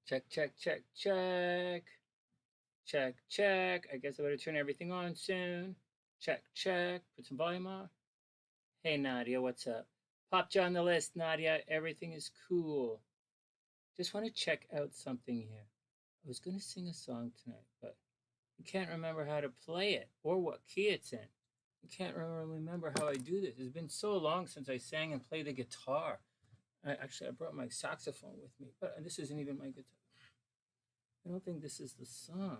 Check, check, check, check. Check, check. I guess I better turn everything on soon. Check, check. Put some volume on. Hey, Nadia, what's up? Popped you on the list, Nadia. Everything is cool. Just want to check out something here. I was going to sing a song tonight, but I can't remember how to play it or what key it's in. I can't remember how I do this. It's been so long since I sang and played the guitar. Actually, I brought my saxophone with me, but this isn't even my guitar. I don't think this is the song.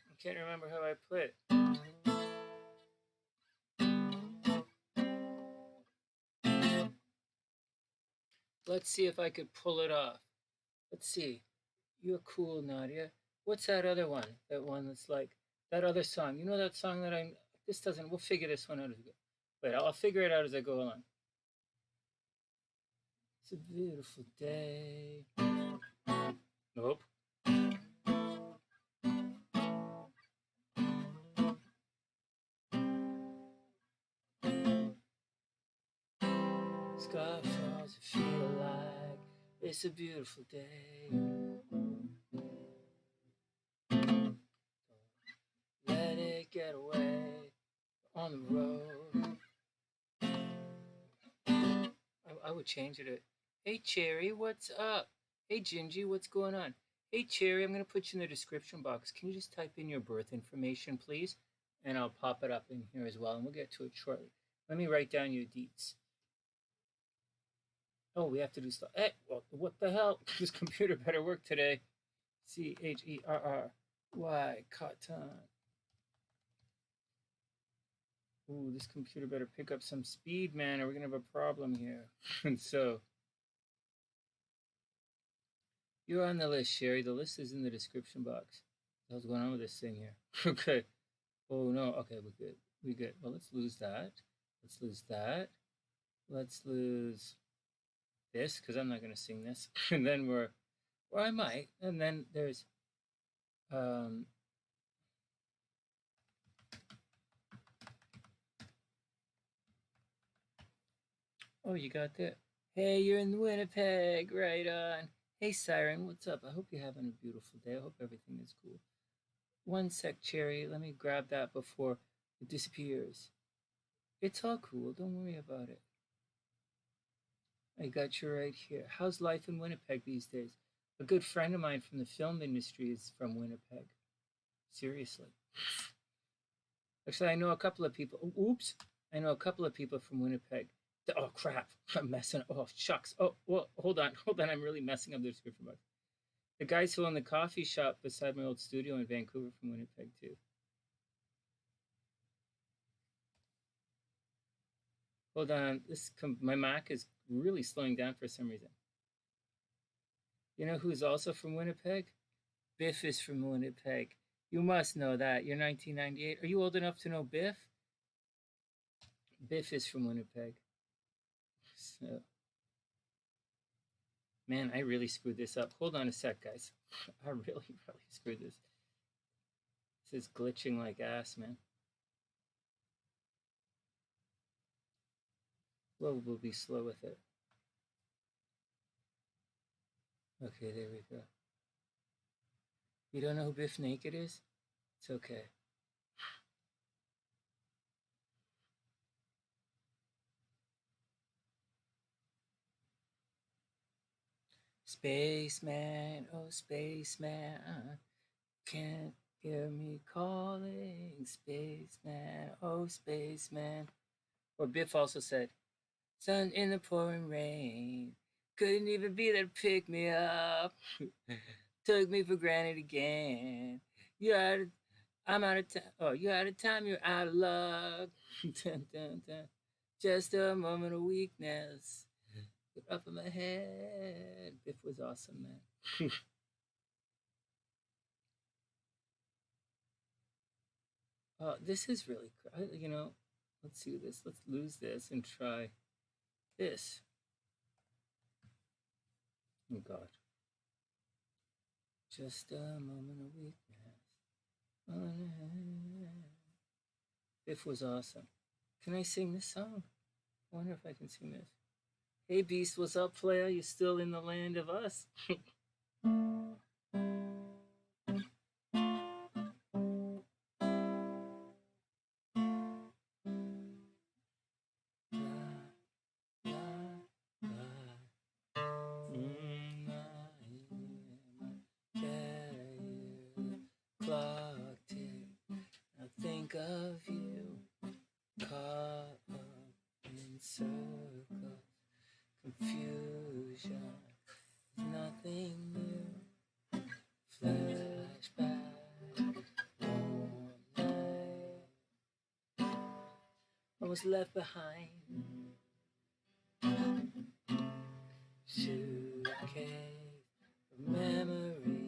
I can't remember how I play it. Let's see if I could pull it off. Let's see. You're cool, Nadia. What's that other one? That one that's like that other song. You know that song that I'm. This doesn't. We'll figure this one out as we go. Wait, I'll figure it out as I go along. It's a beautiful day. Nope. Sky falls, I feel like it's a beautiful day. Let it get away on the road. I would change it to, hey Cherry, what's up? Hey Gingy, what's going on? Hey Cherry, I'm going to put you in the description box. Can you just type in your birth information, please? And I'll pop it up in here as well, and we'll get to it shortly. Let me write down your deets. Oh, we have to do stuff. Hey, well, what the hell? This computer better work today. Cherry, cotton. Ooh, this computer better pick up some speed, man, or we're going to have a problem here. And so, you're on the list, Sherry. The list is in the description box. What's going on with this thing here? Okay. Oh, no. Okay, we're good. We're good. Well, let's lose that. Let's lose that. Let's lose this, because I'm not going to sing this. And then or I might. And then there's, oh, you got that. Hey, you're in Winnipeg. Right on. Hey, Siren, what's up? I hope you're having a beautiful day. I hope everything is cool. One sec, Cherry. Let me grab that before it disappears. It's all cool. Don't worry about it. I got you right here. How's life in Winnipeg these days? A good friend of mine from the film industry is from Winnipeg. Seriously. Actually, I know a couple of people. Oops. I know a couple of people from Winnipeg. Oh, crap. I'm messing up. Oh, shucks. Oh, well, hold on. I'm really messing up the description box. The guys who own the coffee shop beside my old studio in Vancouver from Winnipeg, too. Hold on. My Mac is really slowing down for some reason. You know who's also from Winnipeg? Biff is from Winnipeg. You must know that. You're 1998. Are you old enough to know Biff? Biff is from Winnipeg. So, man, I really screwed this up. Hold on a sec, guys. I really screwed this. This is glitching like ass, man. We'll be slow with it. Okay, there we go. You don't know who Biff Naked is? It's okay. Spaceman, oh spaceman, can't hear me calling, spaceman, oh spaceman. Or Biff also said, sun in the pouring rain, couldn't even be there to pick me up, took me for granted again. I'm out of time. Oh, you're out of time, you're out of luck. Dun, dun, dun. Just a moment of weakness. Up in my head. Biff was awesome, man. This is really, let's do this. Let's lose this and try. this. Oh God. Just a moment of weakness. Biff was awesome. Can I sing this song? I wonder if I can sing this. Hey Beast, what's up, player? You still in the land of us? Think of you, caught up in circles, confusion, nothing new, flashback, all night, I was left behind, suitcase of memory.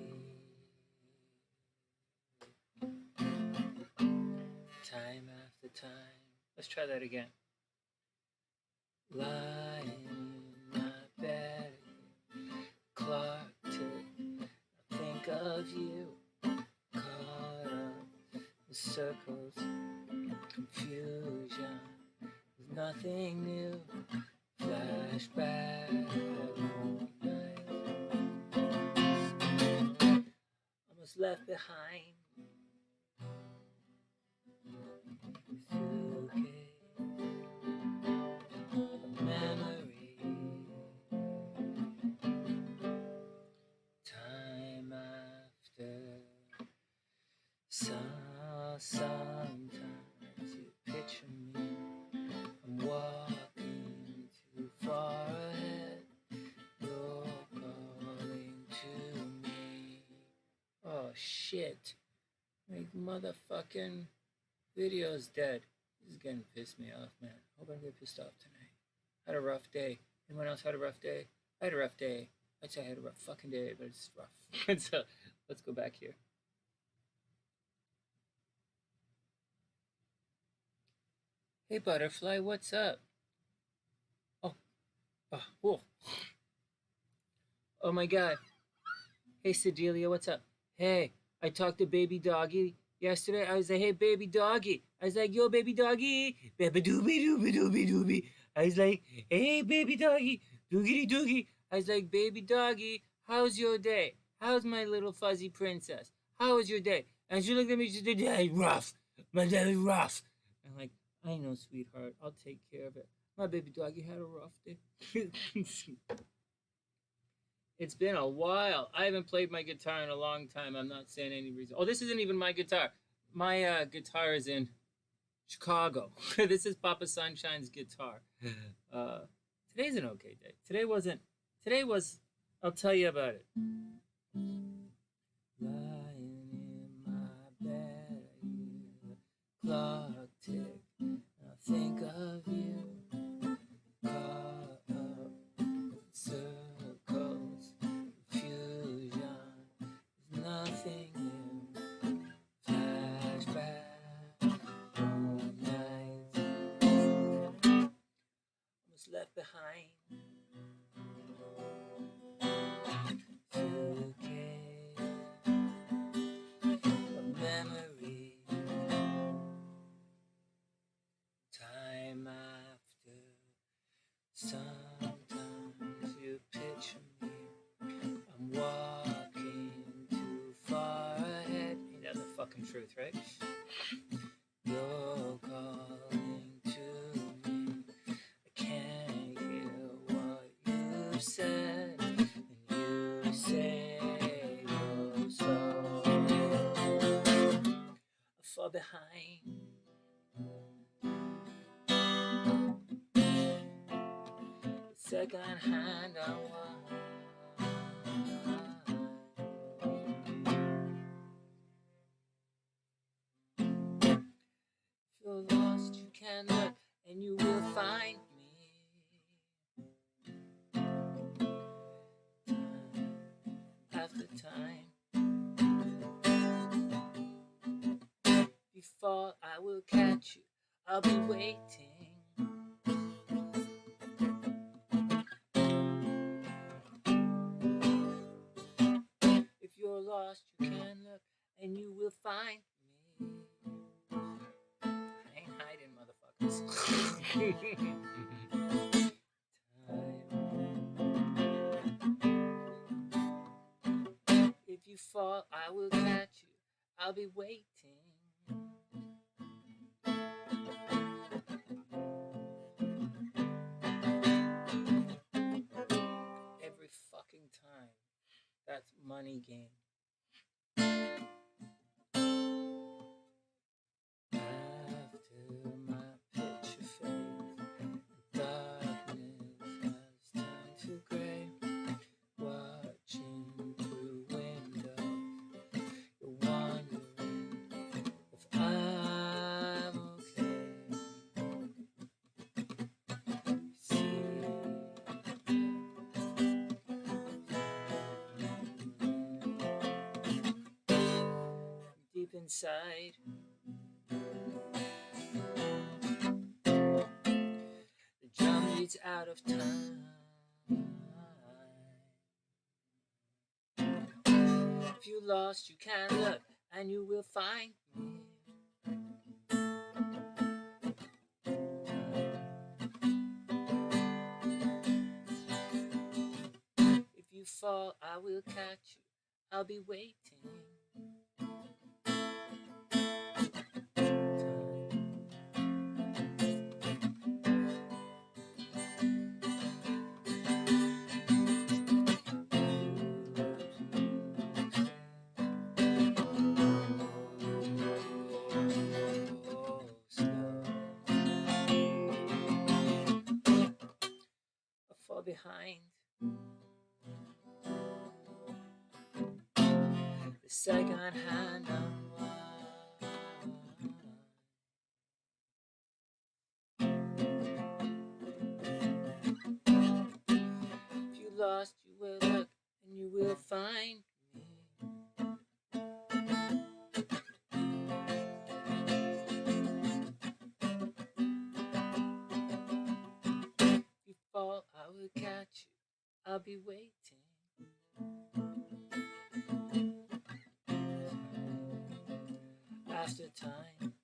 Time after time. Let's try that again. Lying in my bed, clock tick. I think of you, caught up in circles, confusion. There's nothing new. Flashback all night. I was left behind. Memory. Time after. Sometimes you picture me. I'm walking too far ahead. You're calling to me. Oh shit. My motherfucking video's dead. This is gonna piss me off, man. Hope I don't get pissed off tonight. Had a rough day. Anyone else had a rough day? I had a rough day. I'd say I had a rough fucking day, but it's rough. So let's go back here. Hey Butterfly, what's up? Oh my God. Hey Sedelia, what's up? Hey, I talked to baby doggy yesterday. I was like, hey baby doggy. I was like, yo baby doggy, baby doobie doobie doobie doobie. I was like, hey baby doggy, doogity doogie. I was like, baby doggy, how's your day? How's my little fuzzy princess? How was your day? And she looked at me, she said, day rough. My day is rough. I'm like, I know, sweetheart, I'll take care of it. My baby doggy had a rough day. It's been a while. I haven't played my guitar in a long time. I'm not saying any reason. Oh, this isn't even my guitar. My guitar is in Chicago. This is Papa Sunshine's guitar. Today's an okay day. Today was, I'll tell you about it. Lying in my bed, clock tick, I think of you. Caught up in circles, confusion, there's nothing new. Flashback all night. I was left behind. Suitcase of memory. Time after. Sometimes you picture me. I'm walking too far ahead. Ain't that the fucking truth, right? You're calling to me. I can't hear what you said. And you say you're so far behind. Second hand unwind. If you're lost, you can look, and you will find me. Time after time. Before I will catch you, I'll be waiting. lost, you can look, and you will find me. I ain't hiding, motherfuckers. If you fall, I will catch you. I'll be waiting. Every fucking time. That's money game. After my picture fades, darkness has turned to grey. Watching through windows, you're wondering if I'm okay. See, deep inside, the drum beats out of time. If you lost, you can look, and you will find me. If you fall, I will catch you. I'll be waiting. Fall behind. The second hand if you lost, you will look, and you will find me. If you fall, I will catch you. I'll be waiting. After time,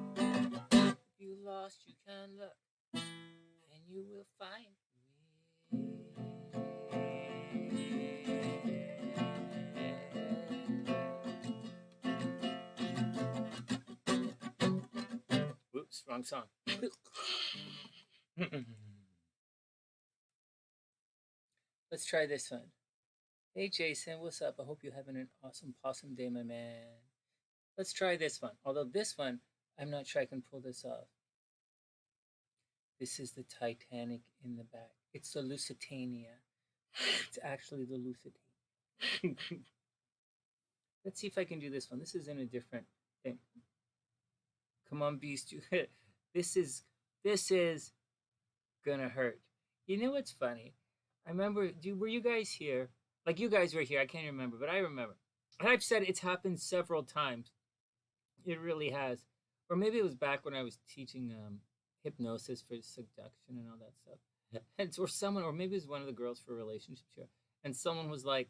if you lost, you can look, and you will find me. Whoops, wrong song. Let's try this one. Hey Jason, what's up? I hope you're having an awesome possum day, my man. Let's try this one. Although this one, I'm not sure I can pull this off. This is the Titanic in the back. It's the Lusitania. It's actually the Lusitania. Let's see if I can do this one. This is in a different thing. Come on, Beast. This is gonna hurt. You know what's funny? I remember, were you guys here? Like, you guys were here, I can't remember, but I remember. And I've said it's happened several times. It really has. Or maybe it was back when I was teaching hypnosis for seduction and all that stuff. And, or someone, or maybe it was one of the girls for relationships here. And someone was like,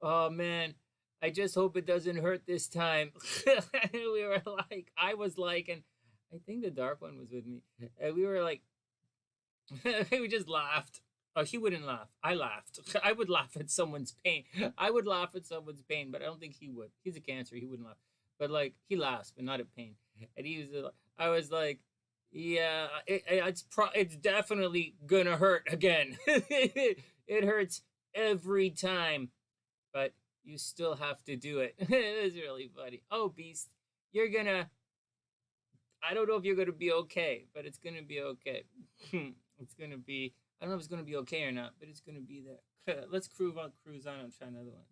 oh man, I just hope it doesn't hurt this time. And we were like, I was like, and I think the dark one was with me. And we were like, we just laughed. Oh, he wouldn't laugh. I laughed. I would laugh at someone's pain. I would laugh at someone's pain, but I don't think he would. He's a Cancer. He wouldn't laugh. But like, he laughs, but not at pain. And he was, I was like, yeah, it's definitely gonna hurt again. It hurts every time, but you still have to do it. It was really funny. Oh, Beast, you're gonna, I don't know if you're gonna be okay, but it's gonna be okay. It's gonna be, I don't know if it's going to be okay or not, but it's going to be there. Let's cruise on and try another one.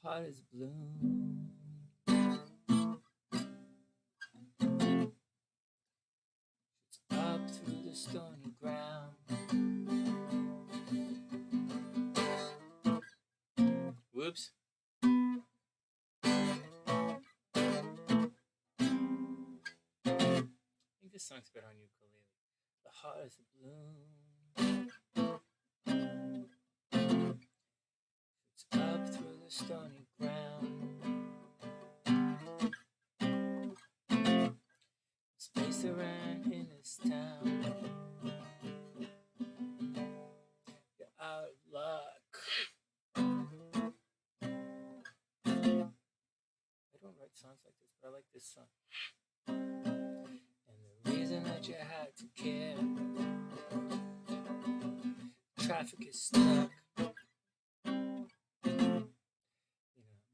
Hot as bloom. It's up through the stony ground. Whoops. I think this song's better on ukulele. The hottest bloom. stony ground. Space around in this town. You're out of luck. I don't write songs like this, but I like this song. And the reason that you had to care, traffic is stuck. You're not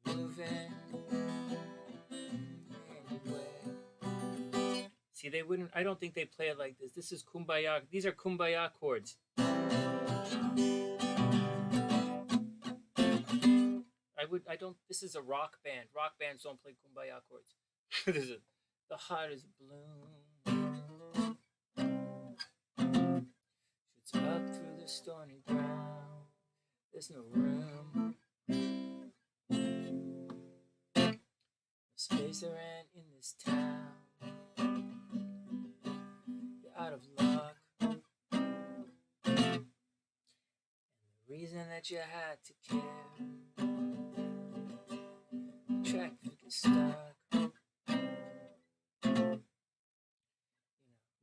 moving anywhere. See, they wouldn't, I don't think they play it like this. This is kumbaya. These are kumbaya chords. This is a rock band. Rock bands don't play kumbaya chords. This is the heart is bloom. Shoots up through the stony ground. There's no room. No space around in this town. You're out of luck. And the reason that you had to care, traffic is stuck. You're not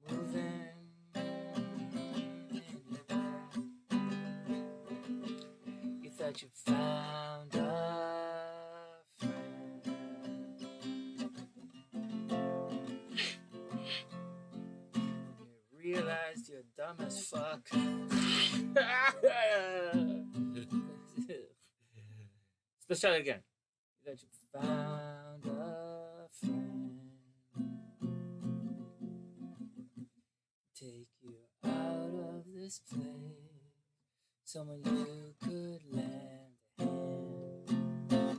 moving anywhere. You thought you found a friend. You realized you're dumb as fuck. Let's try it again. That you found a friend, take you out of this place, someone you could lend a hand,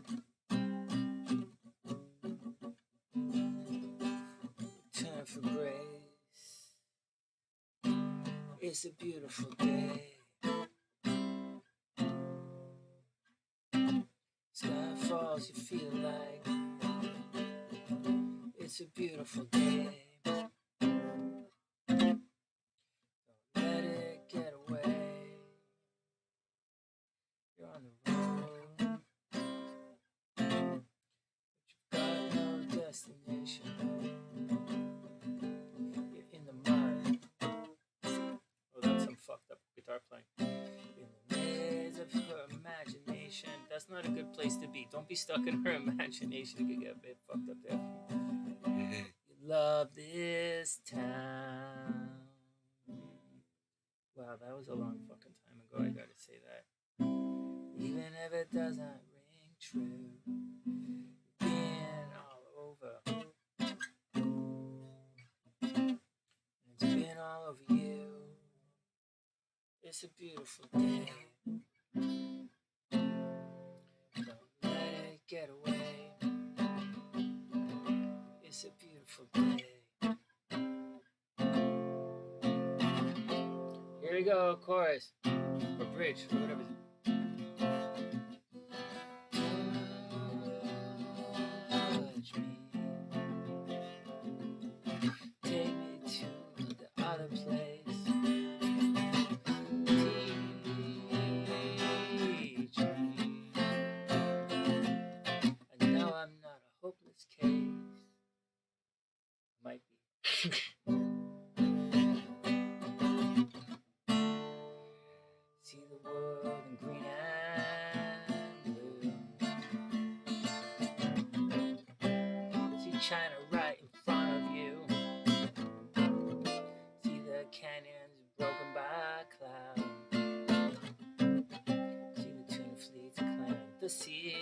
return for grace. It's a beautiful day. Sky falls, you feel like it's a beautiful day. Don't let it get away. You're on the road, but you've got no destination. You're in the mud. Oh, that's some fucked up guitar playing. In the maze of her imagination. That's not a good place to be. Don't be stuck in her imagination. You could get a bit fucked up there. You love this town. Wow, that was a long fucking time ago. I gotta say that. Even if it doesn't ring true, you've been all over. And it's been all over you. It's a beautiful day. Get away. It's a beautiful day. Here we go, chorus. Or bridge, or whatever. Touch me. Take me to the other place. Might be. See the world in green and blue. See China right in front of you. See the canyons broken by cloud. See the tuna fleets climbing the sea.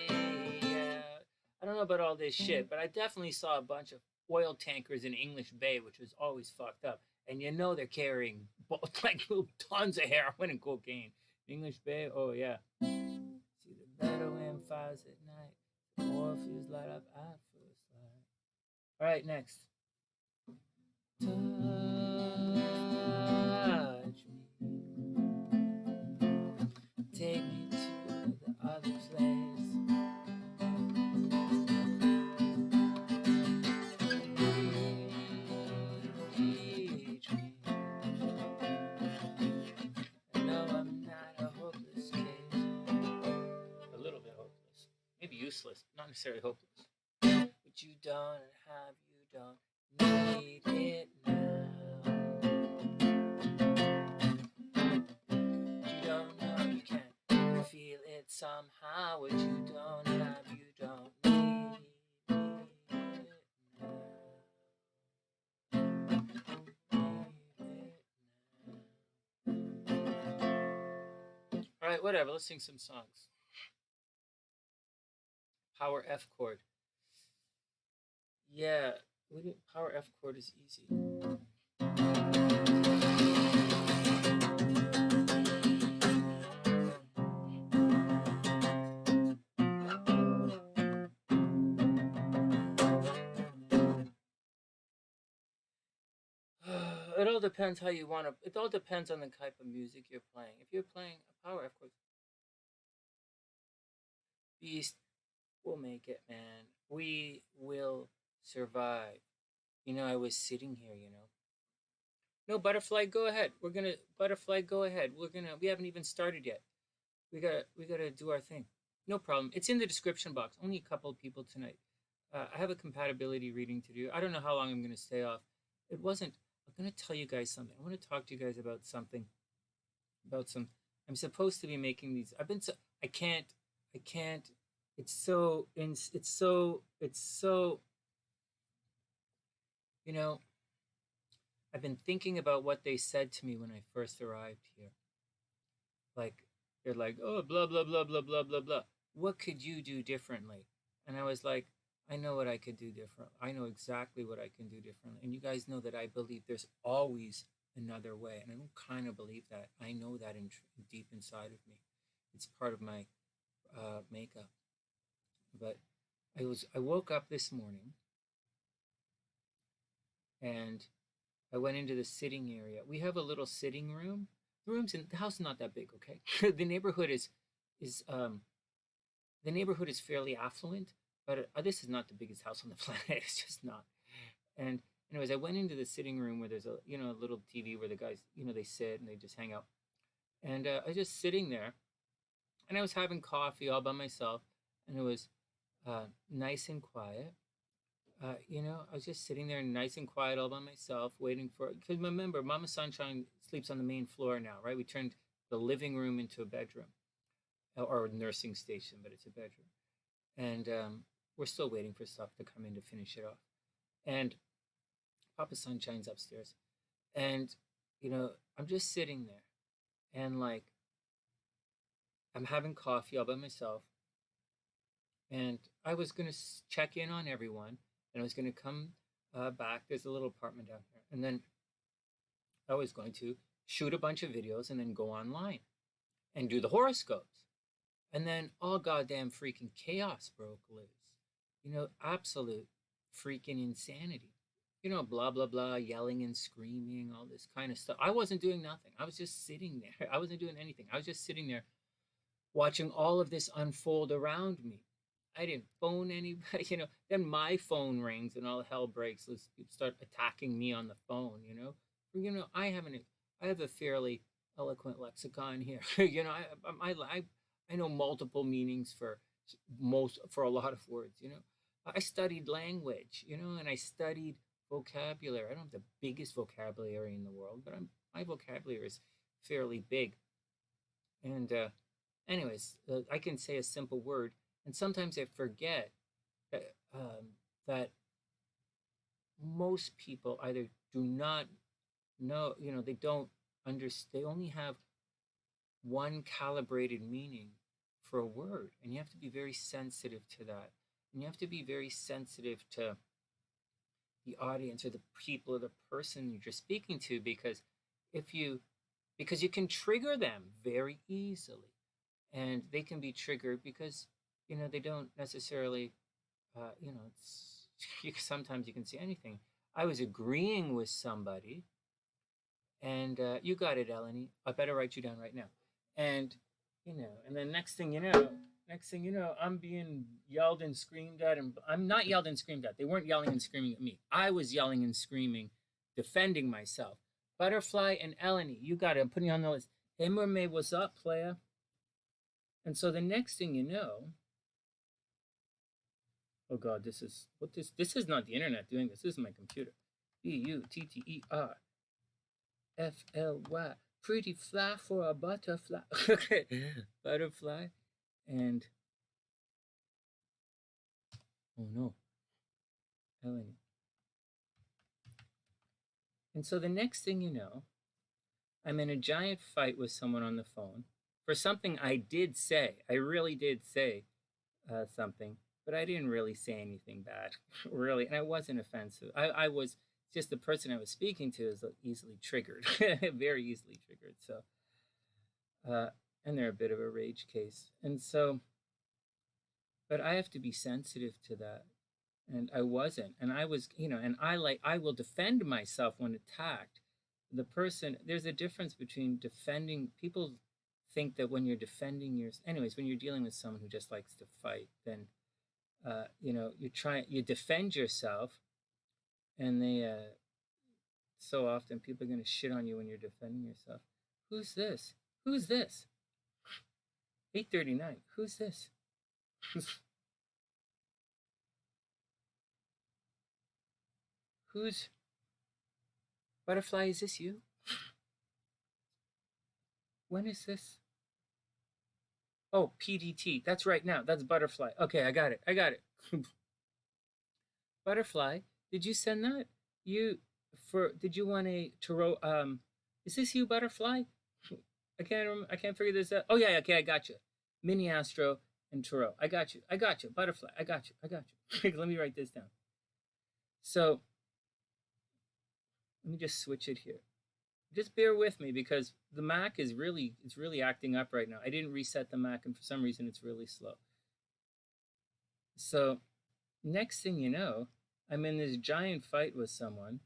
I don't know about all this shit, but I definitely saw a bunch of oil tankers in English Bay, which was always fucked up. And you know they're carrying like tons of heroin and cocaine. English Bay, oh yeah. See the better wind fires at night. The oil fields light up at first light. All right, next. Touch me. Take me to the other place. maybe useless, not necessarily hopeless. What you don't have, you don't need it now. You don't know, you can't feel it somehow. What you don't have, you don't need it now. All right, whatever. Let's sing some songs. Power F chord. Yeah, power F chord is easy. It all depends how you want to. It all depends on the type of music you're playing. If you're playing a power F chord, beast, we'll make it, man. We will survive. You know, I was sitting here, you know. No, Butterfly, go ahead. Butterfly, go ahead. We haven't even started yet. We gotta do our thing. No problem. It's in the description box. Only a couple of people tonight. I have a compatibility reading to do. I don't know how long I'm gonna stay off. I'm gonna tell you guys something. I want to talk to you guys about something. I'm supposed to be making these. I can't. It's so. You know, I've been thinking about what they said to me when I first arrived here. Like, they're like, oh, blah, blah, blah, blah, blah, blah, blah. What could you do differently? And I was like, I know what I could do different. I know exactly what I can do differently. And you guys know that I believe there's always another way. And I don't kind of believe that. I know that deep inside of me. It's part of my makeup. But I woke up this morning and I went into the sitting area. We have a little sitting room. The house is not that big, okay? The neighborhood is fairly affluent, but this is not the biggest house on the planet. It's just not. And anyways, I went into the sitting room where there's a little TV where the guys they sit and they just hang out. And I was just sitting there, and I was having coffee all by myself, and it was nice and quiet. I was just sitting there nice and quiet all by myself, waiting for it. Because remember, Mama Sunshine sleeps on the main floor now, right? We turned the living room into a bedroom, or a nursing station, but it's a bedroom. And we're still waiting for stuff to come in to finish it off. And Papa Sunshine's upstairs. And, I'm just sitting there. And, I'm having coffee all by myself. And I was going to check in on everyone. And I was going to come back. There's a little apartment down here. And then I was going to shoot a bunch of videos and then go online and do the horoscopes. And then all goddamn freaking chaos broke loose. Absolute freaking insanity. Blah, blah, blah, yelling and screaming, all this kind of stuff. I wasn't doing nothing. I was just sitting there. I wasn't doing anything. I was just sitting there watching all of this unfold around me. I didn't phone anybody, Then my phone rings and all hell breaks loose. People start attacking me on the phone, I have a fairly eloquent lexicon here. I know multiple meanings for a lot of words. I studied language, and I studied vocabulary. I don't have the biggest vocabulary in the world, but my vocabulary is fairly big. And anyways, I can say a simple word. And sometimes I forget that most people either do not know, they don't understand. They only have one calibrated meaning for a word. And you have to be very sensitive to that. And you have to be very sensitive to the audience or the people or the person you're speaking to, because you can trigger them very easily. And they can be triggered because they don't necessarily, sometimes you can see anything. I was agreeing with somebody, and you got it, EleniG. I better write you down right now. And, and then next thing you know, I'm being yelled and screamed at, and I'm not yelled and screamed at. They weren't yelling and screaming at me. I was yelling and screaming, defending myself. Butterfly and EleniG, you got it. I'm putting you on the list. Hey, Mermaid, what's up, playa? And so the next thing you know, Oh God, this is what this is not the internet doing this. This is my computer. BUTTERFLY. Pretty fly for a butterfly. Okay. Butterfly. And oh no. EleniG. And so the next thing you know, I'm in a giant fight with someone on the phone for something I did say. I really did say something, but I didn't really say anything bad, really. And I wasn't offensive. I was just the person I was speaking to is easily triggered, very easily triggered. So, and they're a bit of a rage case. And so, but I have to be sensitive to that. And I wasn't. And I was, and I will defend myself when attacked. The person, there's a difference between defending. People think that when you're defending anyways, when you're dealing with someone who just likes to fight, then, you defend yourself, and they, so often people are going to shit on you when you're defending yourself. Who's this? Who's this? 8:39. Who's this? Who's Butterfly? Is this you? When is this? Oh, PDT. That's right now. That's Butterfly. Okay, I got it. Butterfly, did you send that? Did you want a tarot? Is this you, Butterfly? I can't figure this out. Oh yeah, okay, I got you. MiniAstro and tarot. I got you. Butterfly. I got you. Let me write this down. So let me just switch it here. Just bear with me because the Mac is really acting up right now. I didn't reset the Mac, and for some reason it's really slow. So next thing you know, I'm in this giant fight with someone,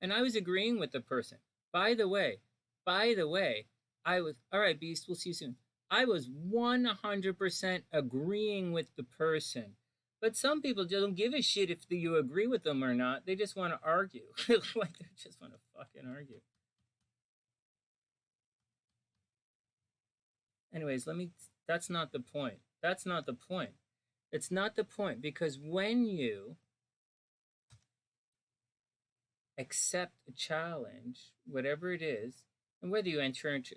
and I was agreeing with the person. By the way, I was, all right, Beast, we'll see you soon. I was 100% agreeing with the person. But some people don't give a shit if you agree with them or not. They just want to argue. Like, they just want to fucking argue. Anyways, that's not the point. It's not the point because when you accept a challenge, whatever it is, and whether you enter into,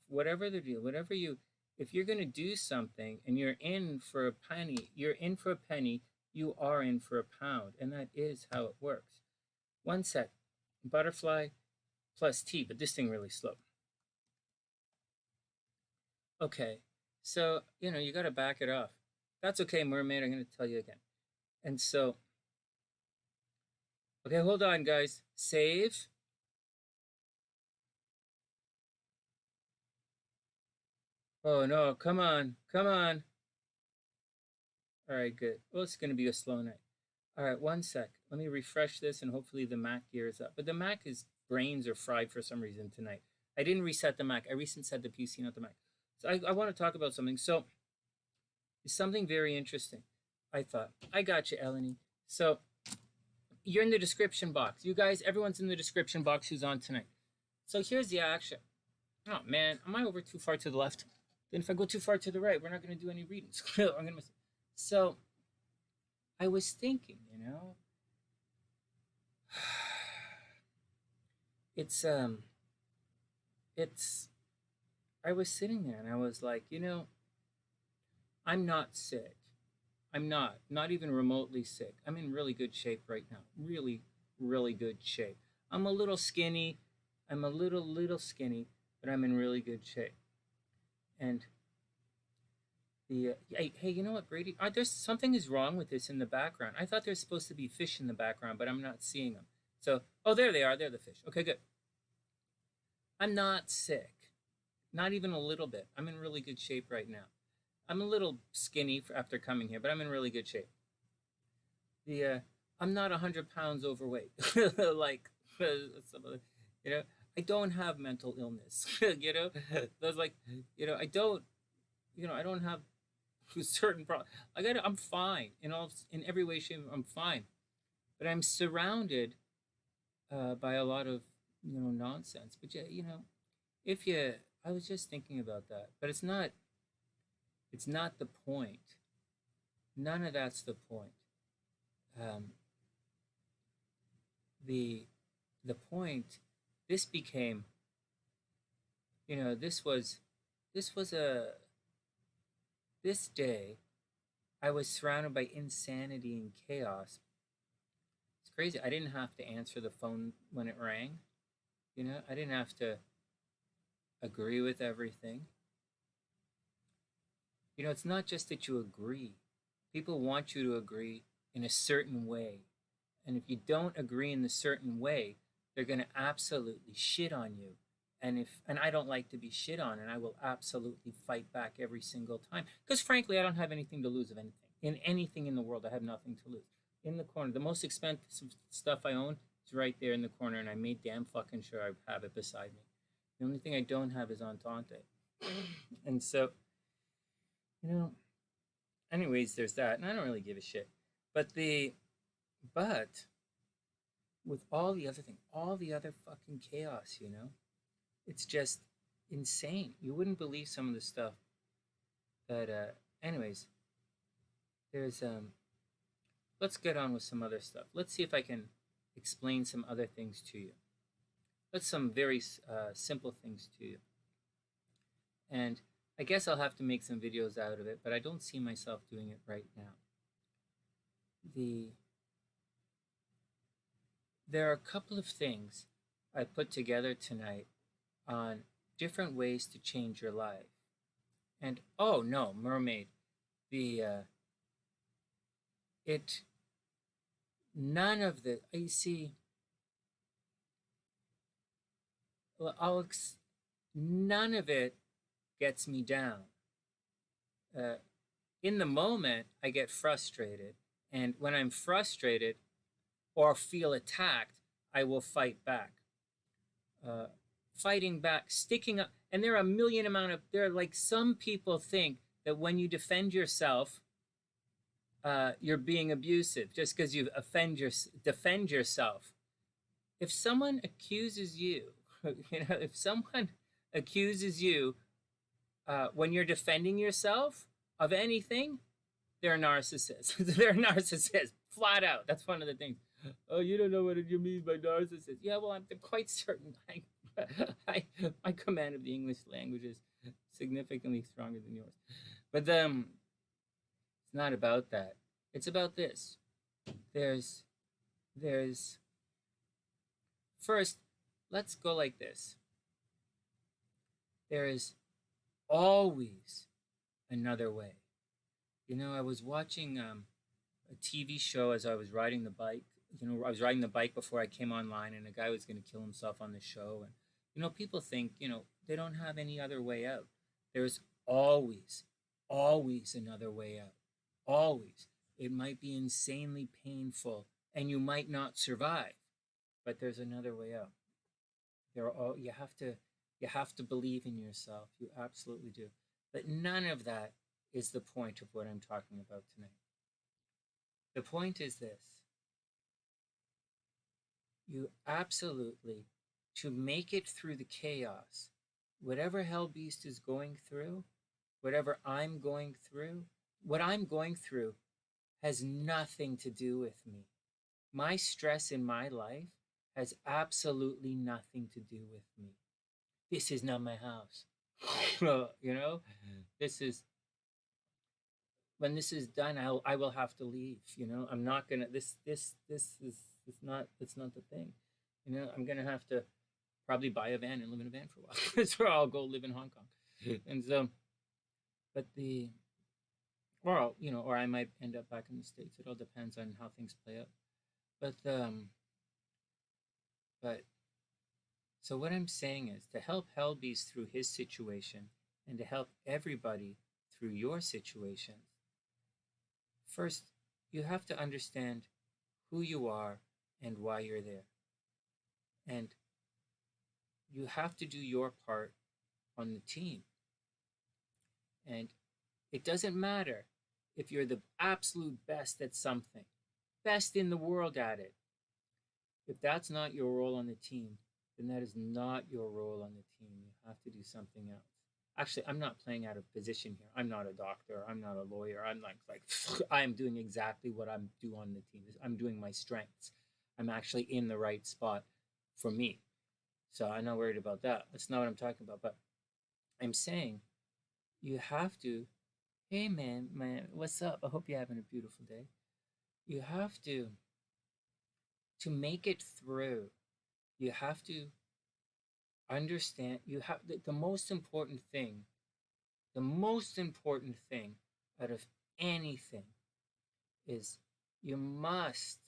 whatever the deal, if you're going to do something and you're in for a penny, you are in for a pound. And that is how it works. One sec. Butterfly plus T, but this thing really slow. Okay. So, you got to back it off. That's okay, mermaid. I'm going to tell you again. And so, okay, hold on, guys. Save. Oh, no, come on. All right, good. Well, it's going to be a slow night. All right, one sec. Let me refresh this, and hopefully the Mac gears up. But the Mac's brains are fried for some reason tonight. I didn't reset the Mac. I reset the PC, not the Mac. So I want to talk about something. So it's something very interesting. I thought, I got you, EleniG. So you're in the description box. You guys, everyone's in the description box who's on tonight. So here's the action. Oh, man, am I over too far to the left? Then if I go too far to the right, we're not going to do any readings. I'm going to miss it. So I was thinking, I was sitting there and I was like, I'm not sick. I'm not even remotely sick. I'm in really good shape right now. Really, really good shape. I'm a little skinny. I'm a little skinny, but I'm in really good shape. And hey, you know what, Brady? There's something is wrong with this in the background. I thought there's supposed to be fish in the background, but I'm not seeing them. So, oh, there they are. They're the fish. Okay, good. I'm not sick. Not even a little bit. I'm in really good shape right now. I'm a little skinny after coming here, but I'm in really good shape. I'm not 100 pounds overweight. Like, some of the, I don't have mental illness. There's like, I don't have certain problems. I'm fine in every way, shape. I'm fine, but I'm surrounded by a lot of nonsense. But I was just thinking about that. But it's not. It's not the point. None of that's the point. The point, this became, this was this day, I was surrounded by insanity and chaos. It's crazy. I didn't have to answer the phone when it rang. I didn't have to agree with everything. It's not just that you agree. People want you to agree in a certain way. And if you don't agree in the certain way, they're going to absolutely shit on you. And I don't like to be shit on, and I will absolutely fight back every single time. Because frankly, I don't have anything to lose of anything. In anything in the world, I have nothing to lose. In the corner, the most expensive stuff I own is right there in the corner, and I made damn fucking sure I have it beside me. The only thing I don't have is Entente. And so, anyways, there's that. And I don't really give a shit. But with all the other thing, all the other fucking chaos, it's just insane. You wouldn't believe some of the stuff. But anyways, there's let's get on with some other stuff. Let's see if I can explain some other things to you. That's some very simple things to you. And I guess I'll have to make some videos out of it, but I don't see myself doing it right now. There are a couple of things I put together tonight on different ways to change your life. And oh no, mermaid, none of the, you see, well, none of it gets me down. In the moment, I get frustrated. And when I'm frustrated or feel attacked, I will fight back. Fighting back, sticking up. And there are some people think that when you defend yourself, you're being abusive just because you defend yourself. If someone accuses you, if someone accuses you when you're defending yourself of anything, they're a narcissist. They're a narcissist, flat out. That's one of the things. Oh, you don't know what you mean by narcissist. Yeah, well, I'm quite certain my command of the English language is significantly stronger than yours. But it's not about that. It's about this. There's first, let's go like this. There is always another way. I was watching a TV show as I was riding the bike. I was riding the bike before I came online, and a guy was going to kill himself on the show. And, people think, they don't have any other way out. There's always another way out. Always. It might be insanely painful, and you might not survive, but there's another way out. You have to believe in yourself. You absolutely do. But none of that is the point of what I'm talking about tonight. The point is this. You absolutely, to make it through the chaos, whatever hell beast is going through, whatever I'm going through, what I'm going through has nothing to do with me. My stress in my life has absolutely nothing to do with me. This is not my house. This is, when this is done, I will have to leave. I'm not gonna. This is not. It's not the thing. I'm gonna have to probably buy a van and live in a van for a while. That's where I'll go live in Hong Kong. And so, but or I might end up back in the States. It all depends on how things play out. But so what I'm saying is, to help Hellbeast through his situation and to help everybody through your situations, first, you have to understand who you are and why you're there. And you have to do your part on the team. And it doesn't matter if you're the absolute best at something, best in the world at it. If that's not your role on the team, then that is not your role on the team. You have to do something else. actually, I'm not playing out of position here. I'm not a doctor. I'm not a lawyer. I'm like I'm doing exactly what I'm do on the team. I'm doing my strengths. I'm actually in the right spot for me. So I'm not worried about that. That's not what I'm talking about. But I'm saying you have to, hey man, what's up? I hope you're having a beautiful day. You have to make it through. You have to understand, you have the most important thing, out of anything is you must,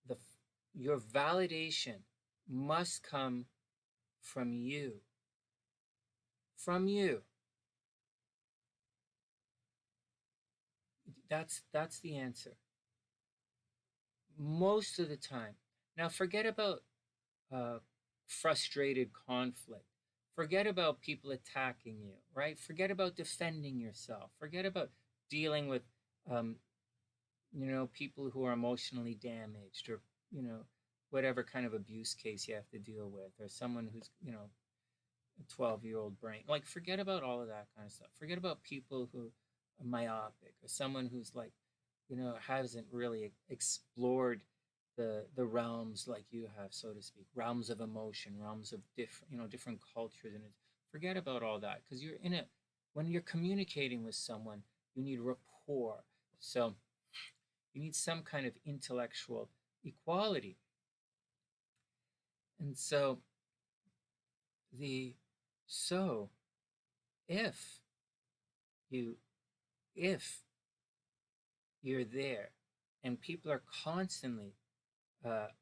the your validation must come from you. From you. That's the answer. Most of the time. Now forget about frustrated conflict. Forget about people attacking you, right? Forget about defending yourself. Forget about dealing with, um, people who are emotionally damaged, or, whatever kind of abuse case you have to deal with, or someone who's, a 12-year-old brain. Like, forget about all of that kind of stuff. Forget about people who are myopic, or someone who's like, hasn't really explored the realms like you have, so to speak, realms of emotion, realms of different cultures, and forget about all that, because when you're communicating with someone, you need rapport. So you need some kind of intellectual equality. And so the so if you if you're there and people are constantly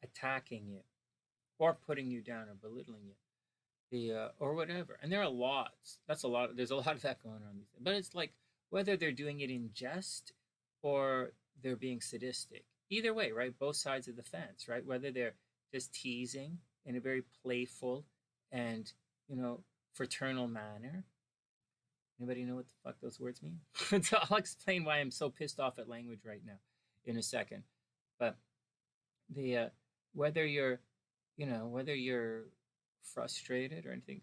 attacking you, or putting you down, or belittling you, or whatever, and there are lots. There's a lot of that going on these days. But it's like, whether they're doing it in jest or they're being sadistic, either way, right? Both sides of the fence, right? Whether they're just teasing in a very playful and, fraternal manner. Anybody know what the fuck those words mean? So I'll explain why I'm so pissed off at language right now in a second. But the whether you're frustrated or anything,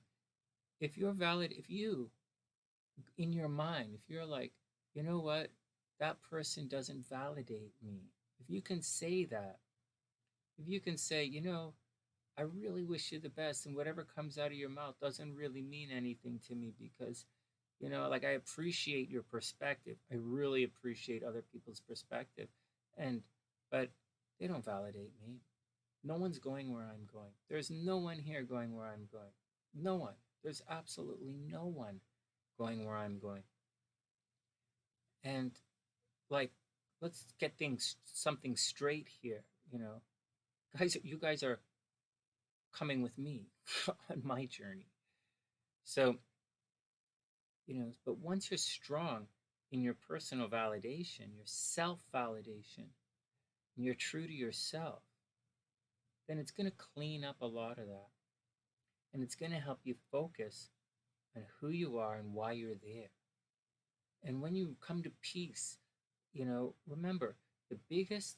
if you're valid, if you, in your mind, if you're like, you know what, that person doesn't validate me, if you can say that, if you can say, I really wish you the best, and whatever comes out of your mouth doesn't really mean anything to me, because, like, I appreciate your perspective. I really appreciate other people's perspective. But they don't validate me. No one's going where I'm going. There's no one here going where I'm going. No one. There's absolutely no one going where I'm going. And, like, let's get something straight here. Guys, you guys are coming with me on my journey. So, but once you're strong in your personal validation, your self-validation, and you're true to yourself, then it's going to clean up a lot of that. And it's going to help you focus on who you are and why you're there. And when you come to peace, remember, the biggest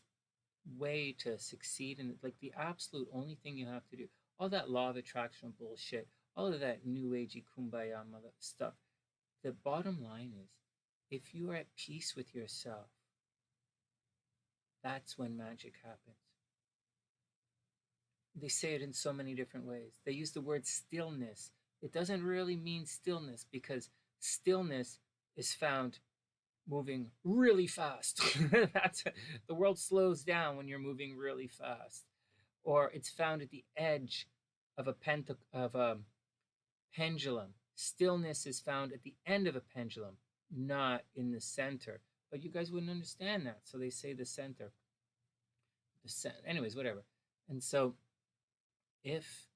way to succeed, and like the absolute only thing you have to do, all that law of attraction bullshit, all of that new agey kumbaya mother stuff, the bottom line is, if you are at peace with yourself, that's when magic happens. They say it in so many different ways. They use the word stillness. It doesn't really mean stillness, because stillness is found moving really fast. The world slows down when you're moving really fast. Or it's found at the edge of a pendulum. Stillness is found at the end of a pendulum, not in the center. But you guys wouldn't understand that, so they say the center. Anyways, whatever. And so, if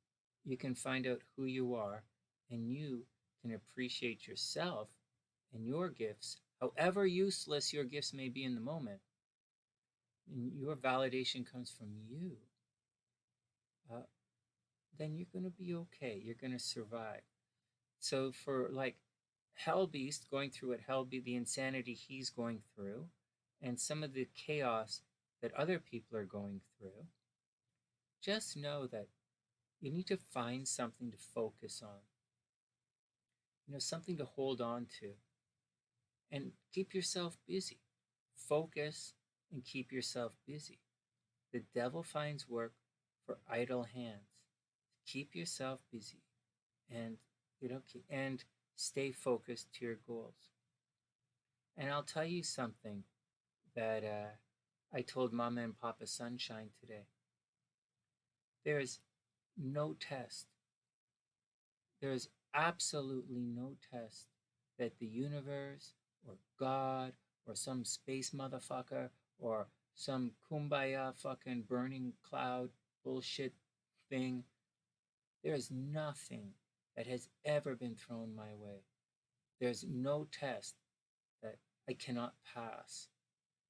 you can find out who you are, and you can appreciate yourself and your gifts, however useless your gifts may be in the moment, and your validation comes from you, then you're going to be okay. You're going to survive. So for, like, Hellbeast going through what the insanity he's going through, and some of the chaos that other people are going through, just know that you need to find something to focus on. something to hold on to. And keep yourself busy. Focus and keep yourself busy. The devil finds work for idle hands. Keep yourself busy and and stay focused to your goals. And I'll tell you something that I told Mama and Papa Sunshine today. There's no test. There's absolutely no test that the universe or God or some space motherfucker or some kumbaya fucking burning cloud bullshit thing. There's nothing that has ever been thrown my way. There's no test that I cannot pass.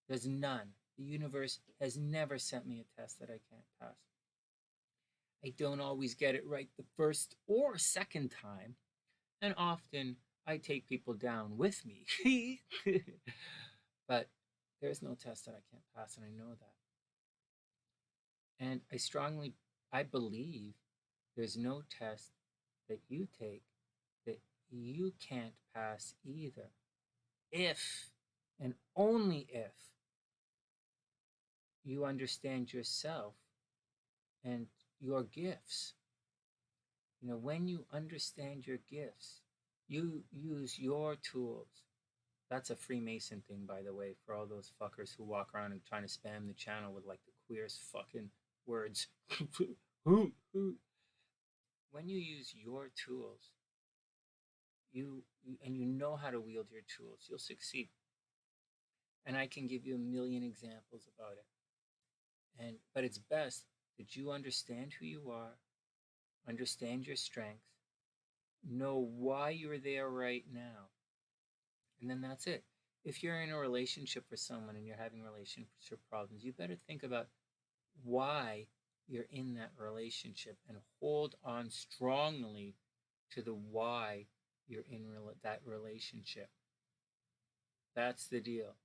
There's none. The universe has never sent me a test that I can't pass. I don't always get it right the first or second time, and often I take people down with me. But there's no test that I can't pass, and I know that. And I believe there's no test that you take that you can't pass either. If, and only if, you understand yourself and your gifts. When you understand your gifts, you use your tools. That's a Freemason thing, by the way, for all those fuckers who walk around and trying to spam the channel with like the queerest fucking words. When you use your tools, you know how to wield your tools, you'll succeed. And I can give you a million examples about it. But it's best that you understand who you are, understand your strengths, know why you're there right now. And then that's it. If you're in a relationship with someone and you're having relationship problems, you better think about why you're in that relationship and hold on strongly to the why you're in that relationship. That's the deal.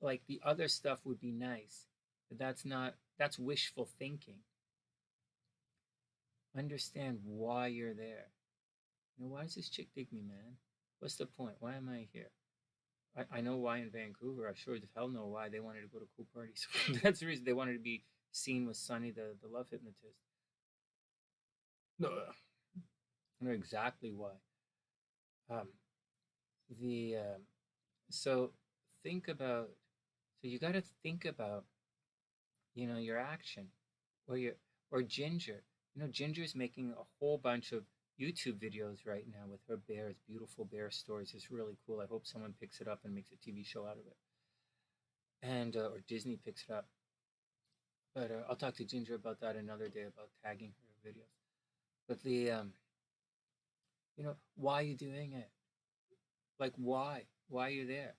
Like the other stuff would be nice, but that's wishful thinking. Understand why you're there. Why does this chick dig me, man? What's the point? Why am I here? I know why in Vancouver. I sure as hell know why they wanted to go to cool parties. That's the reason they wanted to be seen with Sonny, the love hypnotist. No, I know exactly why. So think about. So you got to think about, your action, or Ginger. Ginger's making a whole bunch of YouTube videos right now with her bears, beautiful bear stories. It's really cool. I hope someone picks it up and makes a TV show out of it, and or Disney picks it up. But I'll talk to Ginger about that another day, about tagging her videos. But why are you doing it? Like, why? Why are you there?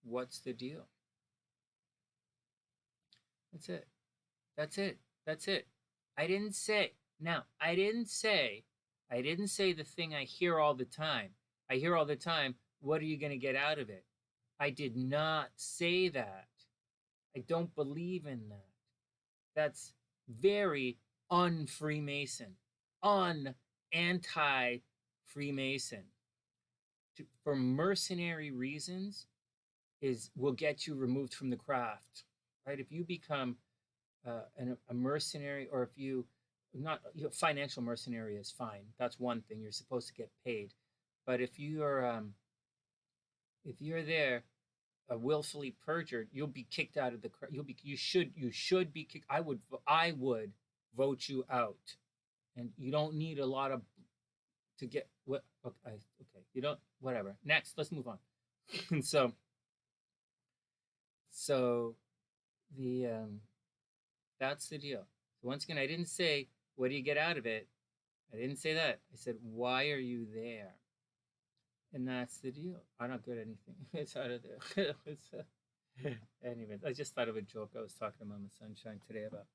What's the deal? That's it. That's it. That's it. I didn't say the thing I hear all the time. I hear all the time, what are you going to get out of it? I did not say that. I don't believe in that. That's very un-Freemason, anti-Freemason. For mercenary reasons will get you removed from the craft, right? If you become a mercenary, or if you financial mercenary is fine. That's one thing. You're supposed to get paid. But if you're there willfully perjured, you'll be kicked out of the. You should be kicked. I would vote you out, and you don't need a lot of to get what. Okay, you don't. Whatever. Next, let's move on. And so the that's the deal. So once again, I didn't say, what do you get out of it? I didn't say that. I said, why are you there? And that's the deal. I'm not good at anything. It's out of there. Anyways, I just thought of a joke I was talking to Mama Sunshine today about.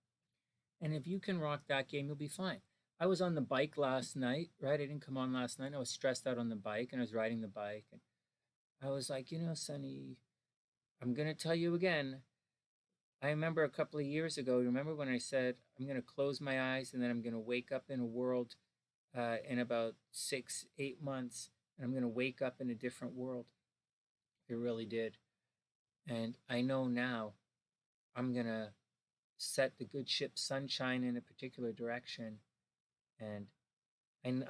And if you can rock that game, you'll be fine. I was on the bike last night, right? I didn't come on last night. I was stressed out on the bike, and I was riding the bike. And I was like, Sonny, I'm going to tell you again. I remember a couple of years ago, remember when I said, I'm going to close my eyes and then I'm going to wake up in a world in about 6-8 months, and I'm going to wake up in a different world. It really did. And I know now I'm going to set the good ship Sunshine in a particular direction. And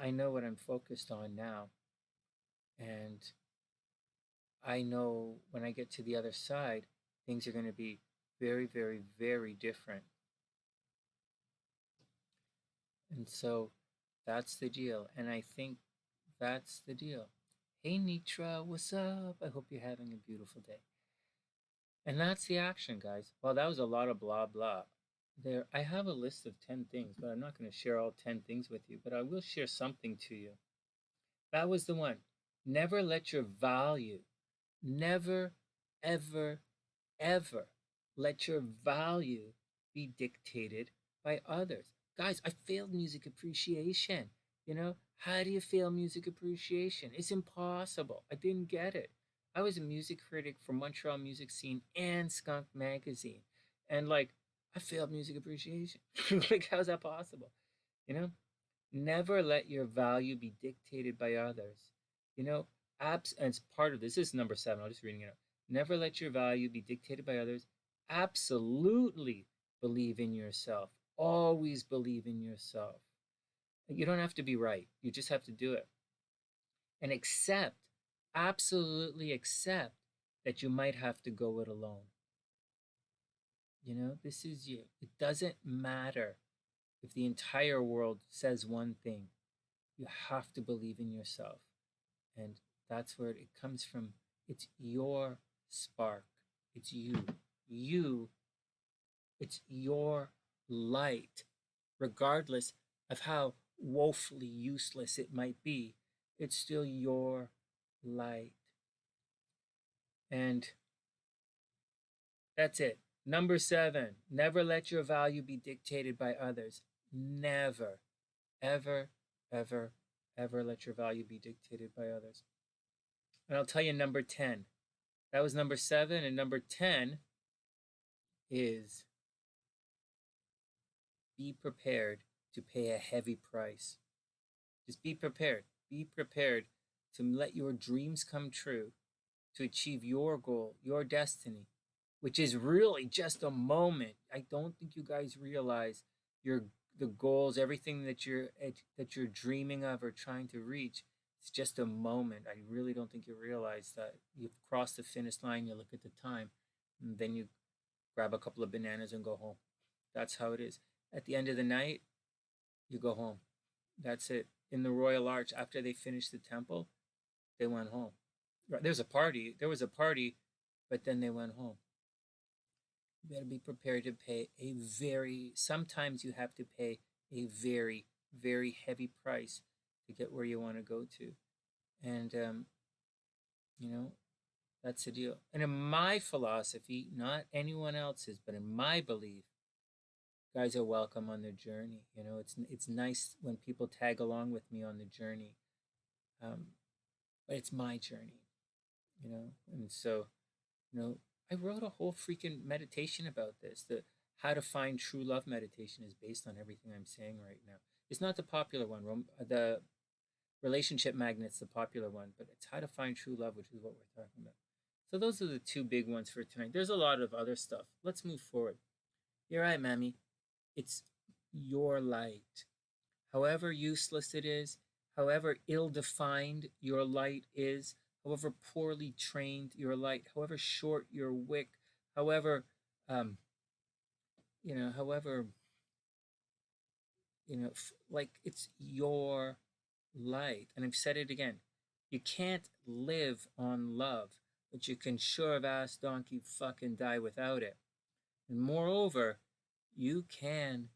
I know what I'm focused on now. And I know when I get to the other side, things are going to be very, very, very different. And so that's the deal. And I think that's the deal. Hey, Nitra, what's up? I hope you're having a beautiful day. And that's the action, guys. Well, that was a lot of blah, blah. I have a list of 10 things, but I'm not going to share all 10 things with you, but I will share something to you. That was the one. Never let your value, never, ever, ever let your value be dictated by others. Guys, I failed music appreciation. You know, how do you fail music appreciation? It's impossible. I didn't get it. I was a music critic for Montreal Music Scene and Skunk Magazine. And like, I failed music appreciation. Like, how's that possible? You know, never let your value be dictated by others. You know, and it's part of this is number 7. I'm just reading it out. Never let your value be dictated by others. Absolutely believe in yourself. Always believe in yourself. You don't have to be right. You just have to do it. And absolutely accept that you might have to go it alone. You know, this is you. It doesn't matter if the entire world says one thing. You have to believe in yourself. And that's where it comes from. It's your spark. It's you. It's your light. Regardless of how woefully useless it might be, it's still your light. And that's it. Number 7, never let your value be dictated by others. Never, ever, ever, ever let your value be dictated by others. And I'll tell you number 10. That was number 7, and number 10 is be prepared to pay a heavy price. Just be prepared. Be prepared to let your dreams come true, to achieve your goal, your destiny, which is really just a moment. I don't think you guys realize the goals, everything that you're dreaming of or trying to reach. It's just a moment. I really don't think you realize that you've crossed the finish line. You look at the time, and then you grab a couple of bananas and go home. That's how it is. At the end of the night, you go home. That's it. In the Royal Arch, after they finished the temple, they went home. There was a party, but then they went home. You better be prepared to pay sometimes you have to pay a very, very heavy price to get where you want to go to. And, you know, that's the deal. And in my philosophy, not anyone else's, but in my belief, guys are welcome on their journey. You know, it's nice when people tag along with me on the journey. But it's my journey, you know. And so, you know, I wrote a whole freaking meditation about this. The how to find true love meditation is based on everything I'm saying right now. It's not the popular one. The relationship magnet's the popular one, but it's how to find true love, which is what we're talking about. So those are the 2 big ones for tonight. There's a lot of other stuff. Let's move forward. You're right, Mammy. It's your light. However useless it is, however ill-defined your light is, however poorly trained your light, however short your wick, however, like it's your light. And I've said it again. You can't live on love, but you can sure of ass donkey fucking die without it. And moreover, you can,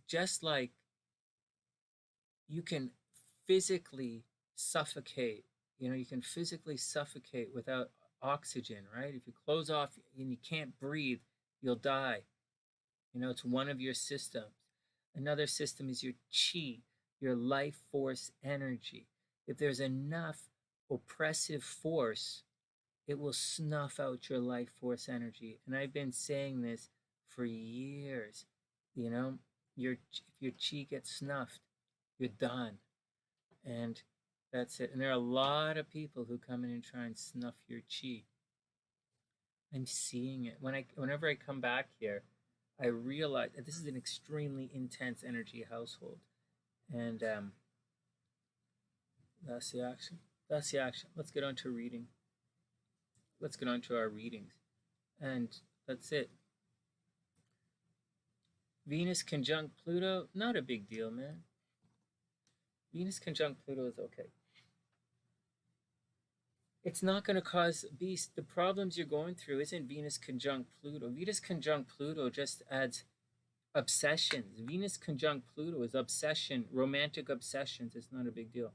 just like you can physically suffocate, you can physically suffocate without oxygen, right? If you close off and you can't breathe, you'll die. It's one of your systems. Another system is your chi, your life force energy. If there's enough oppressive force, it will snuff out your life force energy. And I've been saying this for years. If your chi gets snuffed, You're done. And that's it. And there are a lot of people who come in and try and snuff your chi. I'm seeing it. Whenever I come back here, I realize that this is an extremely intense energy household. And that's the action. That's the action. Let's get on to reading. Let's get on to our readings. And that's it. Venus conjunct Pluto, not a big deal, man. Venus conjunct Pluto is okay. It's not going to cause beast. The problems you're going through isn't Venus conjunct Pluto. Venus conjunct Pluto just adds obsessions. Venus conjunct Pluto is obsession, romantic obsessions. It's not a big deal.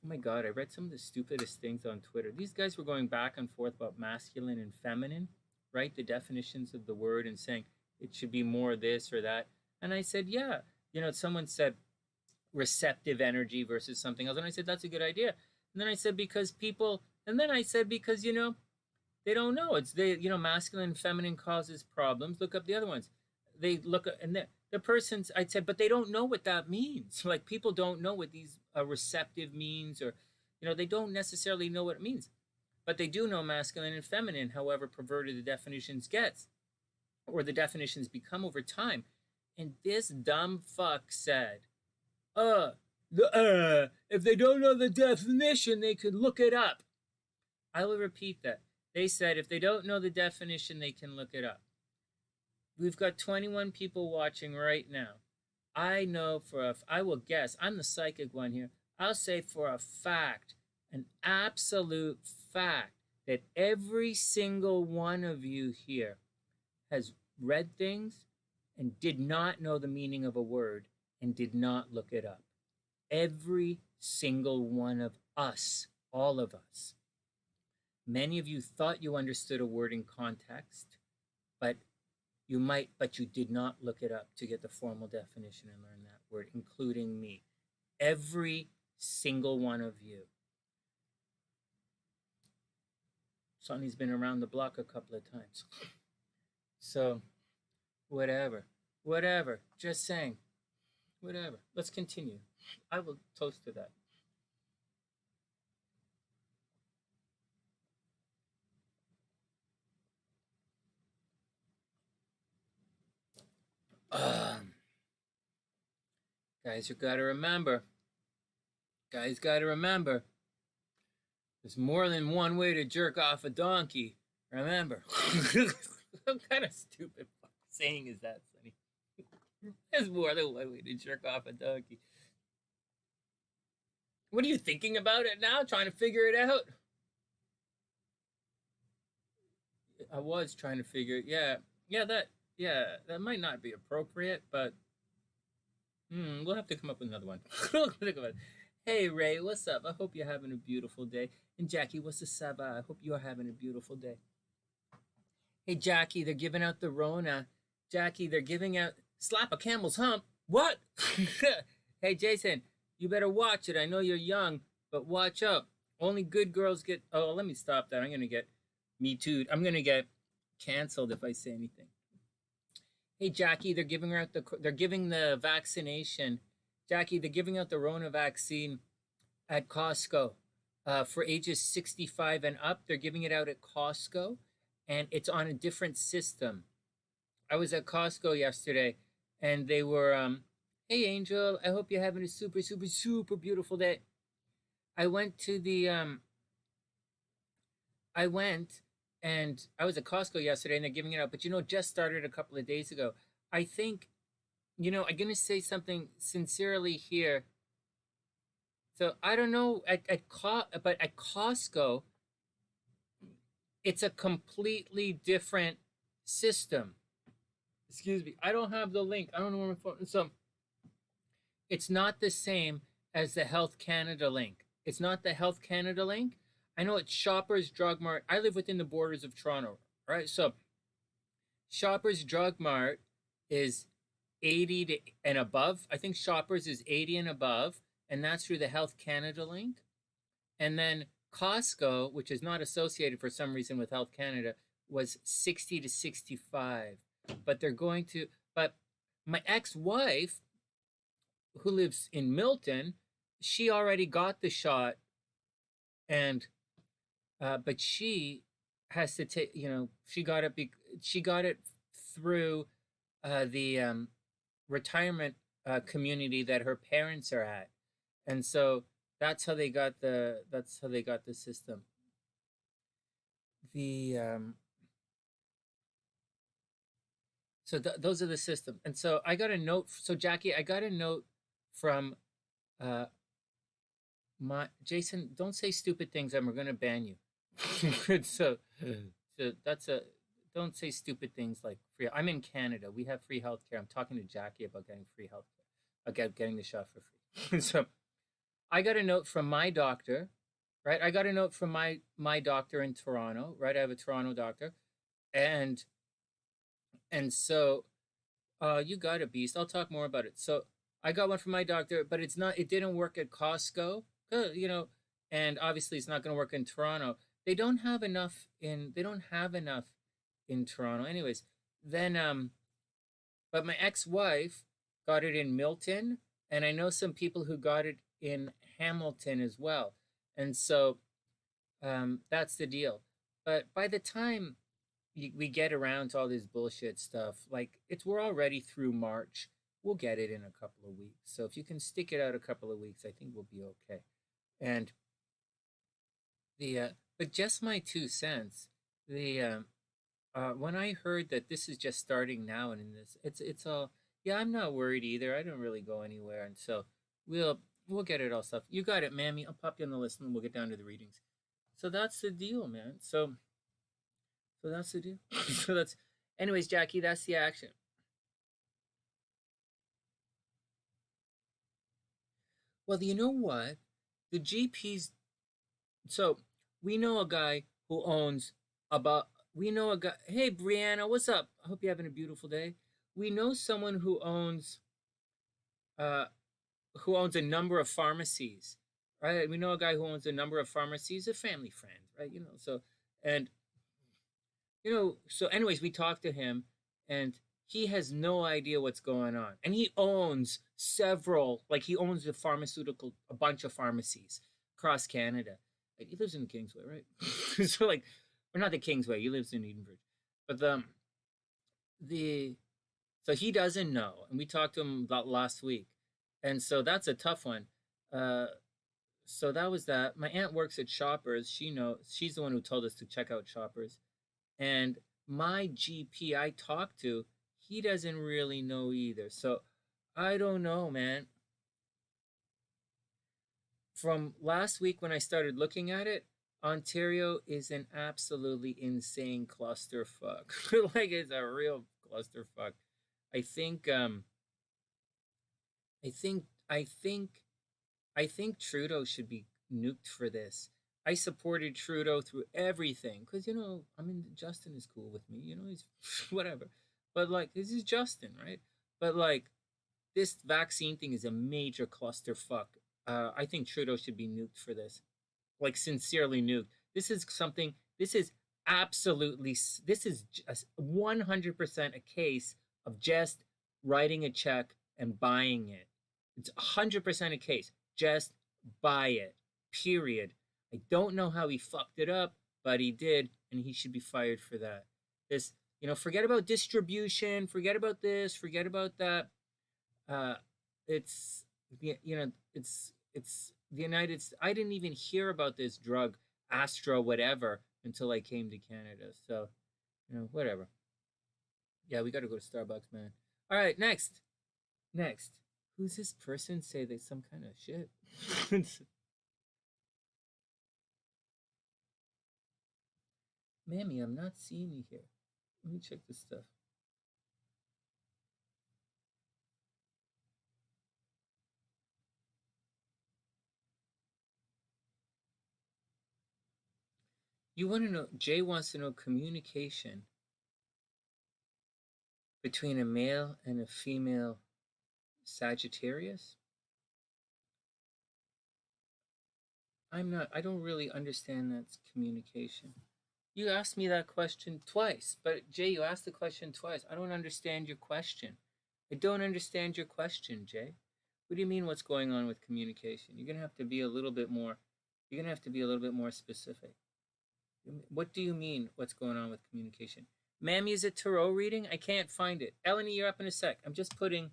Oh my God, I read some of the stupidest things on Twitter. These guys were going back and forth about masculine and feminine, right? The definitions of the word and saying it should be more this or that. And I said, yeah. You know, someone said receptive energy versus something else. And I said, that's a good idea. And then I said, because people, and then I said, because, you know, they don't know. It's, you know, masculine and feminine causes problems. Look up the other ones. They look, and the person's, I said, but they don't know what that means. Like, people don't know what these receptive means, or, you know, they don't necessarily know what it means. But they do know masculine and feminine, however perverted the definitions gets, or the definitions become over time. And this dumb fuck said, if they don't know the definition, they could look it up. I will repeat that. They said if they don't know the definition, they can look it up. We've got 21 people watching right now. I know I will guess, I'm the psychic one here. I'll say for a fact, an absolute fact, that every single one of you here has read things and did not know the meaning of a word and did not look it up. Every single one of us, all of us. Many of you thought you understood a word in context, but you did not look it up to get the formal definition and learn that word, including me. Every single one of you. Sonny's been around the block a couple of times. So, whatever, just saying, whatever. Let's continue. I will toast to that. Guys, you gotta remember. There's more than one way to jerk off a donkey. Remember. What kind of stupid saying is that, Sonny? There's more than one way to jerk off a donkey. What are you thinking about it now? Trying to figure it out? I was trying to figure it. Yeah, that might not be appropriate, but we'll have to come up with another one. Hey, Ray, what's up? I hope you're having a beautiful day. And Jackie, what's the saba? I hope you're having a beautiful day. Hey, Jackie, they're giving out the Rona. Jackie, they're giving out slap a camel's hump. What? Hey, Jason, you better watch it. I know you're young, but watch out. Only good girls get... Oh, let me stop that. I'm going to get me too. I'm going to get canceled if I say anything. Hey, Jackie, they're giving the vaccination. Jackie, they're giving out the Rona vaccine at Costco for ages 65 and up. They're giving it out at Costco, and it's on a different system. I was at Costco yesterday, and they were, hey, Angel, I hope you're having a super, super, super beautiful day. I went and I was at Costco yesterday, and they're giving it out, but just started a couple of days ago. I think, I'm going to say something sincerely here. So I don't know, but at Costco, it's a completely different system. Excuse me, I don't have the link. I don't know where my phone is. So it's not the same as the Health Canada link. It's not the Health Canada link. I know it's Shoppers Drug Mart. I live within the borders of Toronto, right? So Shoppers Drug Mart is 80 and above. I think Shoppers is 80 and above, and that's through the Health Canada link. And then Costco, which is not associated for some reason with Health Canada, was 60 to 65. But my ex-wife, who lives in Milton, she already got the shot, and but she has to take, she got it. She got it through the retirement community that her parents are at, and so that's how they got the system. The so those are the system, and so I got a note. So Jackie, I got a note from my Jason. Don't say stupid things, and we're gonna ban you. so that's a don't say stupid things like free. I'm in Canada. We have free healthcare. I'm talking to Jackie about getting free healthcare, about getting the shot for free. So I got a note from my doctor, right? I got a note from my doctor in Toronto, right? I have a Toronto doctor, and so you got a beast. I'll talk more about it. So I got one from my doctor, but it didn't work at Costco, and obviously it's not going to work in Toronto. They don't have enough in Toronto. Anyways, then but my ex-wife got it in Milton, and I know some people who got it in Hamilton as well. And so that's the deal. But by the time we get around to all this bullshit stuff, like we're already through March. We'll get it in a couple of weeks. So if you can stick it out a couple of weeks, I think we'll be okay. And but just my 2 cents. When I heard that this is just starting now, and in this, it's all, yeah, I'm not worried either. I don't really go anywhere, and so we'll get it all stuff. You got it, Mammy. I'll pop you on the list, and we'll get down to the readings. So that's the deal, man. So that's the deal. So that's, anyways, Jackie, that's the action. Well, you know what? The GPs. So we know a guy who owns we know a guy. Hey, Brianna, what's up? I hope you're having a beautiful day. We know someone who owns a number of pharmacies, right? We know a guy who owns a number of pharmacies, a family friend, right? So, and so anyways, we talked to him, and he has no idea what's going on, and he owns several, like he owns a bunch of pharmacies across Canada. Like, he lives in the Kingsway, right? So like, or not the Kingsway, he lives in Edenbridge, but so he doesn't know, and we talked to him about last week, and so that's a tough one. So that was that. My aunt works at Shoppers. She's the one who told us to check out Shoppers. And my GP I talked to, he doesn't really know either. So I don't know, man. From last week when I started looking at it, Ontario is an absolutely insane clusterfuck. Like, it's a real clusterfuck. I think Trudeau should be nuked for this. I supported Trudeau through everything because Justin is cool with me. He's whatever. But like, this is Justin, right? But like, this vaccine thing is a major clusterfuck. I think Trudeau should be nuked for this, like sincerely nuked. This is something. This is absolutely. This is just 100% a case of just writing a check and buying it. It's 100% a case. Just buy it. Period. I don't know how he fucked it up, but he did, and he should be fired for that. This, forget about distribution, forget about this, forget about that. It's the United States. I didn't even hear about this drug, Astro, whatever, until I came to Canada. So, whatever. Yeah, we got to go to Starbucks, man. All right, next. Who's this person? Say they some kind of shit. Mammy, I'm not seeing you here. Let me check this stuff. You want to know, Jay wants to know communication between a male and a female Sagittarius? I don't really understand that communication. You asked me that question twice, but Jay, you asked the question twice. I don't understand your question. I don't understand your question, Jay. What do you mean what's going on with communication? You're going to have to be a little bit more, you're going to have to be a little bit more specific. What do you mean what's going on with communication? Mammy, is it tarot reading? I can't find it. EleniG, you're up in a sec. I'm just putting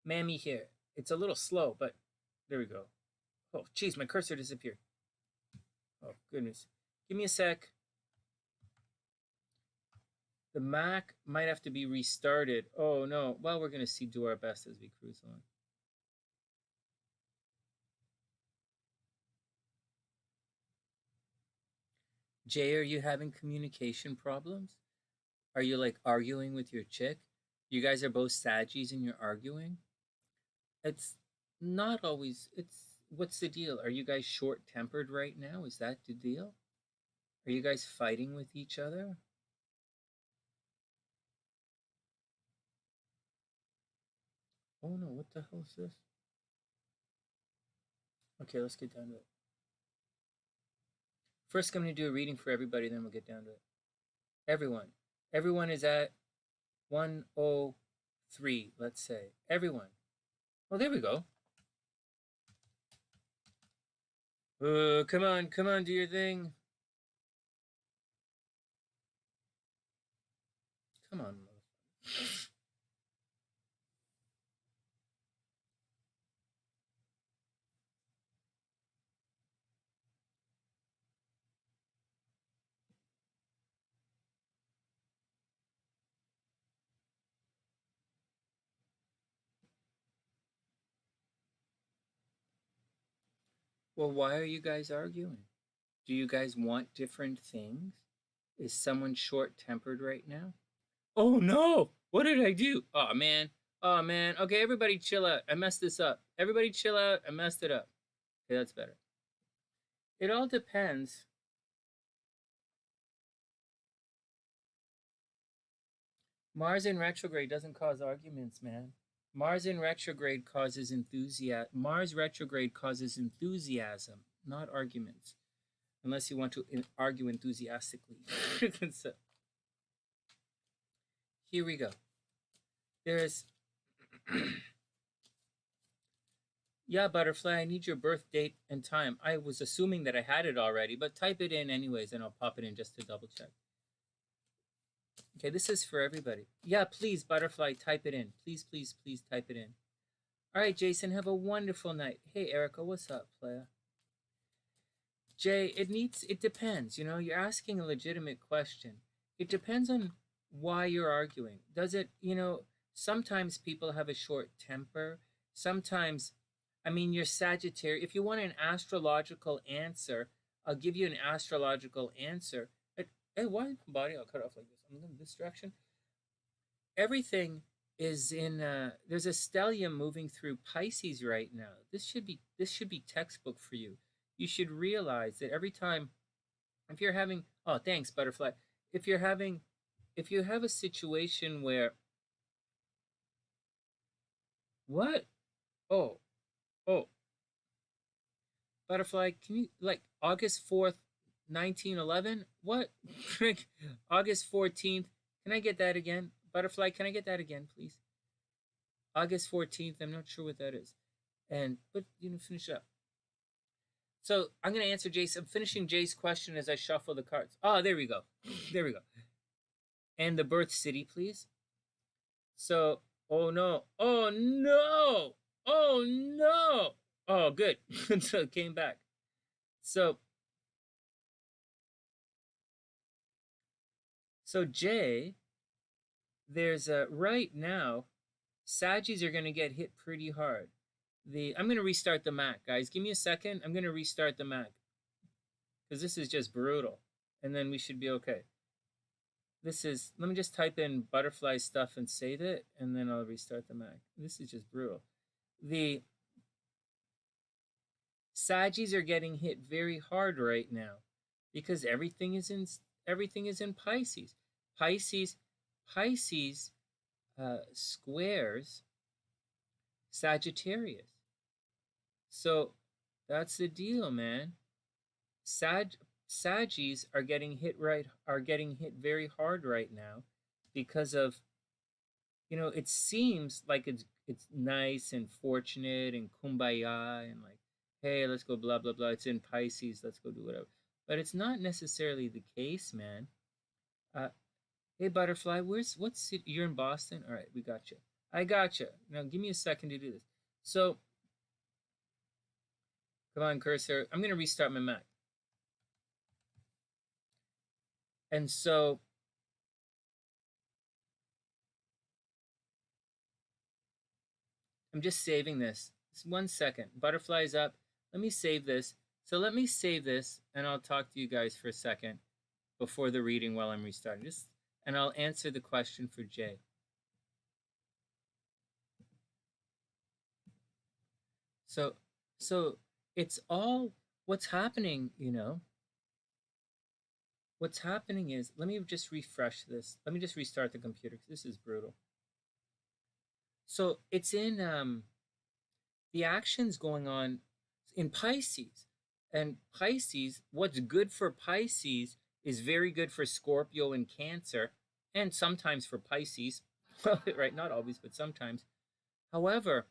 Mammy here. It's a little slow, but there we go. Oh, geez, my cursor disappeared. Oh, goodness. Give me a sec. The Mac might have to be restarted. Oh, no. Well, we're going to do our best as we cruise along. Jay, are you having communication problems? Are you like arguing with your chick? You guys are both Saggies and you're arguing? It's not always, what's the deal? Are you guys short-tempered right now? Is that the deal? Are you guys fighting with each other? Oh no, what the hell is this? Okay, let's get down to it. First, I'm going to do a reading for everybody, then we'll get down to it. Everyone. Everyone is at 103, let's say. Everyone. Oh, there we go. Come on, do your thing. Come on. Well, why are you guys arguing? Do you guys want different things? Is someone short-tempered right now? Oh no! What did I do? Oh man. Oh man. Okay, everybody chill out. I messed this up. Everybody chill out. I messed it up. Okay, that's better. It all depends. Mars in retrograde doesn't cause arguments, man. Mars in retrograde causes enthusiasm. Mars retrograde causes enthusiasm, not arguments. Unless you want to argue enthusiastically. So, here we go. There's... Yeah, Butterfly, I need your birth date and time. I was assuming that I had it already, but type it in anyways, and I'll pop it in just to double check. Okay, this is for everybody. Yeah, please, Butterfly, type it in. Please, please, please type it in. All right, Jason, have a wonderful night. Hey, Erica, what's up, playa? Jay, it depends. You know, you're asking a legitimate question. It depends on why you're arguing. Does it, you know, sometimes people have a short temper. Sometimes, I mean, you're Sagittarius. If you want an astrological answer, I'll give you an astrological answer. Hey, why is my body all cut off like this? I'm in this direction. Everything is in, there's a stellium moving through Pisces right now. This should be textbook for you. You should realize that every time, if you're having, oh, thanks, Butterfly. If you have a situation where, what? Oh, Butterfly, can you, like, August 4th, 1911? What? August 14th. Can I get that again? Butterfly, can I get that again, please? August 14th. I'm not sure what that is. But, you know, finish up. So I'm going to answer Jace. I'm finishing Jay's question as I shuffle the cards. Oh, there we go. There we go. And the birth city, please. So, oh no. Oh no. Oh no. Oh, good. So it came back. So Jay, there's right now, Saggies are going to get hit pretty hard. I'm going to restart the Mac, guys. Give me a second. I'm going to restart the Mac because this is just brutal. And then we should be okay. Let me just type in Butterfly stuff and save it, and then I'll restart the Mac. This is just brutal. The Saggies are getting hit very hard right now because everything is in Pisces. Pisces squares Sagittarius. So that's the deal, man. Saggies are getting hit very hard right now because of, you know, it seems like it's nice and fortunate and kumbaya and like, hey, let's go blah blah blah. It's in Pisces, let's go do whatever. But it's not necessarily the case, man. Uh, hey, Butterfly, what's city? You're in Boston. All right, we got you. I got you. Now give me a second to do this. So, come on, cursor. I'm gonna restart my Mac. And so, I'm just saving this. Just 1 second. Butterfly's up. Let me save this. So let me save this, and I'll talk to you guys for a second before the reading while I'm restarting. And I'll answer the question for Jay. So it's all what's happening, you know. What's happening is, let me just refresh this. Let me just restart the computer because this is brutal. So it's in the actions going on in Pisces. And Pisces, what's good for Pisces is very good for Scorpio and Cancer, and sometimes for Pisces. Right, not always, but sometimes. However,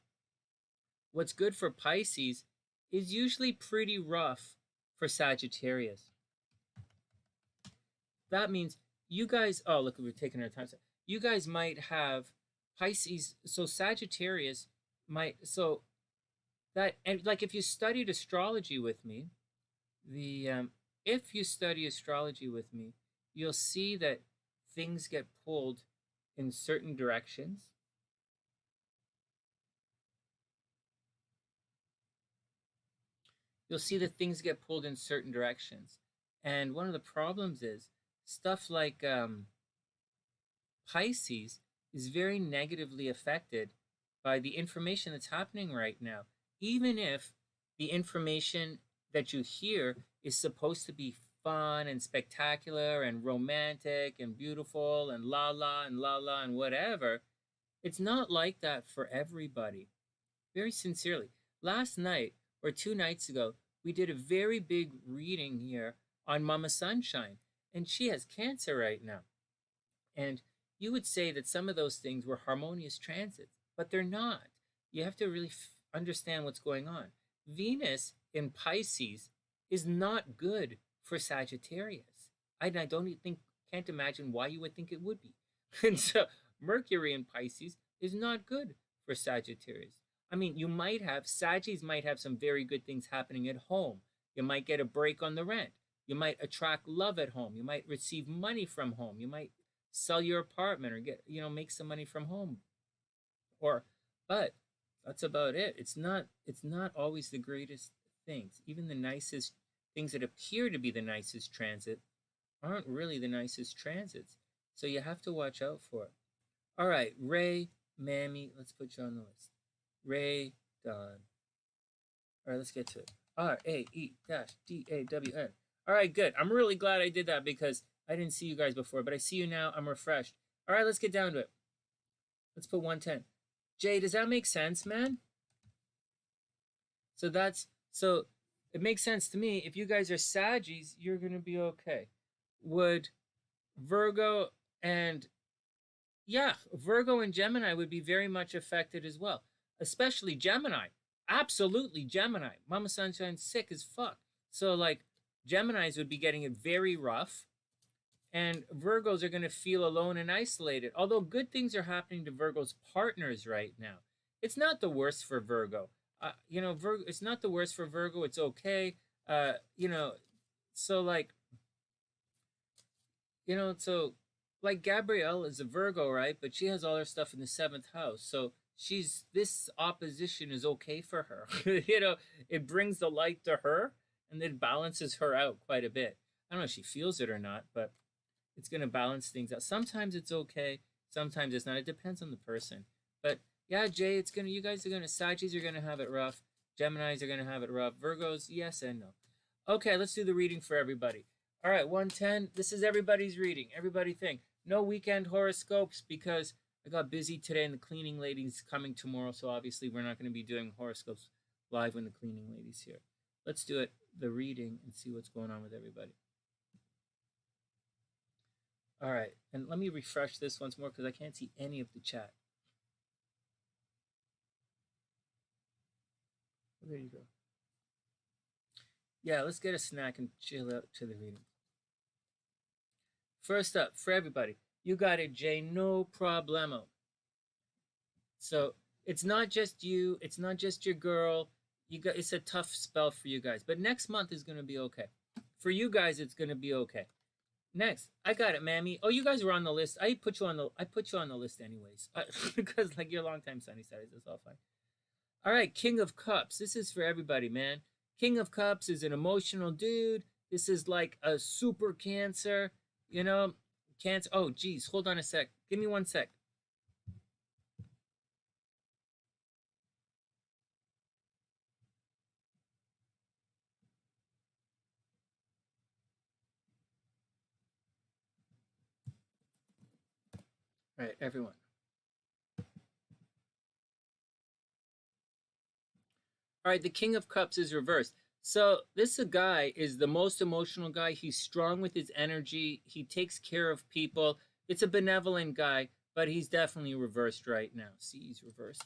what's good for Pisces is usually pretty rough for Sagittarius. That means you guys, oh, look, we're taking our time. You guys might have Pisces, so Sagittarius might, so that, and like if you studied astrology with me, if you study astrology with me, you'll see that things get pulled in certain directions. You'll see that things get pulled in certain directions. And one of the problems is stuff like Pisces is very negatively affected by the information that's happening right now. Even if the information that you hear is supposed to be fun and spectacular and romantic and beautiful and la la and whatever, it's not like that for everybody. Very sincerely. Last night or 2 nights ago, we did a very big reading here on Mama Sunshine, and she has Cancer right now. And you would say that some of those things were harmonious transits, but they're not. You have to really understand what's going on. Venus in Pisces is not good for Sagittarius. I don't think, can't imagine why you would think it would be. And so Mercury in Pisces is not good for Sagittarius. I mean, you might have, Saggies might have some very good things happening at home. You might get a break on the rent. You might attract love at home. You might receive money from home. You might sell your apartment or get, you know, make some money from home. But that's about it. It's not always the greatest things. Even the nicest things that appear to be the nicest transit aren't really the nicest transits. So you have to watch out for it. All right, Ray, MamiB, let's put you on the list. Rae-Dawn. All right, let's get to it. Rae-Dawn. All right, good. I'm really glad I did that because I didn't see you guys before, but I see you now. I'm refreshed. All right, let's get down to it. Let's put 110. Jay, does that make sense, man? So it makes sense to me. If you guys are Saggies, you're going to be okay. Would Virgo and Gemini would be very much affected as well, especially Gemini. Absolutely Gemini. Mama Sunshine's sick as fuck. So like Geminis would be getting it very rough, and Virgos are going to feel alone and isolated. Although good things are happening to Virgo's partners right now. It's not the worst for Virgo. Virgo, it's not the worst for Virgo. It's okay. So Gabrielle is a Virgo, right? But she has all her stuff in the 7th house. So this opposition is okay for her. It brings the light to her and it balances her out quite a bit. I don't know if she feels it or not, but it's going to balance things out. Sometimes it's okay. Sometimes it's not. It depends on the person. But yeah, Jay, you guys are going to, Saggies are going to have it rough. Geminis are going to have it rough. Virgos, yes and no. Okay, let's do the reading for everybody. All right, 110. This is everybody's reading. Everybody think. No weekend horoscopes because I got busy today and the cleaning lady's coming tomorrow. So obviously we're not going to be doing horoscopes live when the cleaning lady's here. Let's do it, the reading, and see what's going on with everybody. All right, and let me refresh this once more because I can't see any of the chat. There you go. Yeah, let's get a snack and chill out to the reading. First up, for everybody, you got it, Jay, no problemo. So it's not just you, it's not just your girl. It's a tough spell for you guys, but next month is going to be okay. For you guys, it's going to be okay. Next, I got it, Mammy. Oh, you guys were on the list. I put you on the list anyways, because like you're long time SunnySide. It's all fine. All right, King of Cups. This is for everybody, man. King of Cups is an emotional dude. This is like a super Cancer, you know, Cancer. Oh, geez, hold on a sec. Give me 1 sec. All right, everyone. All right, the King of Cups is reversed. So this guy is the most emotional guy. He's strong with his energy. He takes care of people. It's a benevolent guy, but he's definitely reversed right now. See, he's reversed.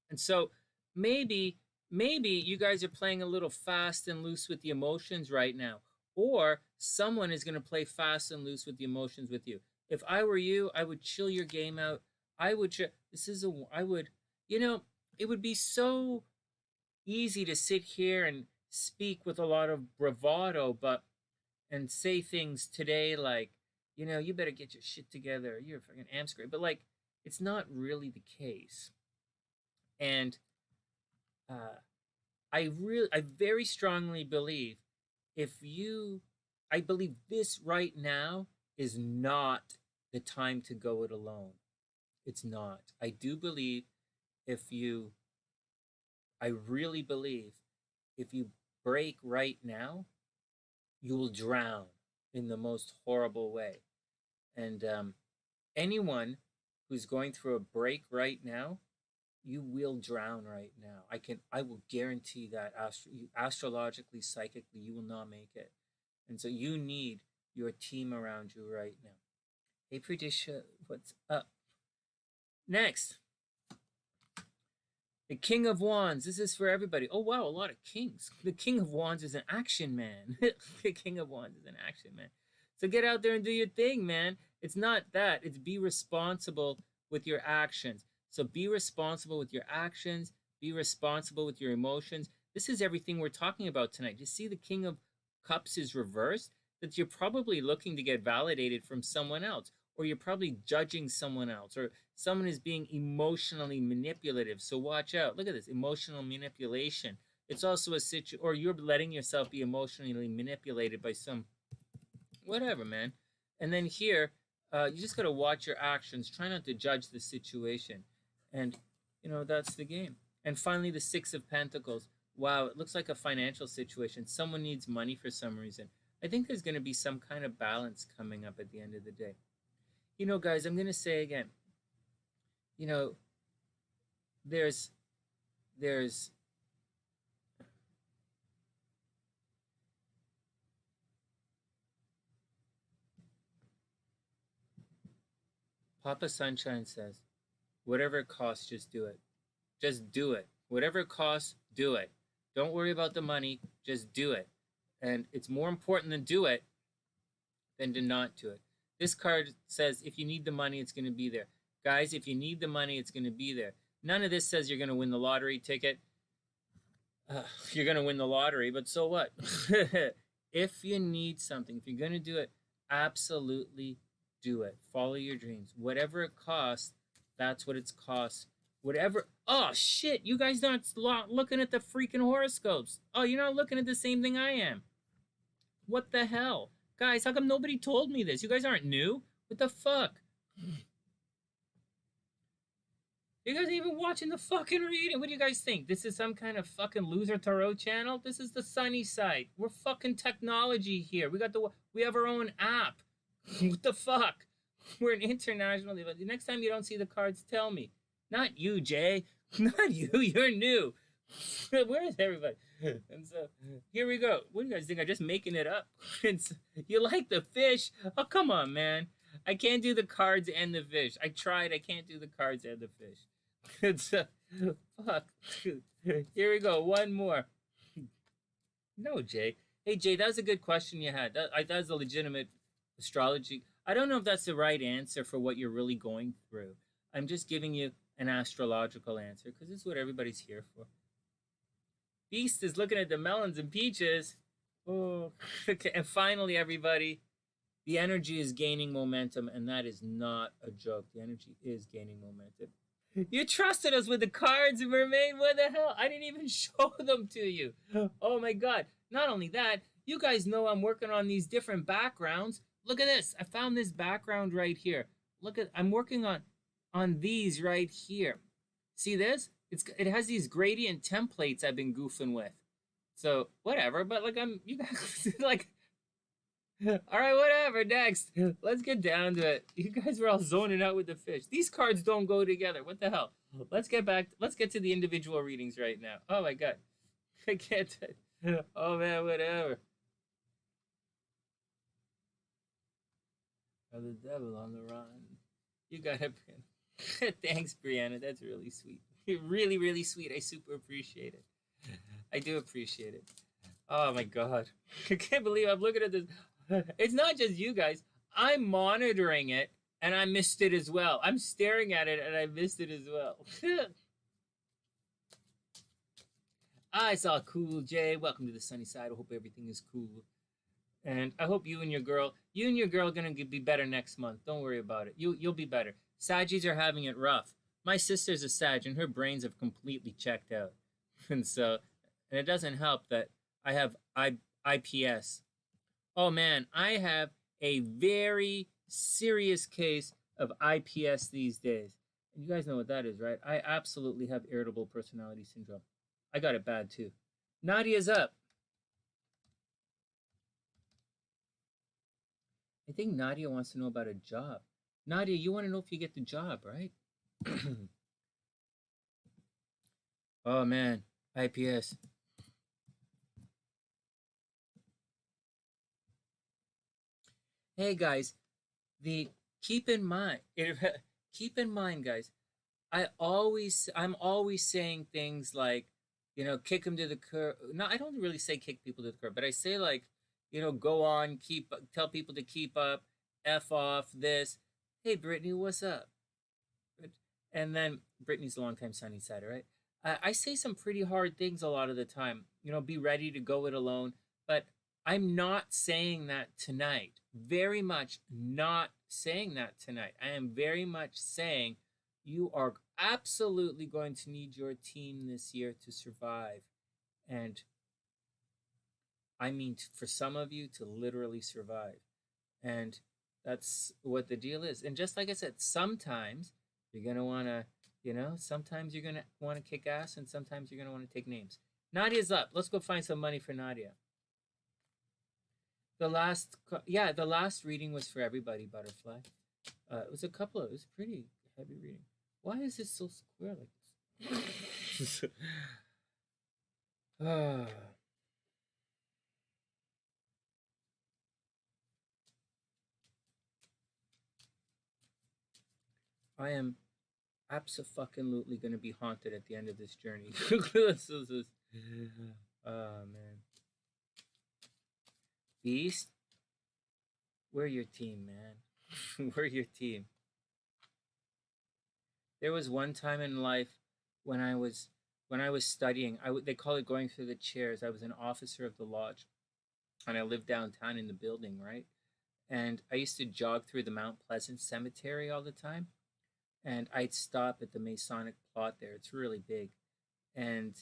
And so maybe you guys are playing a little fast and loose with the emotions right now. Or someone is going to play fast and loose with the emotions with you. If I were you, I would chill your game out. I would, you know, it would be so easy to sit here and speak with a lot of bravado, and say things today like, you know, you better get your shit together. You're a fucking amscray. But like, it's not really the case. And I very strongly believe I believe this right now is not the time to go it alone. It's not. I really believe if you break right now, you will drown in the most horrible way. And anyone who's going through a break right now, you will drown right now. I will guarantee that astrologically, psychically, you will not make it. And so you need your team around you right now. Hey, Pradisha, what's up? Next, the King of Wands. This is for everybody. Oh, wow, a lot of kings. The King of Wands is an action man. The King of Wands is an action man. So get out there and do your thing, man. It's not that. It's be responsible with your actions. So be responsible with your actions. Be responsible with your emotions. This is everything we're talking about tonight. You see the King of Cups is reversed? That you're probably looking to get validated from someone else. Or you're probably judging someone else. Or someone is being emotionally manipulative. So watch out. Look at this. Emotional manipulation. It's also a situation, or you're letting yourself be emotionally manipulated by some, whatever, man. And then here, you just got to watch your actions. Try not to judge the situation. And, you know, that's the game. And finally, the Six of Pentacles. Wow, it looks like a financial situation. Someone needs money for some reason. I think there's going to be some kind of balance coming up at the end of the day. You know, guys, I'm going to say again, you know, there's Papa Sunshine says, whatever it costs, just do it. Just do it. Whatever it costs, do it. Don't worry about the money. Just do it. And it's more important to do it than to not do it. This card says if you need the money, it's going to be there. Guys, if you need the money, it's going to be there. None of this says you're going to win the lottery ticket. You're going to win the lottery, but so what? If you need something, if you're going to do it, absolutely do it. Follow your dreams. Whatever it costs, that's what it's costs. Whatever. Oh, shit. You guys aren't looking at the freaking horoscopes. Oh, you're not looking at the same thing I am. What the hell? Guys, how come nobody told me this? You guys aren't new? What the fuck? You guys even watching the fucking reading? What do you guys think? This is some kind of fucking loser tarot channel? This is the sunny side. We're fucking technology here. We have our own app. What the fuck? We're an international. The next time you don't see the cards, tell me. Not you, Jay. Not you. You're new. Where is everybody? And so here we go. What do you guys think? I'm just making it up. You like the fish? Oh, come on, man. I can't do the cards and the fish. I tried. I can't do the cards and the fish. It's fuck. Here we go. One more. No, Jay. Hey, Jay, that was a good question you had. That was a legitimate astrology. I don't know if that's the right answer for what you're really going through. I'm just giving you an astrological answer because it's what everybody's here for. Beast is looking at the melons and peaches. Oh, okay. And finally, everybody, the energy is gaining momentum, and that is not a joke. The energy is gaining momentum. You trusted us with the cards, Mermaid. What the hell? I didn't even show them to you. Oh my God. Not only that, you guys know I'm working on these different backgrounds. Look at this. I found this background right here. I'm working on these right here. See this? It has these gradient templates I've been goofing with. So whatever, but like you guys like all right, whatever. Next, let's get down to it. You guys were all zoning out with the fish. These cards don't go together. What the hell? Let's get to the individual readings right now. Oh my God, I can't. Oh man, whatever. Oh, the devil on the run. You got it. Thanks, Brianna. That's really sweet. Really, really sweet. I super appreciate it. I do appreciate it. Oh my God, I can't believe I'm looking at this. It's not just you guys. I'm monitoring it and I missed it as well. I'm staring at it and I missed it as well. I saw Cool Jay. Welcome to the sunny side. I hope everything is cool. And I hope you and your girl are gonna be better next month. Don't worry about it. You'll be better. Saggies are having it rough. My sister's a Sag and her brains have completely checked out. And it doesn't help that I have IPS. Oh man, I have a very serious case of IPS these days. And you guys know what that is, right? I absolutely have irritable personality syndrome. I got it bad too. Nadia's up. I think Nadia wants to know about a job. Nadia, you want to know if you get the job, right? Oh man, IPS. Hey guys, keep in mind, guys. I'm always saying things like, kick them to the curb. No, I don't really say kick people to the curb, but I say like, go on, tell people to keep up, F off this. Hey, Brittany, what's up? And then Brittany's a longtime Sunnyside, right? I say some pretty hard things a lot of the time. Be ready to go it alone, but I'm not saying that tonight. Very much not saying that tonight. I am very much saying you are absolutely going to need your team this year to survive. And I mean, for some of you to literally survive. And that's what the deal is. And just like I said, sometimes you're going to want to, sometimes you're going to want to kick ass and sometimes you're going to want to take names. Nadia's up. Let's go find some money for Nadia. The last reading was for everybody, Butterfly. It was a pretty heavy reading. Why is this so square like this? I am abso-fucking-lutely going to be haunted at the end of this journey. Oh, man. Beast, we're your team, man. We're your team. There was one time in life when I was studying. They call it going through the chairs. I was an officer of the lodge, and I lived downtown in the building, right? And I used to jog through the Mount Pleasant Cemetery all the time, and I'd stop at the Masonic plot there. It's really big, and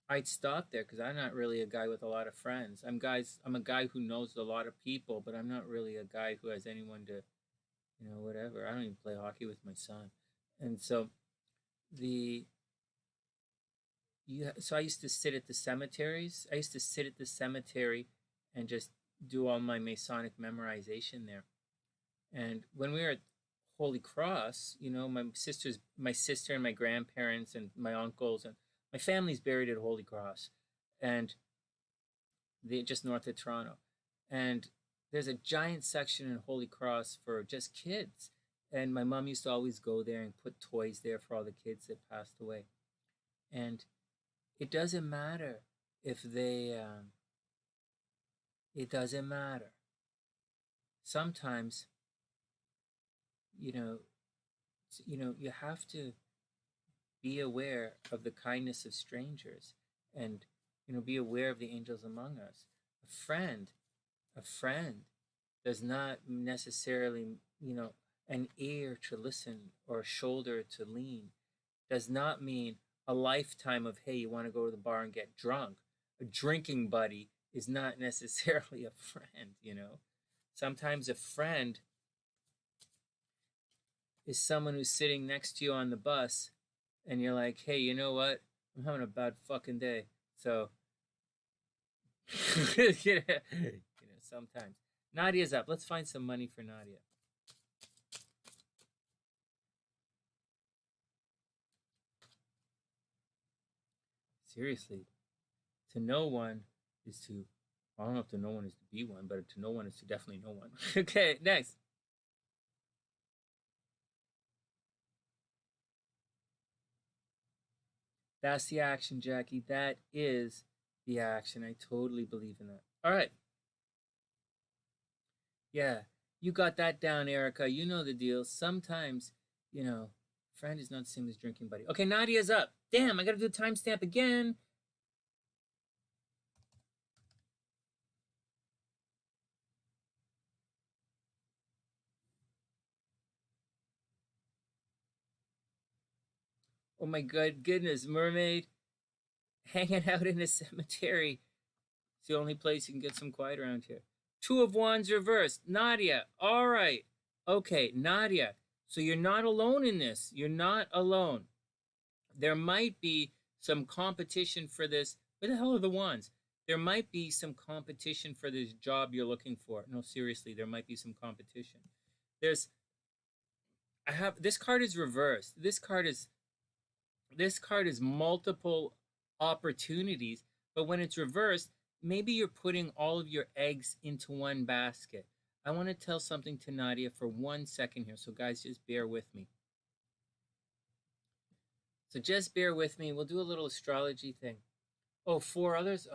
I'd stop there because I'm not really a guy with a lot of friends. I'm a guy who knows a lot of people, but I'm not really a guy who has anyone to, whatever. I don't even play hockey with my son. And so so I used to sit at the cemeteries. I used to sit at the cemetery and just do all my Masonic memorization there. And when we were at Holy Cross, my sister and my grandparents and my uncles and my family's buried at Holy Cross, and just north of Toronto. And there's a giant section in Holy Cross for just kids. And my mom used to always go there and put toys there for all the kids that passed away. And it doesn't matter if they, it doesn't matter. Sometimes, you know, you have to be aware of the kindness of strangers, and be aware of the angels among us. A friend does not necessarily, an ear to listen or a shoulder to lean. Does not mean a lifetime of, hey, you want to go to the bar and get drunk. A drinking buddy is not necessarily a friend. Sometimes a friend is someone who's sitting next to you on the bus, and you're like, hey, you know what? I'm having a bad fucking day. So, sometimes. Nadia's up. Let's find some money for Nadia. Seriously, to know one is to, I don't know if to know one is to be one, but to know one is to definitely know one. Okay, next. That's the action, Jackie. That is the action. I totally believe in that. All right. Yeah, you got that down, Erica. You know the deal. Sometimes, friend is not the same as drinking buddy. Okay, Nadia's up. Damn, I got to do the timestamp again. Oh my goodness, mermaid hanging out in a cemetery. It's the only place you can get some quiet around here. Two of Wands reversed. Nadia, all right. Okay, Nadia, so you're not alone in this. You're not alone. There might be some competition for this. Where the hell are the Wands? There might be some competition for this job you're looking for. No, seriously, there might be some competition. This card is reversed. This card is multiple opportunities, but when it's reversed, maybe you're putting all of your eggs into one basket. I want to tell something to Nadia for 1 second here, so guys, just bear with me. So just bear with me. We'll do a little astrology thing. Oh, 4 others?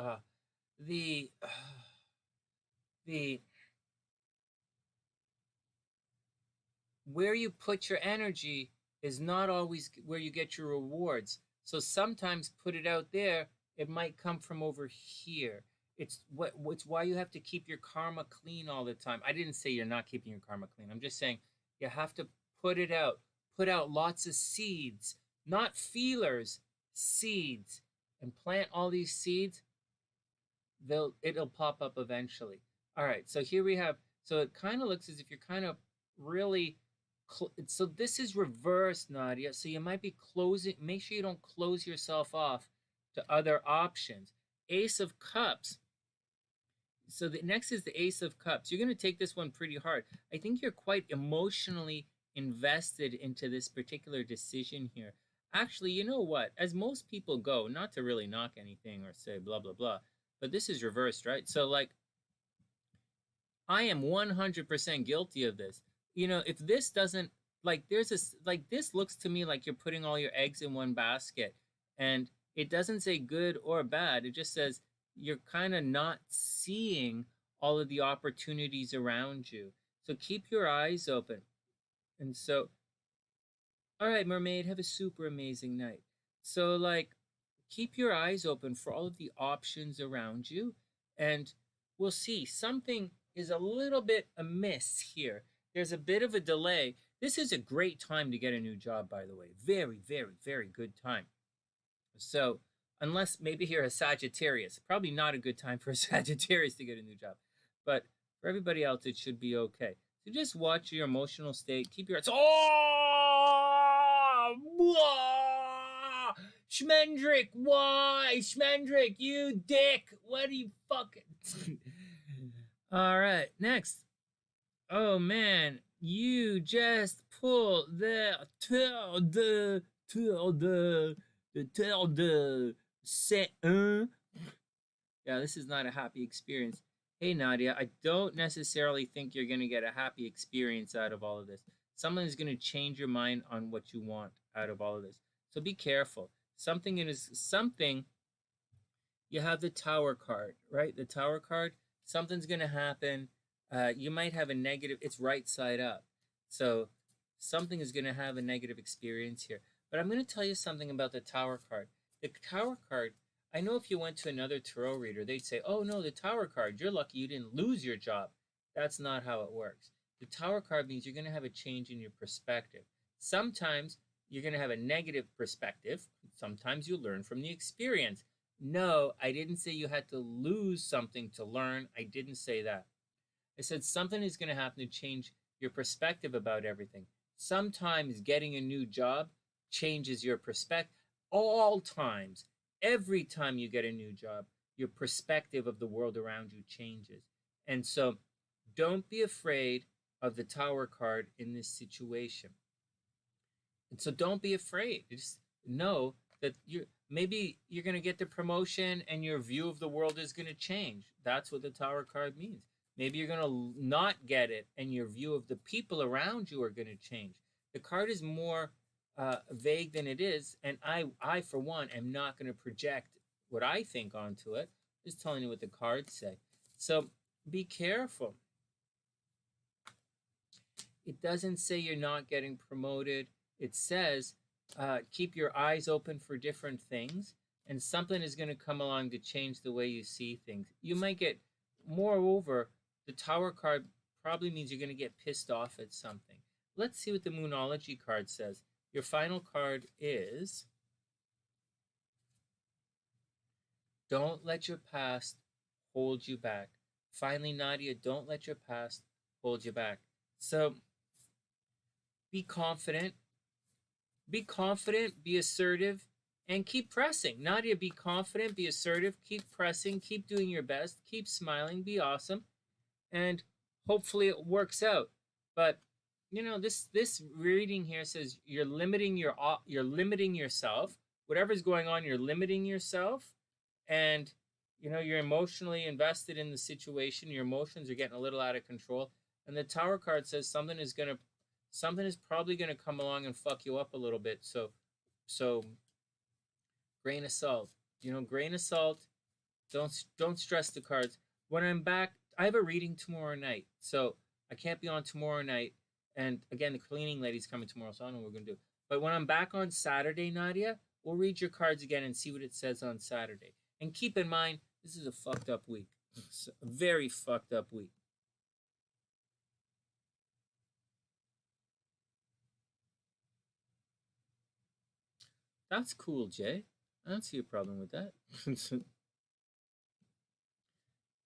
Where you put your energy is not always where you get your rewards. So sometimes put it out there, it might come from over here. It's why you have to keep your karma clean all the time. I didn't say you're not keeping your karma clean. I'm just saying you have to put it out. Put out lots of seeds, not feelers, seeds, and plant all these seeds. It'll pop up eventually. All right, so here we have, so it kind of looks as if you're kind of really, so this is reversed, Nadia. So you might be closing, make sure you don't close yourself off to other options. Ace of Cups. So the next is the Ace of Cups. You're going to take this one pretty hard. I think you're quite emotionally invested into this particular decision here. Actually, you know what? As most people go, not to really knock anything or say blah, blah, blah, but this is reversed, right? So like, I am 100% guilty of this. If this doesn't, like, this looks to me like you're putting all your eggs in one basket, and it doesn't say good or bad. It just says you're kind of not seeing all of the opportunities around you. So keep your eyes open. And so, all right, mermaid, have a super amazing night. So like, keep your eyes open for all of the options around you, and we'll see. Something is a little bit amiss here. There's a bit of a delay. This is a great time to get a new job, by the way. Very, very, very good time. So unless maybe you're a Sagittarius, probably not a good time for a Sagittarius to get a new job. But for everybody else, it should be okay. So just watch your emotional state. Keep your eyes. Oh! Whoa! Schmendrick, why? Schmendrick, you dick. What are you fucking... All right, next. Oh man, you just pulled the set. Yeah, this is not a happy experience. Hey Nadia, I don't necessarily think you're gonna get a happy experience out of all of this. Someone is gonna change your mind on what you want out of all of this. So be careful. Something is something. You have the Tower card, right? The Tower card, something's going to happen. You might have a negative, it's right side up. So something is going to have a negative experience here. But I'm going to tell you something about the Tower card. The Tower card, I know if you went to another tarot reader, they'd say, oh no, the Tower card, you're lucky you didn't lose your job. That's not how it works. The Tower card means you're going to have a change in your perspective. Sometimes you're going to have a negative perspective. Sometimes you learn from the experience. No, I didn't say you had to lose something to learn. I didn't say that. I said something is going to happen to change your perspective about everything. Sometimes getting a new job changes your perspective. All times, every time you get a new job, your perspective of the world around you changes. And so don't be afraid of the Tower card in this situation. And so don't be afraid. Just know that maybe you're going to get the promotion and your view of the world is going to change. That's what the Tower card means. Maybe you're going to not get it and your view of the people around you are going to change. The card is more vague than it is, and I for one, am not going to project what I think onto it. Just telling you what the cards say. So be careful. It doesn't say you're not getting promoted. It says keep your eyes open for different things, and something is going to come along to change the way you see things. You might get, moreover, the Tower card probably means you're going to get pissed off at something. Let's see what the Moonology card says. Your final card is, don't let your past hold you back. Finally, Nadia, don't let your past hold you back. So be confident. Be confident, be assertive, and keep pressing. Nadia, be confident, be assertive, keep pressing, keep doing your best, keep smiling, be awesome, and hopefully it works out. But you know, this reading here says you're limiting yourself. Whatever's going on, you're limiting yourself, and you know, you're emotionally invested in the situation. Your emotions are getting a little out of control, and the Tower card says something is probably going to come along and fuck you up a little bit. So grain of salt, you know, grain of salt. Don't stress the cards. When I'm back, I have a reading tomorrow night, so I can't be on tomorrow night. And again, the cleaning lady's coming tomorrow, so I don't know what we're going to do. But when I'm back on Saturday, Nadia, we'll read your cards again and see what it says on Saturday. And keep in mind, this is a fucked up week. It's a very fucked up week. That's cool, Jay. I don't see a problem with that.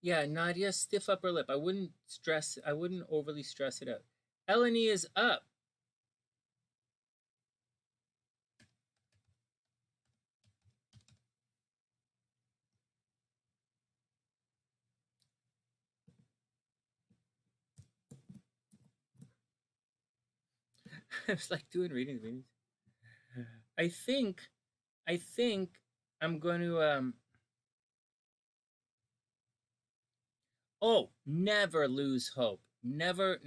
Yeah, Nadia, stiff upper lip. I wouldn't overly stress it out. EleniG is up. I was like doing readings. I think I'm going to never lose hope. Never.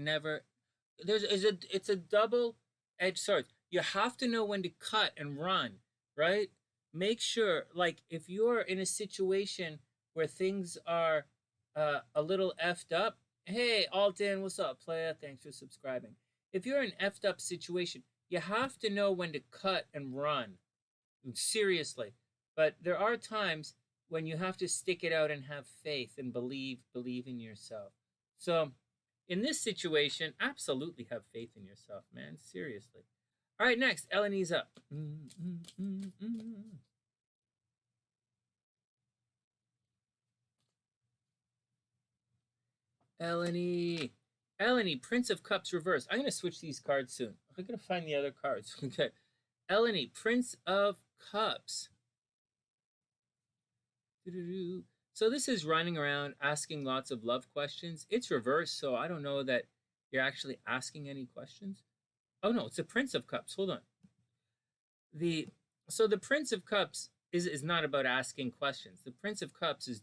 It's a double-edged sword. You have to know when to cut and run, right? Make sure, like, if you're in a situation where things are a little effed up, hey, Alton, what's up, playa? Thanks for subscribing. If you're in an effed up situation, you have to know when to cut and run. Seriously. But there are times when you have to stick it out and have faith and believe in yourself. So in this situation, absolutely have faith in yourself, man. Seriously. All right, next, EleniG's up. EleniG, Prince of Cups reversed. I'm going to switch these cards soon. I'm going to find the other cards. Okay. EleniG, Prince of Cups. So this is running around asking lots of love questions. It's reversed, so I don't know that you're actually asking any questions. Oh no, it's the Prince of Cups. Hold on. So the Prince of Cups is not about asking questions. The Prince of Cups is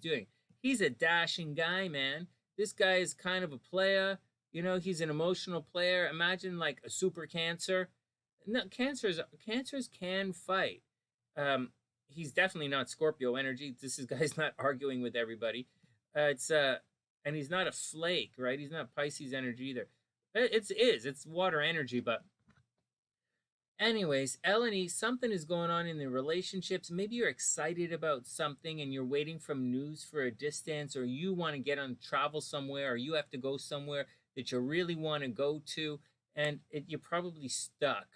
he's a dashing guy, man. This guy is kind of a player. You know, he's an emotional player. Imagine like a super Cancer. No, cancers can fight. He's definitely not Scorpio energy. This is guy's not arguing with everybody. It's and he's not a flake, right? He's not Pisces energy either. It's water energy, but anyways, EleniG, something is going on in the relationships. Maybe you're excited about something and you're waiting from news for a distance, or you want to get on travel somewhere, or you have to go somewhere that you really want to go to, and you're probably stuck.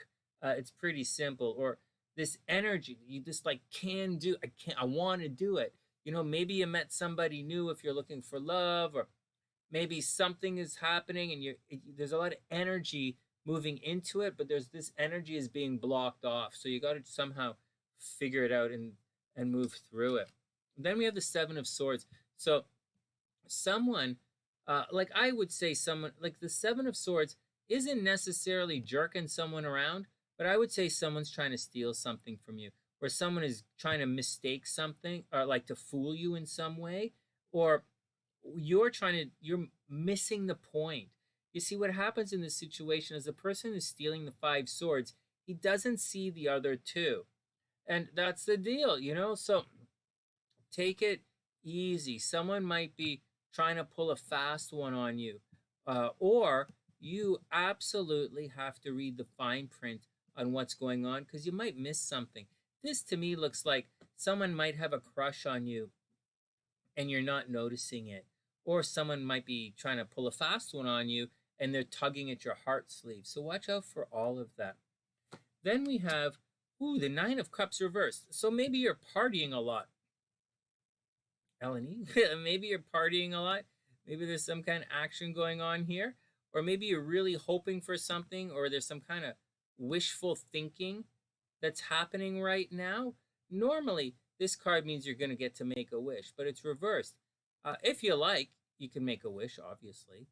It's pretty simple. Or this energy you just like can do. I want to do it. Maybe you met somebody new if you're looking for love, or maybe something is happening and there's a lot of energy moving into it, but there's this energy is being blocked off. So you got to somehow figure it out and move through it. And then we have the Seven of Swords. So someone, like I would say, someone like the Seven of Swords isn't necessarily jerking someone around, but I would say someone's trying to steal something from you, or someone is trying to mistake something, or like to fool you in some way, or you're missing the point. You see, what happens in this situation is the person is stealing the Five Swords. He doesn't see the other two. And that's the deal, So take it easy. Someone might be trying to pull a fast one on you. Or you absolutely have to read the fine print on what's going on, because you might miss something. This to me looks like someone might have a crush on you and you're not noticing it. Or someone might be trying to pull a fast one on you and they're tugging at your heart sleeve. So watch out for all of that. Then we have, the Nine of Cups reversed. So maybe you're partying a lot. EleniG, maybe you're partying a lot. Maybe there's some kind of action going on here. Or maybe you're really hoping for something, or there's some kind of wishful thinking that's happening right now. Normally, this card means you're going to get to make a wish, but it's reversed. If you like, you can make a wish, obviously.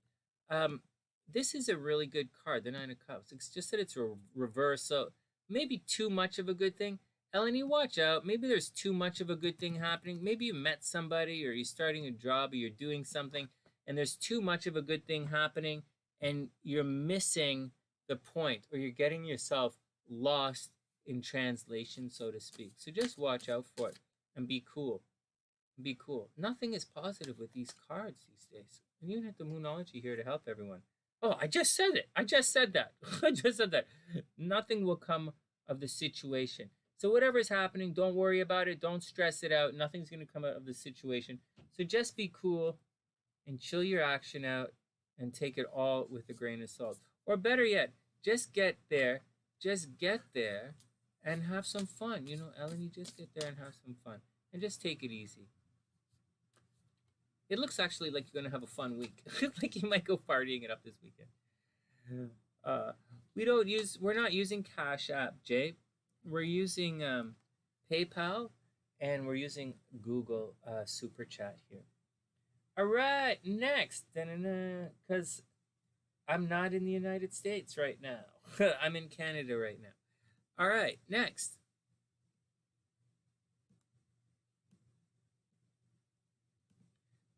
This is a really good card, the Nine of Cups. It's just that it's reversed, so maybe too much of a good thing. EleniG, watch out. Maybe there's too much of a good thing happening. Maybe you met somebody, or you're starting a job, or you're doing something, and there's too much of a good thing happening, and you're missing the point, or you're getting yourself lost in translation, so to speak. So just watch out for it and be cool. Be cool. Nothing is positive with these cards these days. And you even have the Moonology here to help everyone. Oh, I just said it. I just said that. I just said that. Nothing will come of the situation. So whatever's happening, don't worry about it. Don't stress it out. Nothing's going to come out of the situation. So just be cool and chill your action out and take it all with a grain of salt. Or better yet, just get there. Just get there and have some fun. EleniG, just get there and have some fun. And just take it easy. It looks actually like you're going to have a fun week. Like you might go partying it up this weekend. We're not using Cash App, Jay. We're using PayPal, and we're using Google Super Chat here. All right, next. Because I'm not in the United States right now. I'm in Canada right now. All right, next.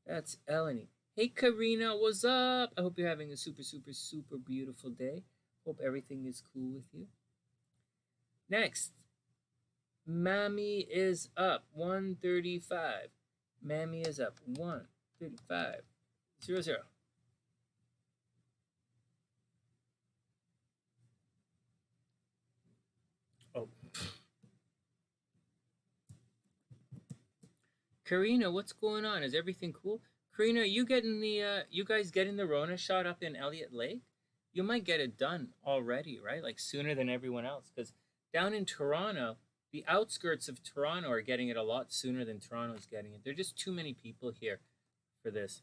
That's EleniG. Hey, Karina, what's up? I hope you're having a super, super, super beautiful day. Hope everything is cool with you. Next, MamiB is up 135. MamiB is up 135. 00. Oh. Karina, what's going on? Is everything cool? Karina, you guys getting the Rona shot up in Elliott Lake? You might get it done already, right? Like sooner than everyone else. Because down in Toronto, the outskirts of Toronto are getting it a lot sooner than Toronto's getting it. There are just too many people here for this.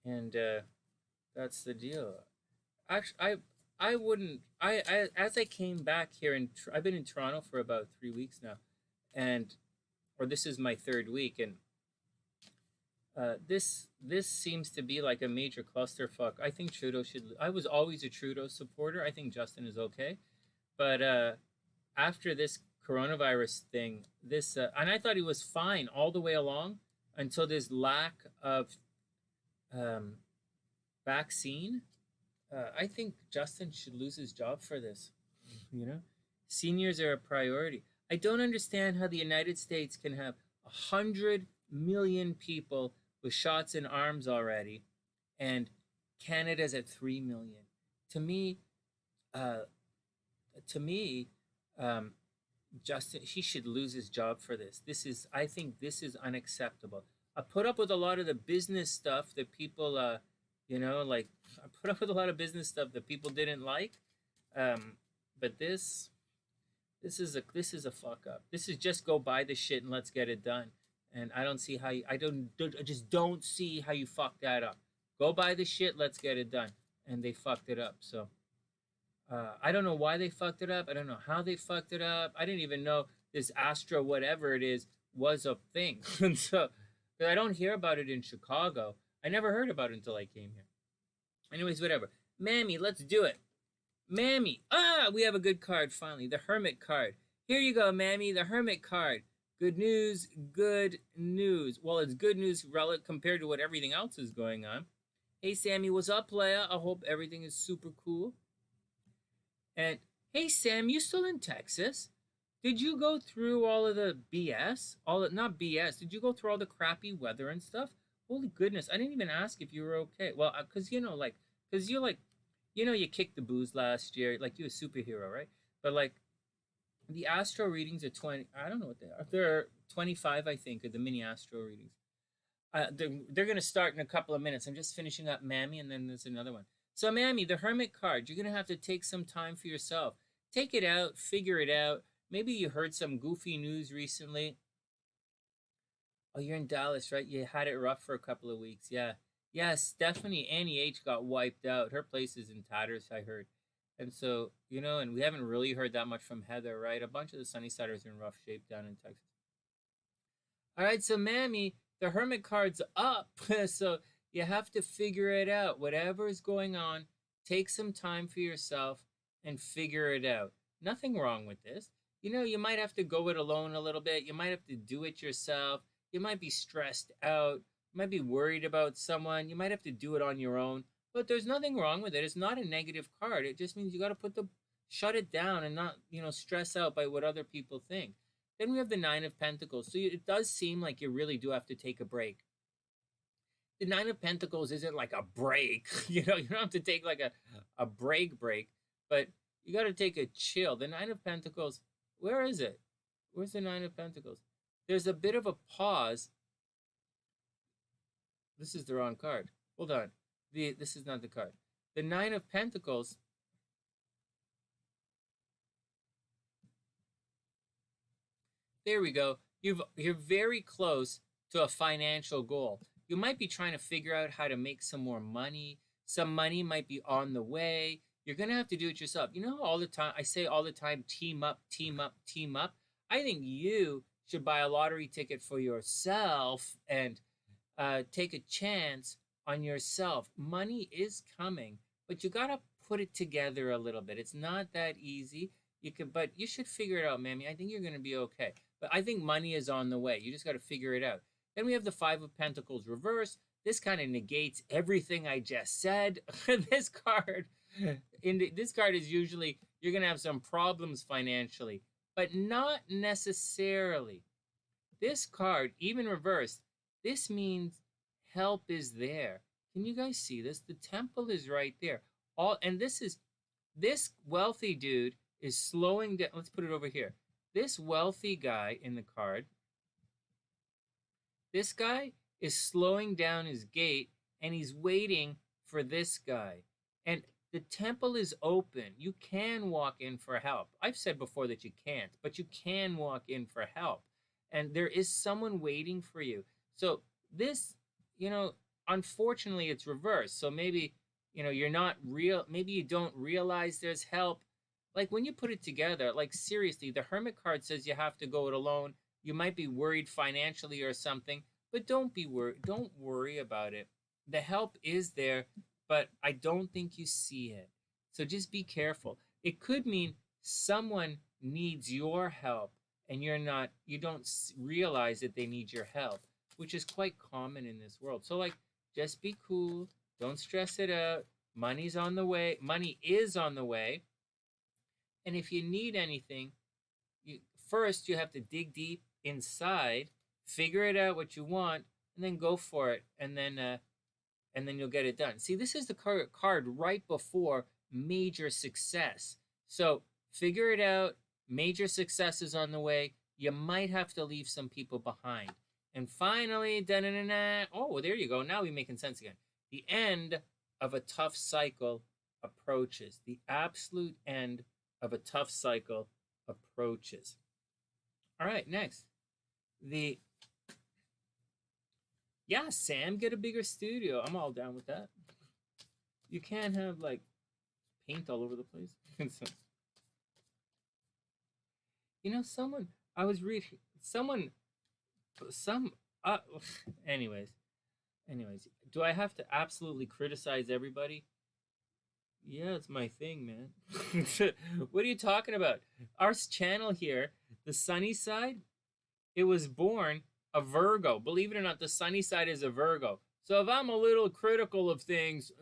And that's the deal. Actually, I wouldn't. As I came back here, I've been in Toronto for about 3 weeks now, or this is my third week, and this seems to be like a major clusterfuck. I think Trudeau should. I was always a Trudeau supporter. I think Justin is okay, but after this coronavirus thing, and I thought he was fine all the way along until this lack of vaccine. I think Justin should lose his job for this. Seniors are a priority. I don't understand how the United States can have 100 million people with shots in arms already, and Canada's at 3 million. To me, uh, to me, um, Justin, he should lose his job for this. I think this is unacceptable. I put up with a lot of the business stuff that people, like, I put up with a lot of business stuff that people didn't like. But this is a fuck up. This is just go buy the shit and let's get it done. And I don't see how you, I just don't see how you fuck that up. Go buy the shit, let's get it done. And they fucked it up. So I don't know why they fucked it up. I don't know how they fucked it up. I didn't even know this Astro whatever it is was a thing. And so I don't hear about it in Chicago. I never heard about it until I came here. Anyways, whatever. Mammy, let's do it. Mammy. We have a good card finally. The Hermit card. Here you go, Mammy. The Hermit card. Good news. Good news. Well, it's good news compared to what everything else is going on. Hey, Sammy. What's up, Leia? I hope everything is super cool. And hey, Sam, you still in Texas? Did you go through all of the BS? Not BS. Did you go through all the crappy weather and stuff? Holy goodness. I didn't even ask if you were okay. Well, because, you kicked the booze last year. Like, you're a superhero, right? But, like, the Astro readings are 20. I don't know what they are. They're 25, I think, are the MiniAstro readings. They're going to start in a couple of minutes. I'm just finishing up Mammy, and then there's another one. So, Mammy, the Hermit card, you're going to have to take some time for yourself. Take it out, figure it out. Maybe you heard some goofy news recently. Oh, you're in Dallas, right? You had it rough for a couple of weeks. Yeah. Yeah, Stephanie, Annie H got wiped out. Her place is in tatters, I heard. And so, and we haven't really heard that much from Heather, right? A bunch of the Sunnysiders are in rough shape down in Texas. All right, so, Mammy, the Hermit card's up. So you have to figure it out. Whatever is going on, take some time for yourself and figure it out. Nothing wrong with this. You might have to go it alone a little bit. You might have to do it yourself. You might be stressed out. You might be worried about someone. You might have to do it on your own. But there's nothing wrong with it. It's not a negative card. It just means you got to shut it down and not, stress out by what other people think. Then we have the Nine of Pentacles. So it does seem like you really do have to take a break. The Nine of Pentacles isn't like a break. You don't have to take like a break, but you got to take a chill. The Nine of Pentacles, where is it? Where's the Nine of Pentacles? There's a bit of a pause. This is the wrong card. Hold on. This is not the card. The Nine of Pentacles. There we go. You're very close to a financial goal. You might be trying to figure out how to make some more money. Some money might be on the way. You're going to have to do it yourself. All the time, I say all the time, team up, team up, team up. I think you should buy a lottery ticket for yourself and take a chance on yourself. Money is coming, but you got to put it together a little bit. It's not that easy. But you should figure it out, Mammy. I think you're going to be okay. But I think money is on the way. You just got to figure it out. Then we have the Five of Pentacles reverse. This kind of negates everything I just said. This card is usually you're going to have some problems financially, but not necessarily. This card, even reversed, this means help is there. Can you guys see this? The Temple is right there. This wealthy dude is slowing down. Let's put it over here. This wealthy guy in the card, this guy is slowing down his gait and he's waiting for this guy. And the Temple is open. You can walk in for help. I've said before that you can't, but you can walk in for help. And there is someone waiting for you. So this, unfortunately it's reversed. So maybe, you're not real. Maybe you don't realize there's help. Like when you put it together, like seriously, the Hermit card says you have to go it alone. You might be worried financially or something, but don't be worried. Don't worry about it. The help is there, but I don't think you see it. So just be careful. It could mean someone needs your help and you don't realize that they need your help, which is quite common in this world. So just be cool. Don't stress it out. Money's on the way. Money is on the way. And if you need anything, first you have to dig deep inside, figure it out what you want, and then go for it, and then you'll get it done. See, this is the card right before major success. So figure it out. Major success is on the way. You might have to leave some people behind. And finally, oh, there you go. Now we're making sense again. The end of a tough cycle approaches. The absolute end of a tough cycle approaches. All right, next. Yeah, Sam, get a bigger studio. I'm all down with that. You can't have, like, paint all over the place. You know, I was reading, anyways, do I have to absolutely criticize everybody? Yeah, it's my thing, man. What are you talking about? Our channel here, the Sunny Side, it was born a Virgo. Believe it or not, the Sunny Side is a Virgo. So if I'm a little critical of things,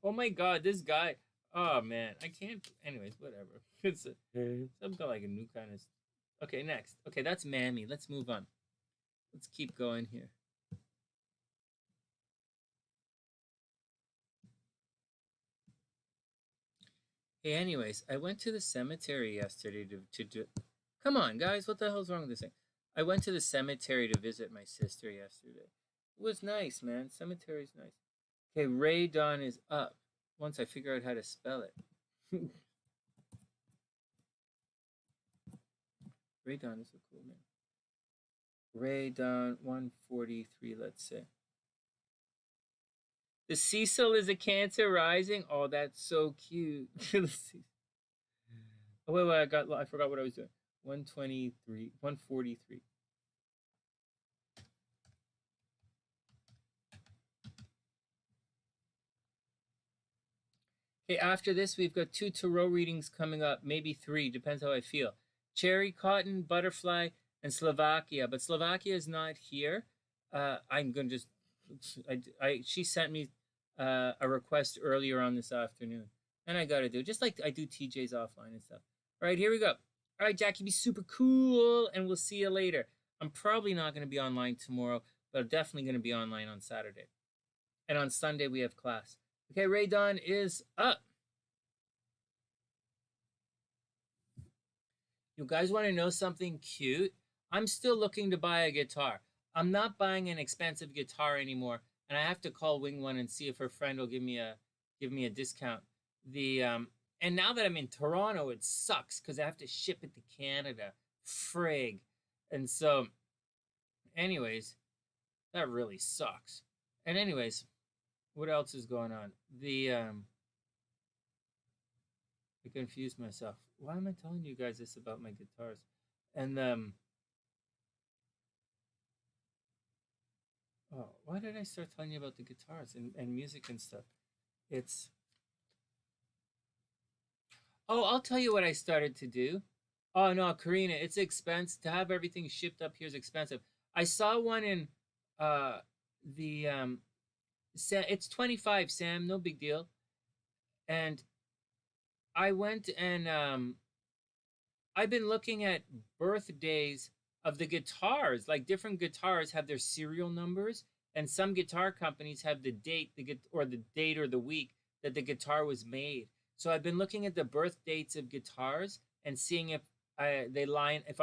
oh my God, this guy, oh man, I can't, anyways, whatever. It's some got like a new kind of, okay, next. Okay, that's MamiB. Let's move on. Let's keep going here. Hey, anyways, I went to the cemetery yesterday to do. Come on, guys, what the hell's wrong with this thing? I went to the cemetery to visit my sister yesterday. It was nice, man. Cemetery's nice. Okay, Rae-Dawn is up. Once I figure out how to spell it. Rae-Dawn is a cool name. Rae-Dawn 143, let's say. The Cecil is a Cancer rising. Oh, that's so cute. Oh, wait, I forgot what I was doing. 123, 143. Okay, after this, we've got 2 tarot readings coming up, maybe 3, depends how I feel. Cherry, Cotton, Butterfly, and Slovakia. But Slovakia is not here. I'm going to just... she sent me a request earlier on this afternoon. And I got to do, just like I do TJ's offline and stuff. All right, here we go. All right, Jackie, be super cool, and we'll see you later. I'm probably not going to be online tomorrow, but I'm definitely going to be online on Saturday. And on Sunday, we have class. Okay, Rae-Dawn is up. You guys want to know something cute? I'm still looking to buy a guitar. I'm not buying an expensive guitar anymore, and I have to call Wing One and see if her friend will give me a discount. And now that I'm in Toronto, it sucks because I have to ship it to Canada. Frig. And so, anyways, that really sucks. And anyways, what else is going on? I confused myself. Why am I telling you guys this about my guitars? And oh, why did I start telling you about the guitars and music and stuff? Oh, I'll tell you what I started to do. Oh no, Karina, it's expensive to have everything shipped up here is expensive. I saw one in it's 25, Sam, no big deal. And I went and I've been looking at birthdays of the guitars. Like different guitars have their serial numbers, and some guitar companies have the date, the date or the week that the guitar was made. So I've been looking at the birth dates of guitars and seeing if I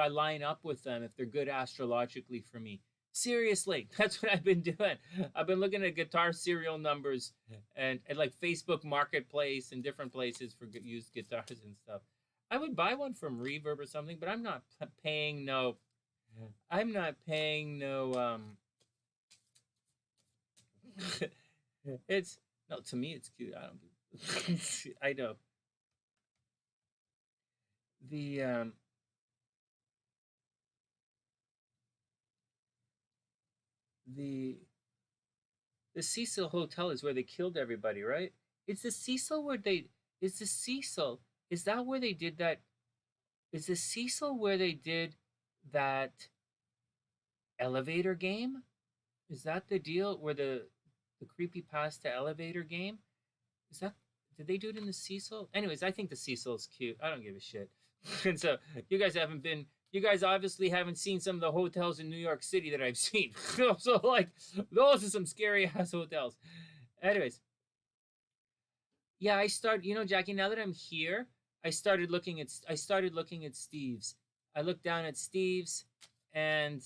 line up with them, if they're good astrologically for me. Seriously, that's what I've been doing. I've been looking at guitar serial numbers and like Facebook Marketplace and different places for used guitars and stuff. I would buy one from Reverb or something, but I'm not paying no. It's no, to me it's cute. I don't give. I know. The Cecil Hotel is where they killed everybody, right? Is the Cecil where they is that where they did that? Is the Cecil where they did that elevator game? Is that the deal where the creepypasta elevator game? Did they do it in the Cecil? Anyways, I think the Cecil is cute. I don't give a shit. And so you guys haven't been, you guys obviously haven't seen some of the hotels in New York City that I've seen. So like, those are some scary ass hotels. Anyways, yeah, I start, you know, Jackie, now that I'm here, I started looking at Steve's. I looked down at Steve's, and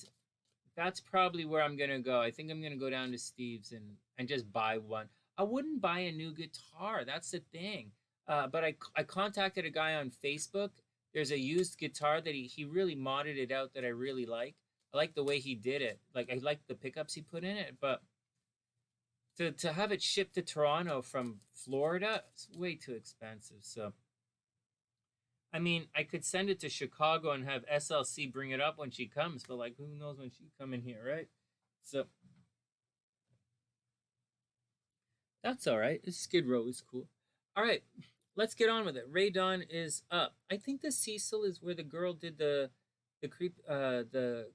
that's probably where I'm gonna go. I think I'm gonna go down to Steve's and just buy one. I wouldn't buy a new guitar. That's the thing. But I contacted a guy on Facebook. There's a used guitar that he really modded it out that I really like. I like the way he did it. Like I like the pickups he put in it, but to have it shipped to Toronto from Florida, it's way too expensive. So I mean, I could send it to Chicago and have SLC bring it up when she comes, but like, who knows when she's coming here, right? So that's all right. Skid Row is cool. All right, let's get on with it. Rae-Dawn is up. I think the Cecil is where the girl did the creep, the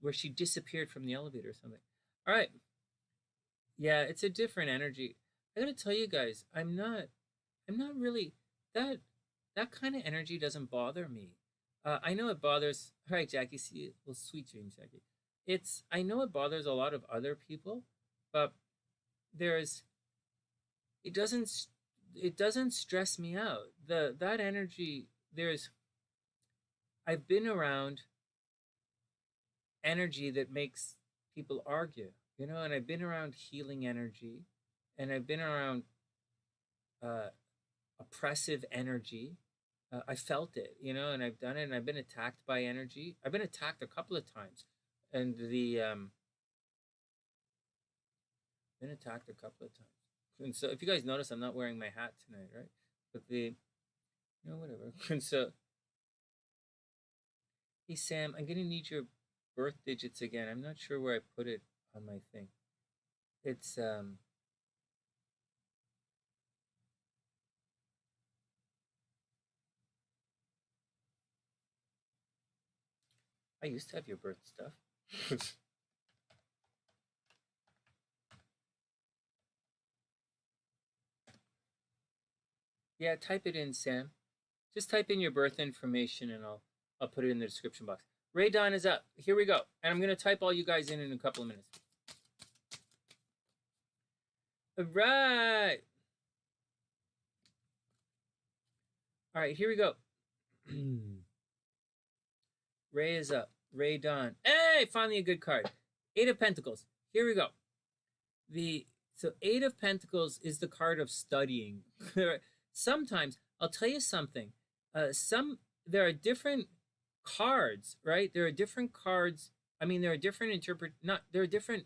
where she disappeared from the elevator or something. All right. Yeah, it's a different energy. I gotta tell you guys, I'm not really that that kind of energy doesn't bother me. I know it bothers. All right, Jackie. See, well, sweet dreams, Jackie. I know it bothers a lot of other people, but there's it doesn't it doesn't stress me out. That energy there's I've been around energy that makes people argue, you know, and I've been around healing energy, and I've been around uh, oppressive energy. I felt it, you know, and I've done it, and I've been attacked by energy. I've been attacked a couple of times, and been attacked a couple of times. And so, if you guys notice, I'm not wearing my hat tonight, right? But you know, whatever. And so, hey Sam, I'm gonna need your birth digits again. I'm not sure where I put it on my thing. It's I used to have your birth stuff. Yeah, type it in, Sam. Just type in your birth information, and I'll put it in the description box. Rae-Dawn is up. Here we go, and I'm gonna type all you guys in a couple of minutes. All right. All right, here we go. Ray is up. Rae-Dawn. Hey, finally a good card. Eight of Pentacles. Here we go. So Eight of Pentacles is the card of studying. Sometimes I'll tell you something. There are different cards, right? There are different cards. I mean, there are different there are different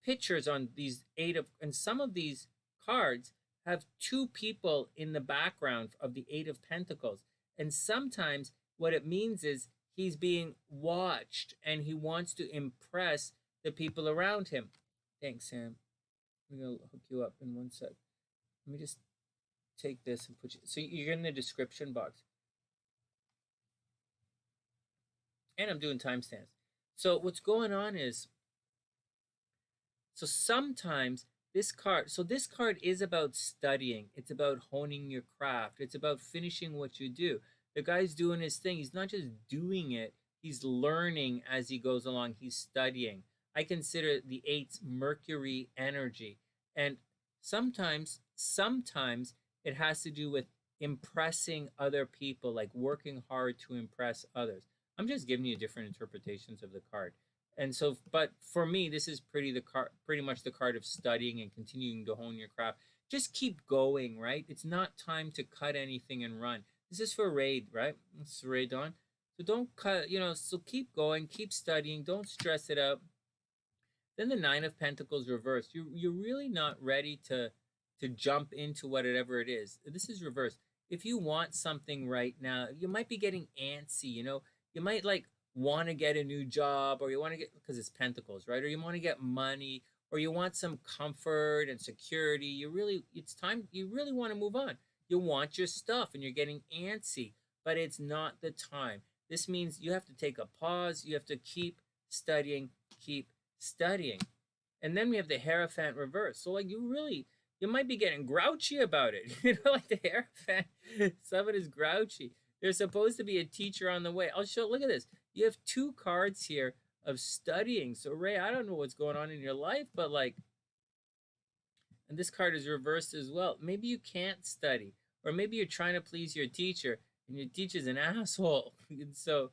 pictures on these and some of these cards have two people in the background of the Eight of Pentacles. And sometimes what it means is he's being watched and he wants to impress the people around him. Thanks, Sam. I'm going to hook you up in one sec. Let me just take this and put you. So you're in the description box. And I'm doing timestamps. So what's going on is, so sometimes this card is about studying. It's about honing your craft. It's about finishing what you do. The guy's doing his thing. He's not just doing it. He's learning as he goes along. He's studying. I consider the Eight's Mercury energy. And sometimes it has to do with impressing other people, like working hard to impress others. I'm just giving you different interpretations of the card. And so, but for me, this is pretty much the card of studying and continuing to hone your craft. Just keep going, right? It's not time to cut anything and run. This is for Raid, right? This is Rae-Dawn. So don't cut, you know, so keep going, keep studying, don't stress it out. Then the Nine of Pentacles reversed. You're really not ready to jump into whatever it is. This is reversed. If you want something right now, you might be getting antsy, you know. You might like want to get a new job, or you want to get, because it's Pentacles, right? Or you want to get money, or you want some comfort and security. It's time, you really want to move on. You want your stuff and you're getting antsy, but it's not the time. This means you have to take a pause. You have to keep studying. And then we have the Hierophant reverse. So like you might be getting grouchy about it. You know, like the Hierophant, some of it is grouchy. There's supposed to be a teacher on the way. I'll show, look at this. You have 2 cards here of studying. So Ray, I don't know what's going on in your life, but like, and this card is reversed as well. Maybe you can't study, or maybe you're trying to please your teacher and your teacher's an asshole. And so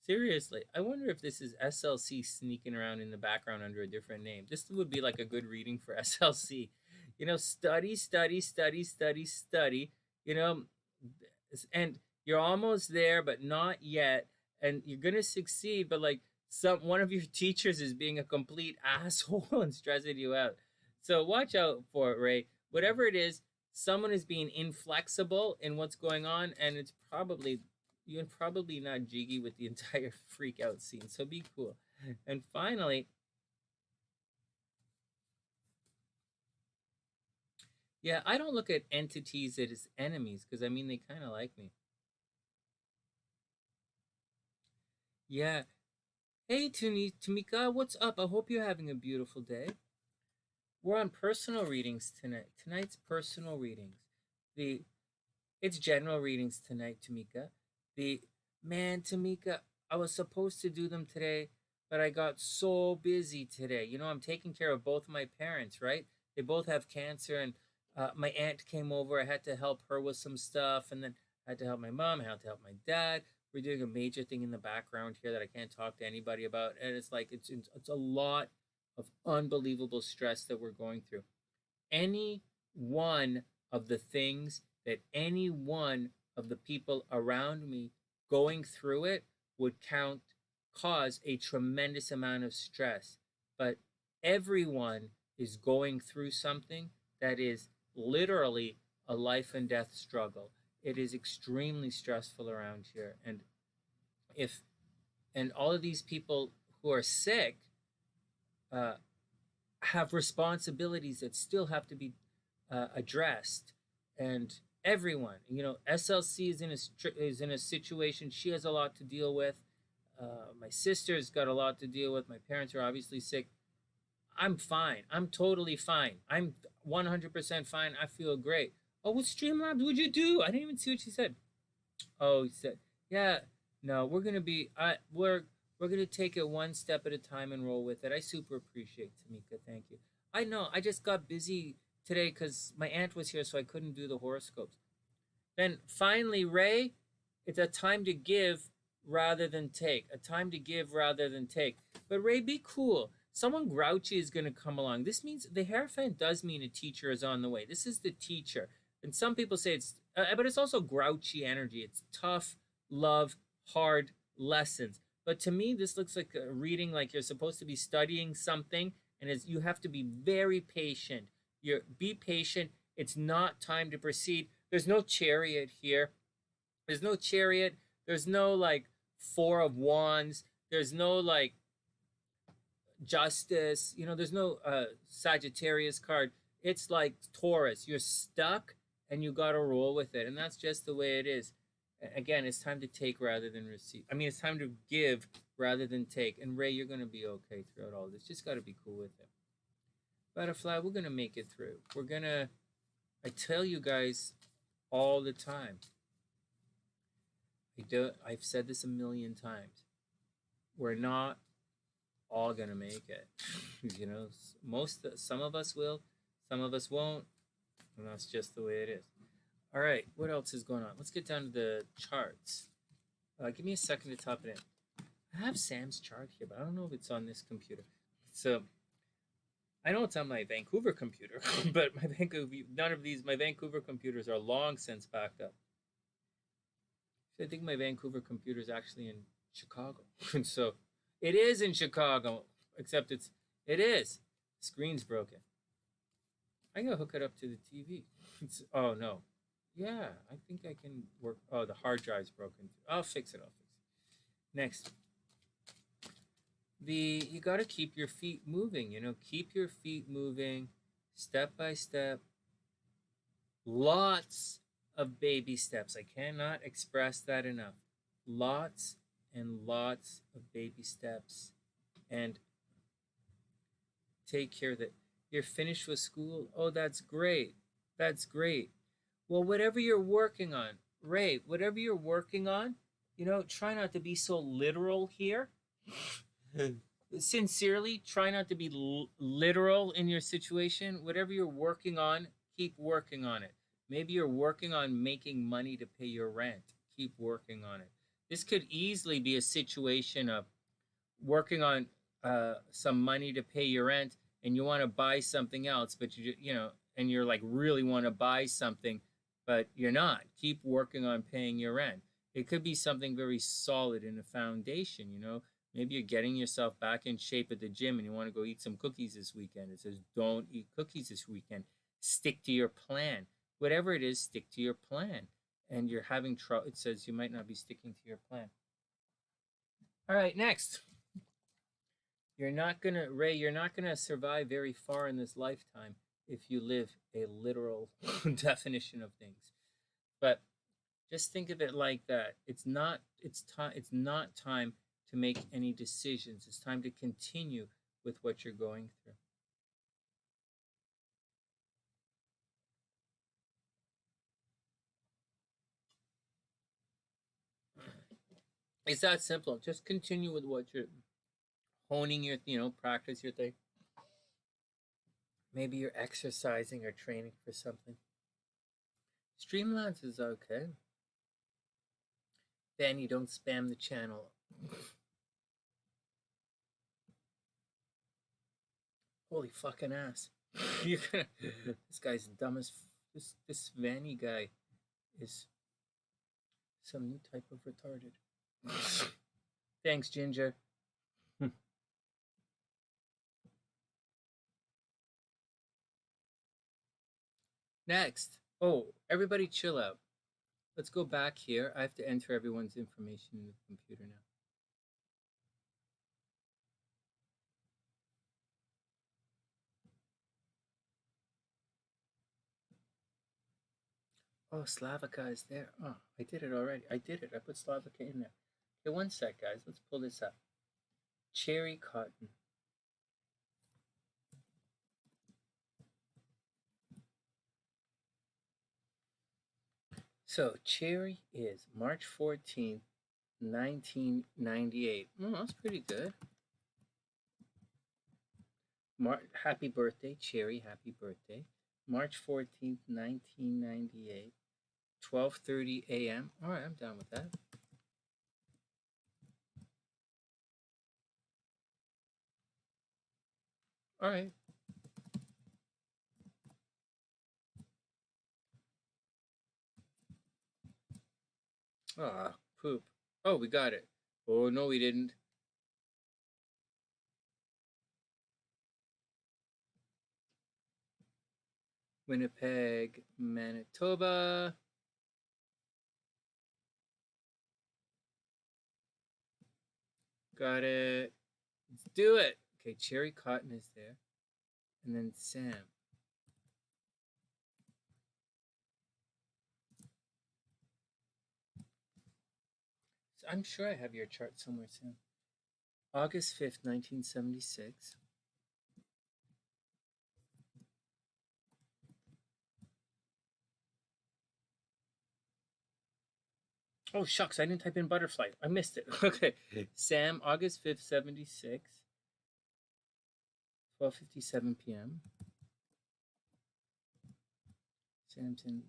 seriously, I wonder if this is SLC sneaking around in the background under a different name. This would be like a good reading for SLC. You know, study, study, study, study, study, you know, and you're almost there, but not yet. And you're going to succeed, but like one of your teachers is being a complete asshole and stressing you out. So watch out for it, Ray. Whatever it is, someone is being inflexible in what's going on, and it's probably, you're probably not jiggy with the entire freak out scene. So be cool. And finally, yeah, I don't look at entities as enemies because I mean, they kind of like me. Yeah. Hey, Tamika, what's up? I hope you're having a beautiful day. We're on personal readings tonight. Tonight's personal readings. It's general readings tonight, Tamika. Tamika, I was supposed to do them today, but I got so busy today. You know, I'm taking care of both my parents, right? They both have cancer, and my aunt came over. I had to help her with some stuff, and then I had to help my mom. I had to help my dad. We're doing a major thing in the background here that I can't talk to anybody about, and it's like it's a lot of unbelievable stress that we're going through. Any one of the things that any one of the people around me going through it would cause a tremendous amount of stress. But everyone is going through something that is literally a life and death struggle. It is extremely stressful around here. And all of these people who are sick have responsibilities that still have to be addressed. And everyone, you know, SLC is in a situation. She has a lot to deal with. My sister's got a lot to deal with. My parents are obviously sick. I'm fine. I'm totally fine. I'm 100% fine. I feel great. Oh, what Streamlabs would you do? I didn't even see what she said. Oh, he said, yeah, no, we're gonna take it one step at a time and roll with it. I super appreciate Tamika. Thank you. I know. I just got busy today because my aunt was here, so I couldn't do the horoscopes. Then finally, Ray, it's a time to give rather than take. A time to give rather than take. But Ray, be cool. Someone grouchy is going to come along. This means the Hierophant does mean a teacher is on the way. This is the teacher. And some people say but it's also grouchy energy. It's tough, love, hard lessons. But to me, this looks like a reading like you're supposed to be studying something, and you have to be very patient. Be patient. It's not time to proceed. There's no Chariot here. There's no Chariot. There's no like Four of Wands. There's no like Justice. You know, there's no Sagittarius card. It's like Taurus. You're stuck and you got to roll with it. And that's just the way it is. Again, it's time to take rather than receive. I mean, it's time to give rather than take. And Ray, you're going to be okay throughout all this. Just got to be cool with it. Butterfly, we're going to make it through. I tell you guys all the time. I've said this a million times. We're not all going to make it. You know, some of us will, some of us won't. And that's just the way it is. All right, what else is going on? Let's get down to the charts. Give me a second to type it in. I have Sam's chart here, but I don't know if it's on this computer. So I know it's on my Vancouver computer, but my Vancouver computers are long since backed up. So I think my Vancouver computer is actually in Chicago. And so it is in Chicago, except it is. The screen's broken. I'm going to hook it up to the TV. Oh, no. Yeah, I think I can work. Oh, the hard drive's broken. I'll fix it. Next. You got to keep your feet moving, you know. Keep your feet moving step by step. Lots of baby steps. I cannot express that enough. Lots and lots of baby steps. And take care that you're finished with school. Oh, that's great. That's great. Well, whatever you're working on, Ray, whatever you're working on, you know, try not to be so literal here. Sincerely, try not to be literal in your situation. Whatever you're working on, keep working on it. Maybe you're working on making money to pay your rent. Keep working on it. This could easily be a situation of working on some money to pay your rent, and you want to buy something else, but you know, and you're like really want to buy something, but you're not. Keep working on paying your rent. It could be something very solid in a foundation, you know. Maybe you're getting yourself back in shape at the gym and you want to go eat some cookies this weekend. It says, don't eat cookies this weekend. Stick to your plan. Whatever it is, stick to your plan. And you're having trouble. It says you might not be sticking to your plan. All right, next. You're not going to, Ray, you're not going to survive very far in this lifetime if you live a literal definition of things. But just think of it like that. It's not time to make any decisions. It's time to continue with what you're going through. It's that simple. Just continue with what you're honing your, you know, practice your thing. Maybe you're exercising or training for something. Streamlabs is okay. Then you don't spam the channel. Holy fucking ass. This guy's dumb as this Vanny guy is some new type of retarded. Thanks, Ginger. Next. Oh, everybody chill out. Let's go back here. I have to enter everyone's information in the computer now. Oh, Slavica is there. Oh, I did it already. I did it. I put Slavica in there. Okay, one sec, guys. Let's pull this up. Cherry cotton. So, Cherry is March 14th, 1998. Oh, that's pretty good. Happy birthday, Cherry. Happy birthday. March 14th, 1998. 12:30 a.m. All right, I'm down with that. All right. Ah, poop. Oh, we got it. Oh, no, we didn't. Winnipeg, Manitoba. Got it. Let's do it. Okay, Cherry Cotton is there. And then Sam. So I'm sure I have your chart somewhere, Sam. August 5th, 1976. Oh, shucks, I didn't type in butterfly. I missed it. Okay. Sam, August 5th, 76. 12:57 p.m. Samson,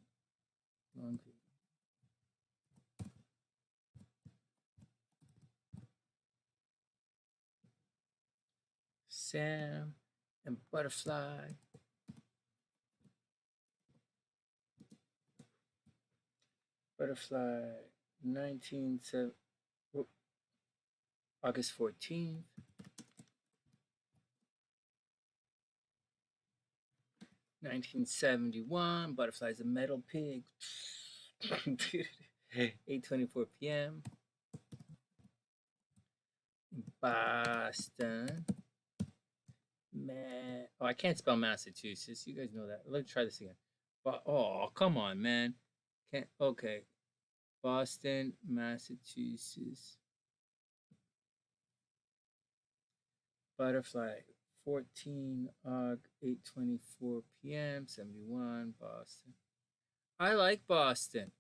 Longview. Sam and Butterfly. Butterfly, 1970, August 14th. 1971, Butterfly's a metal pig. 8:24 p.m. Boston. Oh, I can't spell Massachusetts. You guys know that. Let me try this again. Oh, come on, man. Can't. Okay. Boston, Massachusetts. Butterfly, 14 Aug, 8:24 p.m. 71, Boston. I like Boston.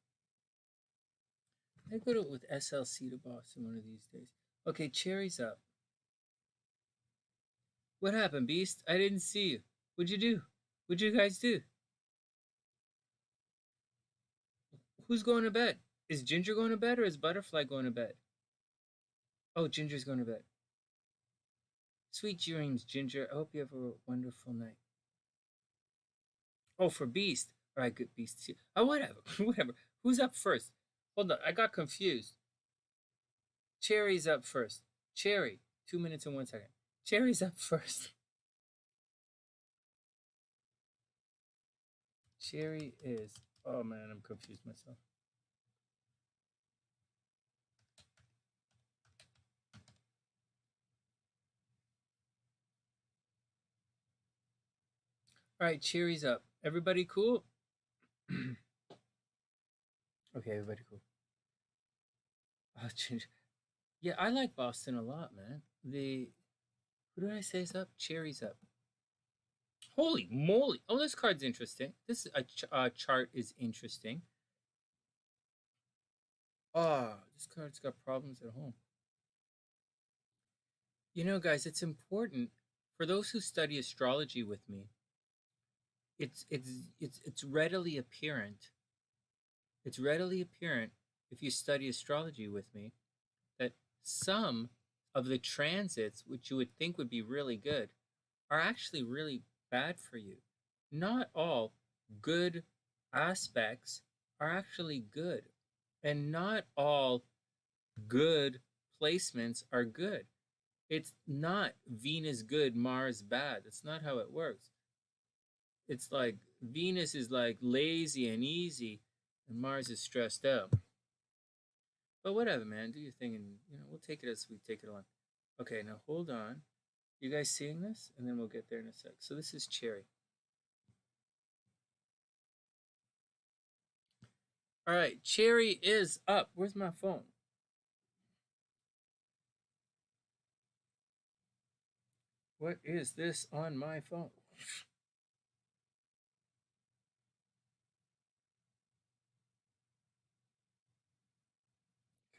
I go to with SLC to Boston one of these days. Okay, cherry's up. What happened, Beast? I didn't see you. What'd you do? What'd you guys do? Who's going to bed? Is Ginger going to bed or is Butterfly going to bed? Oh, Ginger's going to bed. Sweet dreams, Ginger. I hope you have a wonderful night. Oh, for Beast. All right, good Beast. Oh, whatever. Whatever. Who's up first? Hold on. I got confused. Cherry's up first. Cherry. 2 minutes and 1 second. Cherry's up first. Cherry is... Oh, man, I'm confused myself. All right, Cherry's up. Everybody cool? Okay, everybody cool. Oh, Ginger. Yeah, I like Boston a lot, man. Who did I say is up? Cherry's up. Holy moly. Oh, this card's interesting. This chart is interesting. Oh, this card's got problems at home. You know, guys, it's important for those who study astrology with me. It's readily apparent. It's readily apparent if you study astrology with me that some of the transits, which you would think would be really good, are actually really bad for you. Not all good aspects are actually good, and not all good placements are good. It's not Venus good, Mars bad. That's not how it works. It's like Venus is like lazy and easy, and Mars is stressed out. But whatever, man. Do your thing, and we'll take it as we take it along. Okay, now hold on. You guys seeing this? And then we'll get there in a sec. So this is Cherry. All right, Cherry is up. Where's my phone? What is this on my phone?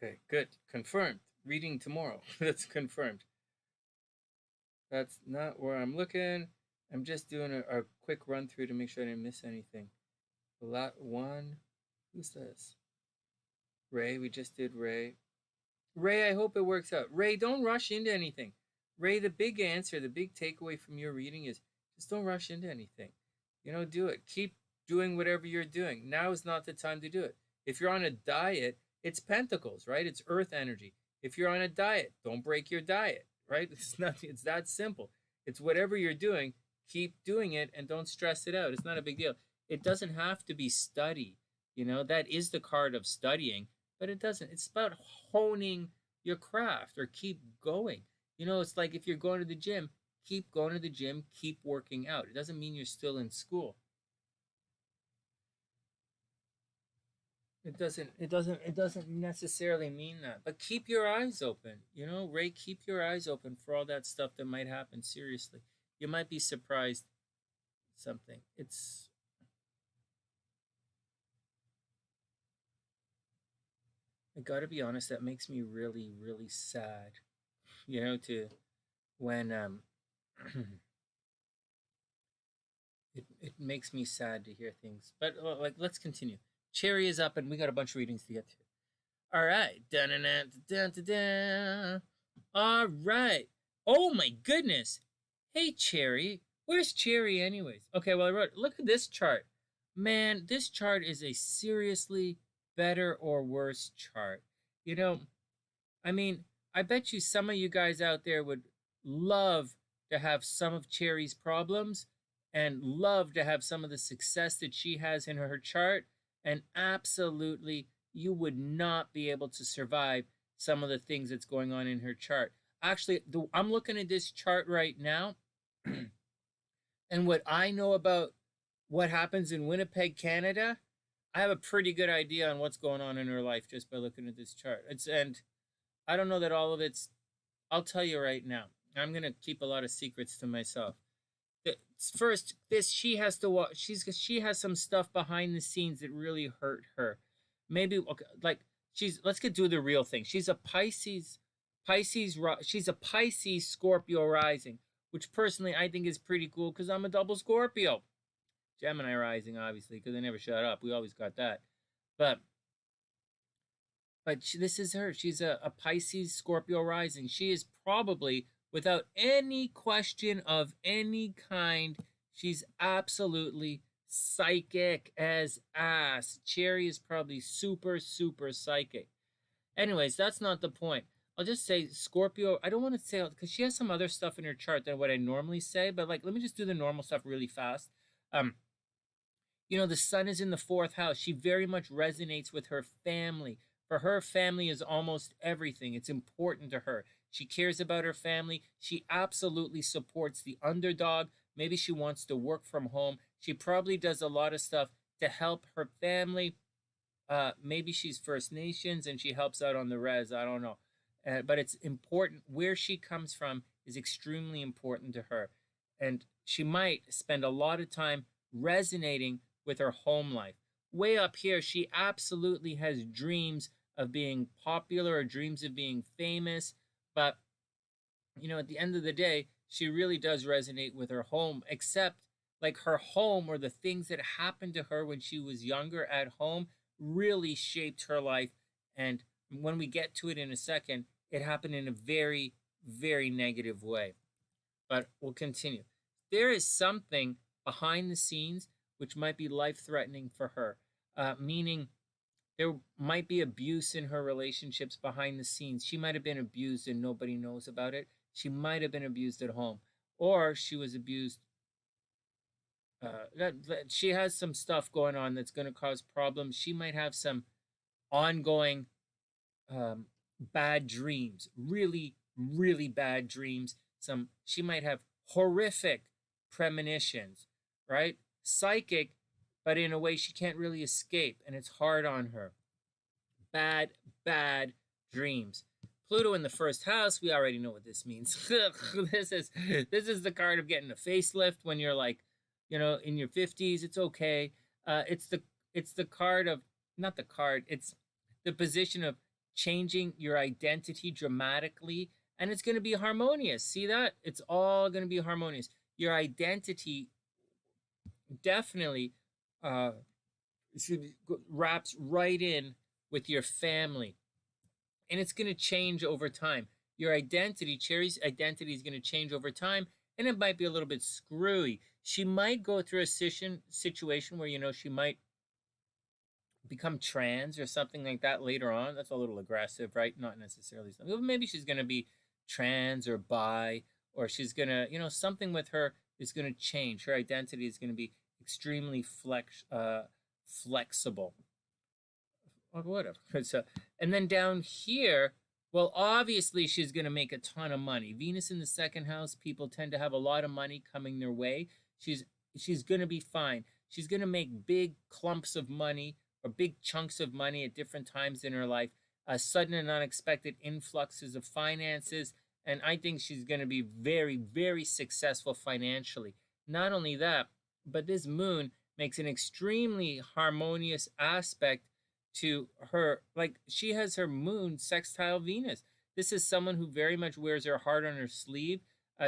Okay, good. Confirmed. Reading tomorrow. That's confirmed. That's not where I'm looking. I'm just doing a quick run through to make sure I didn't miss anything. Lot 1. Who's this? Ray. We just did Ray. Ray, I hope it works out. Ray, don't rush into anything. Ray, the big answer, the big takeaway from your reading is just don't rush into anything. Do it. Keep doing whatever you're doing. Now is not the time to do it. If you're on a diet, it's pentacles, right? It's earth energy. If you're on a diet, don't break your diet, right? It's that simple. It's whatever you're doing, keep doing it and don't stress it out. It's not a big deal. It doesn't have to be study. That is the card of studying, but it doesn't. It's about honing your craft or keep going. It's like if you're going to the gym, keep going to the gym, keep working out. It doesn't mean you're still in school. It doesn't necessarily mean that. But keep your eyes open. Ray, keep your eyes open for all that stuff that might happen. Seriously. You might be surprised something. I gotta be honest, that makes me really, really sad. When it makes me sad to hear things. But let's continue. Cherry is up, and we got a bunch of readings to get to. All right. All right. Oh my goodness. Hey, Cherry. Where's Cherry anyways? Okay, well, I wrote, look at this chart. Man, this chart is a seriously better or worse chart. I bet you some of you guys out there would love to have some of Cherry's problems and love to have some of the success that she has in her chart. And absolutely, you would not be able to survive some of the things that's going on in her chart. Actually, I'm looking at this chart right now. And what I know about what happens in Winnipeg, Canada, I have a pretty good idea on what's going on in her life just by looking at this chart. And I don't know that all of it's, I'll tell you right now. I'm going to keep a lot of secrets to myself. First, she has to watch. She has some stuff behind the scenes that really hurt her. Maybe like let's get to the real thing. She's a Pisces, she's a Pisces Scorpio rising, which personally I think is pretty cool because I'm a double Scorpio. Gemini rising, obviously, because I never shut up. We always got that. But this is her. She's a Pisces Scorpio rising. She is probably, without any question of any kind, she's absolutely psychic as ass. Cherry is probably super, super psychic. Anyways, that's not the point. I'll just say Scorpio, I don't want to say, because she has some other stuff in her chart than what I normally say, but like, let me just do the normal stuff really fast. You know, the sun is in the 4th house. She very much resonates with her family. For her, family is almost everything. It's important to her. She cares about her family. She absolutely supports the underdog. Maybe she wants to work from home. She probably does a lot of stuff to help her family. Maybe she's First Nations and she helps out on the res. I don't know. But it's important. Where she comes from is extremely important to her. And she might spend a lot of time resonating with her home life. Way up here, she absolutely has dreams of being popular or dreams of being famous. But, you know, at the end of the day, she really does resonate with her home, except like her home or the things that happened to her when she was younger at home really shaped her life. And when we get to it in a second, it happened in a very, very negative way. But we'll continue. There is something behind the scenes which might be life-threatening for her, meaning there might be abuse in her relationships behind the scenes. She might have been abused and nobody knows about it. She might have been abused at home, or she was abused. She has some stuff going on that's going to cause problems. She might have some ongoing bad dreams, really, really bad dreams. She might have horrific premonitions, right? Psychic, but in a way she can't really escape, and it's hard on her. Bad, bad dreams. Pluto in the 1st house, we already know what this means. This is the card of getting a facelift when you're like, you know, in your 50s. It's okay. It's the card of, not the card, it's the position of changing your identity dramatically, and it's going to be harmonious. See that? It's all going to be harmonious. Your identity definitely wraps right in with your family, and it's going to change over time. Your identity, Cherry's identity, is going to change over time, and it might be a little bit screwy. She might go through a situation where, you know, she might become trans or something like that later on. That's a little aggressive, right? Not necessarily something. Maybe she's going to be trans or bi, or she's going to, you know, something with her is going to change. Her identity is going to be extremely flexible. Or whatever. So, and then down here, well, obviously she's going to make a ton of money. Venus in the 2nd house, people tend to have a lot of money coming their way. She's going to be fine. She's going to make big clumps of money or big chunks of money at different times in her life. Sudden and unexpected influxes of finances. And I think she's going to be very, very successful financially. Not only that, but this moon makes an extremely harmonious aspect to her. Like, she has her moon sextile Venus. This is someone who very much wears her heart on her sleeve.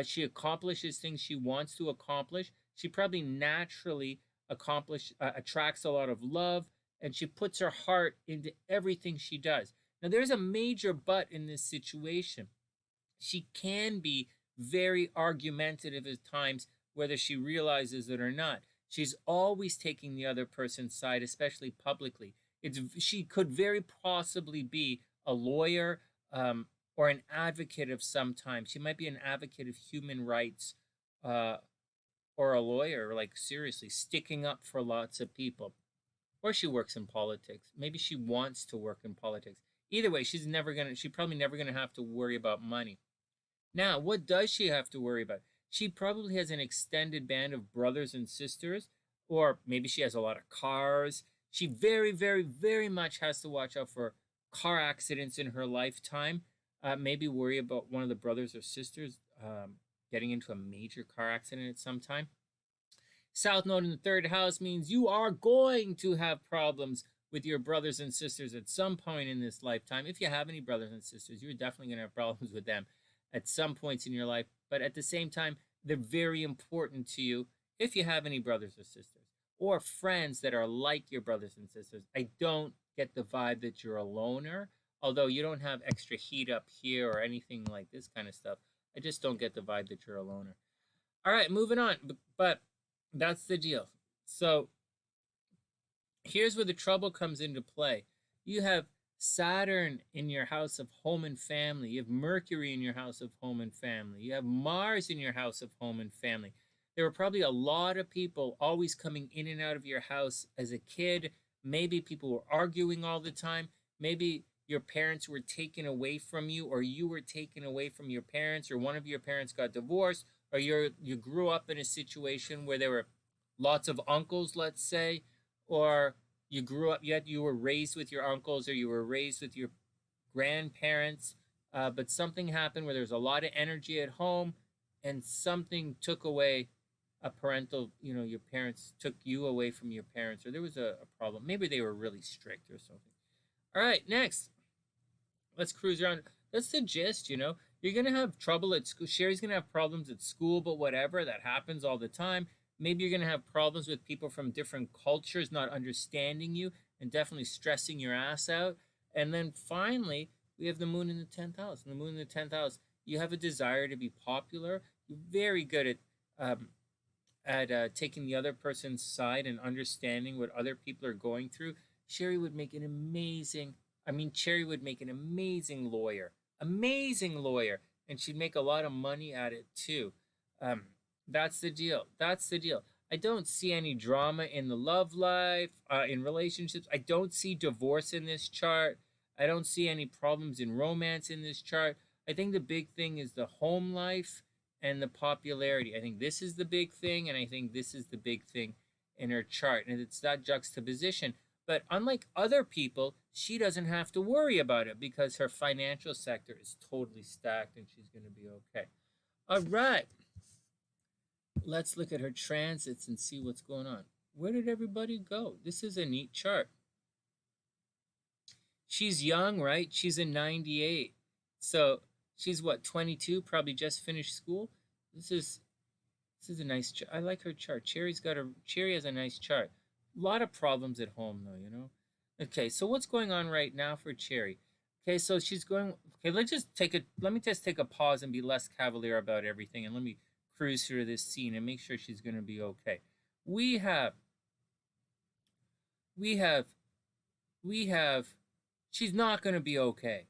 She accomplishes things she wants to accomplish. She probably naturally attracts a lot of love, and she puts her heart into everything she does. Now, there's a major but in this situation. She can be very argumentative at times, whether she realizes it or not. She's always taking the other person's side, especially publicly. She could very possibly be a lawyer or an advocate of some time. She might be an advocate of human rights or a lawyer, like seriously, sticking up for lots of people. Or she works in politics. Maybe she wants to work in politics. Either way, she's probably never gonna have to worry about money. Now, what does she have to worry about? She probably has an extended band of brothers and sisters, or maybe she has a lot of cars. She very, very, very much has to watch out for car accidents in her lifetime. Maybe worry about one of the brothers or sisters getting into a major car accident at some time. South Node in the 3rd house means you are going to have problems with your brothers and sisters at some point in this lifetime. If you have any brothers and sisters, you're definitely going to have problems with them at some points in your life. But at the same time, they're very important to you if you have any brothers or sisters or friends that are like your brothers and sisters. I don't get the vibe that you're a loner, although you don't have extra heat up here or anything like this kind of stuff. I just don't get the vibe that you're a loner. All right, moving on. But that's the deal. So here's where the trouble comes into play. You have Saturn in your house of home and family. You have Mercury in your house of home and family. You have Mars in your house of home and family. There were probably a lot of people always coming in and out of your house as a kid. Maybe people were arguing all the time. Maybe your parents were taken away from you, or you were taken away from your parents, or one of your parents got divorced, or you grew up in a situation where there were lots of uncles, let's say, or you grew up, yet you were raised with your uncles, or you were raised with your grandparents, but something happened where there's a lot of energy at home, and something took away a parental, your parents took you away from your parents, or there was a problem. Maybe they were really strict or something. All right, next. Let's cruise around. That's the gist, You're going to have trouble at school. Sherry's going to have problems at school, but whatever. That happens all the time. Maybe you're going to have problems with people from different cultures not understanding you and definitely stressing your ass out. And then finally, we have the moon in the 10th house. And the moon in the 10th house, you have a desire to be popular. You're very good at taking the other person's side and understanding what other people are going through. Cherry would make an amazing lawyer. Amazing lawyer. And she'd make a lot of money at it too. That's the deal. I don't see any drama in the love life, in relationships. I don't see divorce in this chart. I don't see any problems in romance in this chart. I think the big thing is the home life and the popularity. I think this is the big thing, and I think this is the big thing in her chart. And it's that juxtaposition. But unlike other people, she doesn't have to worry about it because her financial sector is totally stacked and she's going to be okay. All right. Let's look at her transits and see what's going on. Where did everybody go? This is a neat chart. She's young, right? She's a 98. So she's what, 22? Probably just finished school. This is a nice chart. I like her chart. Cherry has a nice chart. A lot of problems at home though, Okay, so what's going on right now for Cherry? Okay, so she's going. Okay, let me just take a pause and be less cavalier about everything, and let me cruise through this scene and make sure she's going to be okay. We have. She's not going to be okay.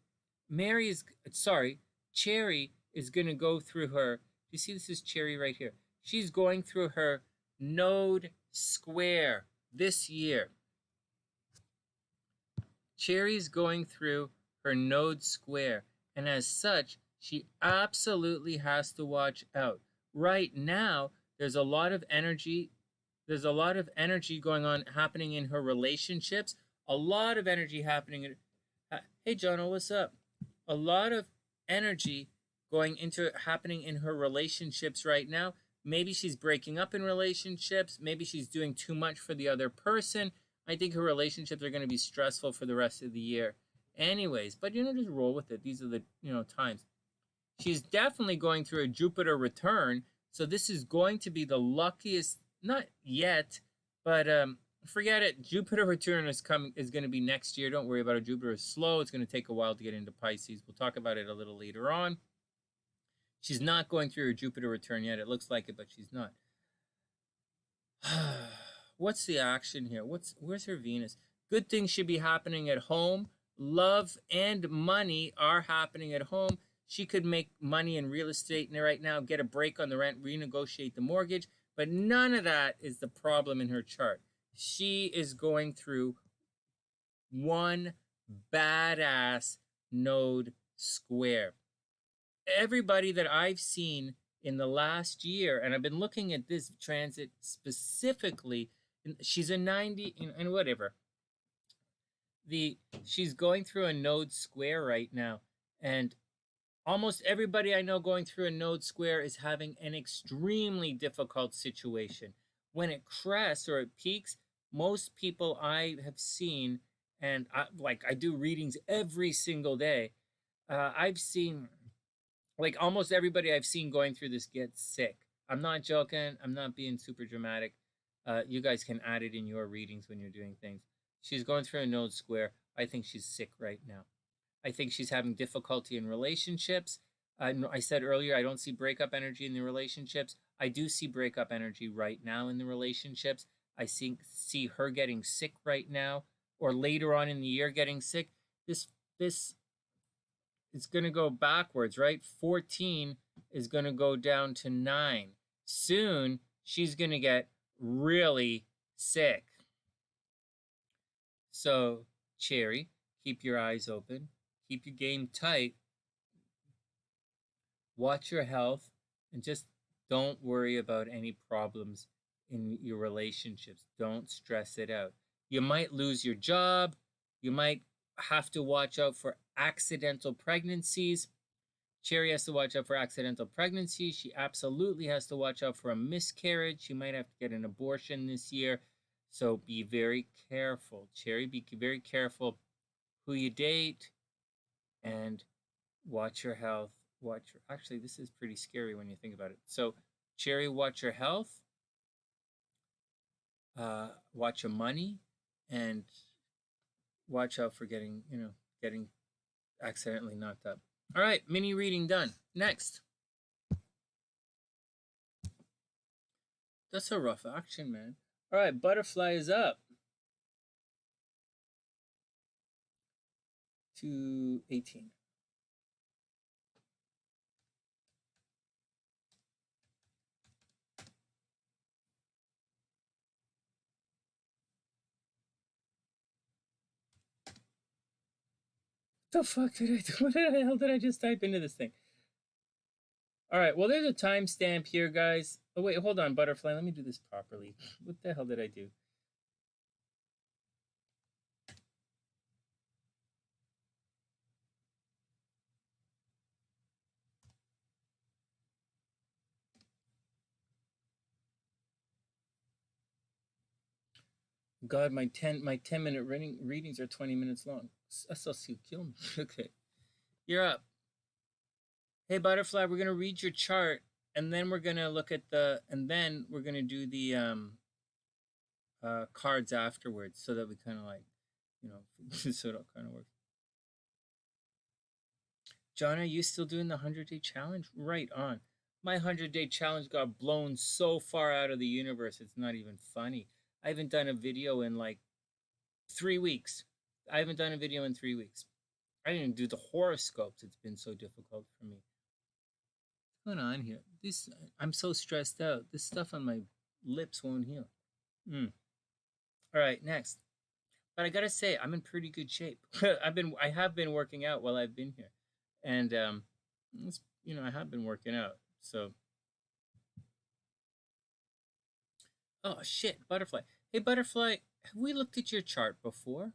Cherry is going to go through her. You see, this is Cherry right here. She's going through her node square this year. Cherry's going through her node square, and as such, she absolutely has to watch out. Right now, there's a lot of energy. There's a lot of energy happening in her relationships. A lot of energy happening. Hey, Jono, what's up? A lot of energy happening in her relationships right now. Maybe she's breaking up in relationships. Maybe she's doing too much for the other person. I think her relationships are going to be stressful for the rest of the year. Anyways, but just roll with it. These are the, times. She's definitely going through a Jupiter return. So this is going to be the luckiest, not yet, but forget it. Jupiter return is going to be next year. Don't worry about it. Jupiter is slow. It's going to take a while to get into Pisces. We'll talk about it a little later on. She's not going through her Jupiter return yet. It looks like it, but she's not. What's the action here? Where's her Venus? Good things should be happening at home. Love and money are happening at home. She could make money in real estate right now, get a break on the rent, renegotiate the mortgage, but none of that is the problem in her chart. She is going through one badass node square. Everybody that I've seen in the last year, and I've been looking at this transit specifically, she's a 90 and whatever. She's going through a node square right now, and almost everybody I know going through a node square is having an extremely difficult situation. When it crests or it peaks, most people I have seen and I do readings every single day. I've seen, like, almost everybody I've seen going through this gets sick. I'm not joking. I'm not being super dramatic. You guys can add it in your readings when you're doing things. She's going through a node square. I think she's sick right now. I think she's having difficulty in relationships. I said earlier, I don't see breakup energy in the relationships. I do see breakup energy right now in the relationships. I see her getting sick right now, or later on in the year getting sick. This it's going to go backwards, right? 14 is going to go down to 9. Soon, she's going to get really sick. So, Cherry, keep your eyes open. Keep your game tight. Watch your health. And just don't worry about any problems in your relationships. Don't stress it out. You might lose your job. You might have to watch out for accidental pregnancies. Cherry has to watch out for accidental pregnancy. She absolutely has to watch out for a miscarriage. She might have to get an abortion this year. So be very careful. Cherry, be very careful who you date, and watch your health. Actually, this is pretty scary when you think about it. So, Cherry, watch your health. Watch your money, and watch out for getting accidentally knocked up. All right, mini reading done. Next. That's a rough action, man. All right, Butterfly is up. 218. The fuck did I do? What the hell did I just type into this thing? All right, well, there's a timestamp here, guys. Oh, wait, hold on, Butterfly. Let me do this properly. What the hell did I do? God, my 10-minute readings are 20 minutes long. That's also kill me. Okay, you're up. Hey, Butterfly, we're gonna read your chart, and then we're gonna look at and then we're gonna do the cards afterwards, so that we kind of like, so it all kind of works. John, are you still doing the 100-day challenge? Right on. My 100-day challenge got blown so far out of the universe, it's not even funny. I haven't done a video in like 3 weeks. I haven't done a video in 3 weeks. I didn't do the horoscopes. It's been so difficult for me. What's going on here? I'm so stressed out. This stuff on my lips won't heal. All right, next. But I gotta say, I'm in pretty good shape. I have been working out while I've been here, and I have been working out. So, oh shit, Butterfly. Hey, Butterfly, have we looked at your chart before?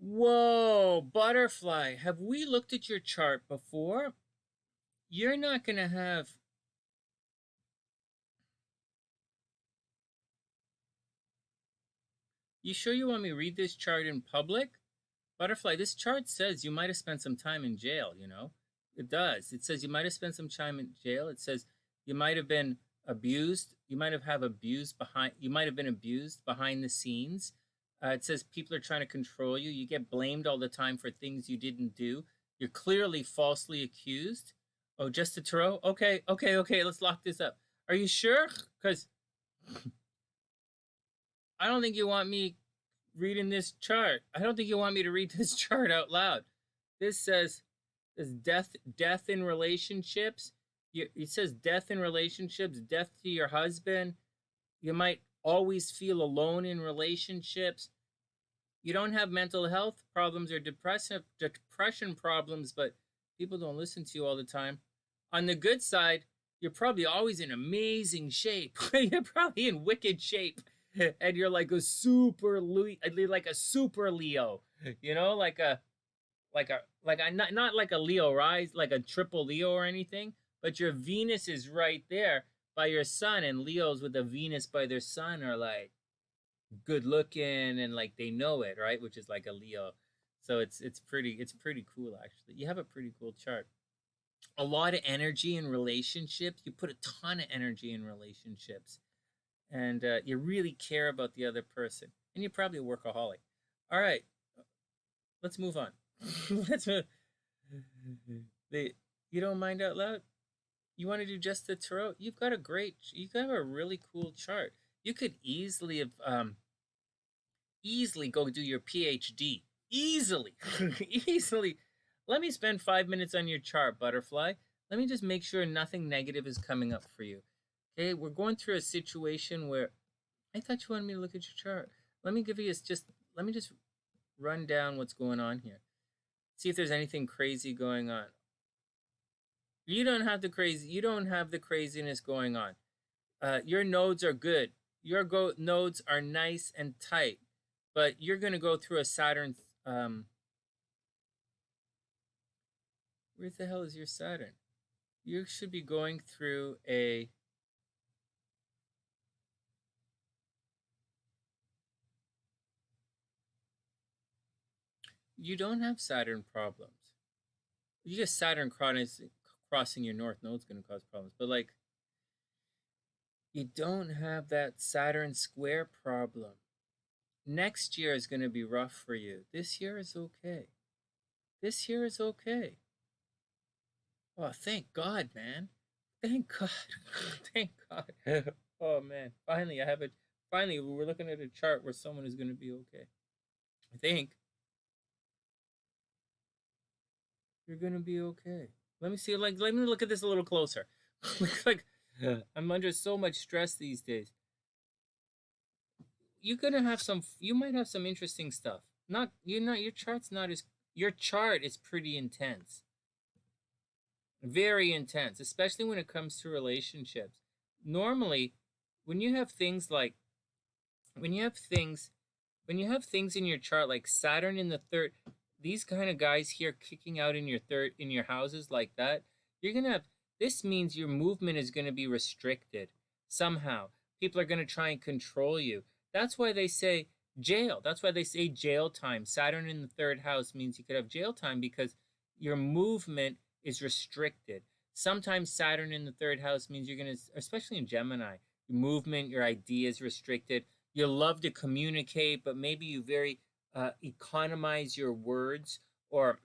Whoa, Butterfly, have we looked at your chart before? You're not gonna have. You sure you want me to read this chart in public? Butterfly, this chart says you might have spent some time in jail, It does. It says you might have spent some time in jail. It says you might have been abused. You might have been abused behind the scenes. It says people are trying to control you. You get blamed all the time for things you didn't do. You're clearly falsely accused. Oh, just a tarot? Okay. Let's lock this up. Are you sure? Because I don't think you want me reading this chart. I don't think you want me to read this chart out loud. This says death in relationships. It says death in relationships, death to your husband. You might always feel alone in relationships. You don't have mental health problems or depression problems, but people don't listen to you all the time. On the good side, you're probably always in amazing shape. You're probably in wicked shape. And you're like a super Leo, like not like a Leo rise, like a triple Leo or anything, but your Venus is right there by your sun, and Leos with a Venus by their sun are like, good looking and like they know it, right? Which is like a Leo. So it's pretty cool actually. You have a pretty cool chart. A lot of energy in relationships. You put a ton of energy in relationships, and you really care about the other person, and you're probably a workaholic. All right, let's move on. let's move. The you don't mind out loud. You want to do just the tarot? You've got you have a really cool chart. You could easily have easily go do your PhD. Easily. Easily. Let me spend 5 minutes on your chart, Butterfly. Let me just make sure nothing negative is coming up for you. Okay, we're going through a situation where I thought you wanted me to look at your chart. Let me let me just run down what's going on here. See if there's anything crazy going on. You don't have the craziness going on. Your nodes are good. Your nodes are nice and tight, but you're going to go through a Saturn. Where the hell is your Saturn? You should be going through a. You don't have Saturn problems. You get Saturn crossing your north node is going to cause problems, but like, you don't have that Saturn square problem. Next year is going to be rough for you. This year is okay. This year is okay. Oh, thank God, man. Thank God. Thank God. Oh, man. Finally, I have it. Finally, we're looking at a chart where someone is going to be okay. I think you're going to be okay. Let me see. Like, let me look at this a little closer. Like, I'm under so much stress these days. You're gonna have some. You might have some interesting stuff. Not you're not. Your chart's not as. Your chart is pretty intense. Very intense, especially when it comes to relationships. Normally, when you have things like, when you have things, when you have things in your chart like Saturn in the third, these kind of guys here kicking out in your houses like that, you're gonna have. This means your movement is gonna be restricted somehow. People are gonna try and control you. That's why they say jail. That's why they say jail time. Saturn in the third house means you could have jail time because your movement is restricted. Sometimes Saturn in the third house means you're going to, especially in Gemini, your movement, your ideas restricted. You love to communicate, but maybe you very economize your words, or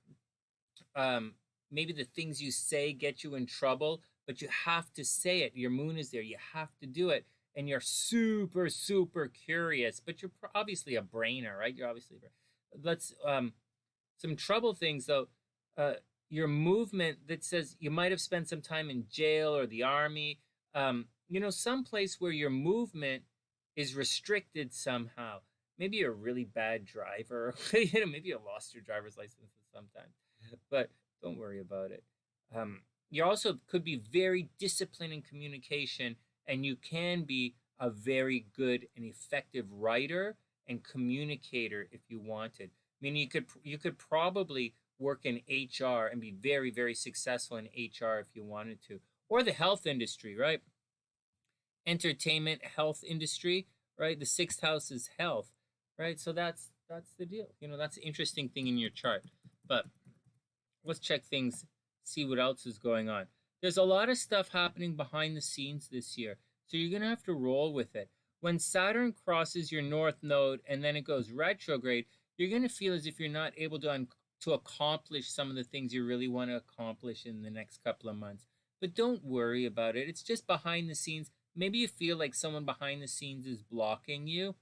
maybe the things you say get you in trouble, but you have to say it. Your moon is there. You have to do it. And you're super, super curious, but you're obviously a brainer, right? You're obviously, let's, some trouble things though. Your movement that says you might have spent some time in jail or the army, some place where your movement is restricted somehow. Maybe you're a really bad driver. Maybe you lost your driver's license sometime, but don't worry about it. You also could be very disciplined in communication, and you can be a very good and effective writer and communicator if you wanted. I mean, you could probably work in HR and be very, very successful in HR if you wanted to, or the health industry, right? Entertainment, health industry, right? The sixth house is health, right? So that's the deal. That's an interesting thing in your chart. But let's check things, see what else is going on. There's a lot of stuff happening behind the scenes this year, so you're gonna have to roll with it. When Saturn crosses your north node and then it goes retrograde, you're gonna feel as if you're not able to accomplish some of the things you really want to accomplish in the next couple of months. But don't worry about it. It's just behind the scenes. Maybe you feel like someone behind the scenes is blocking you.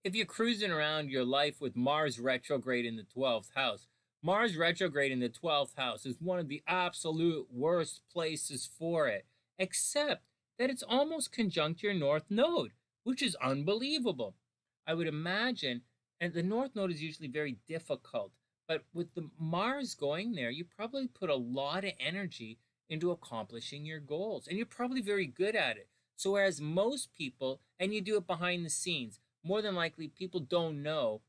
If you're cruising around your life with Mars retrograde in the 12th house, Mars retrograde in the 12th house is one of the absolute worst places for it, except that it's almost conjunct your north node, which is unbelievable. I would imagine, and the north node is usually very difficult, but with the Mars going there, you probably put a lot of energy into accomplishing your goals, and you're probably very good at it. So whereas most people, and you do it behind the scenes, more than likely people don't know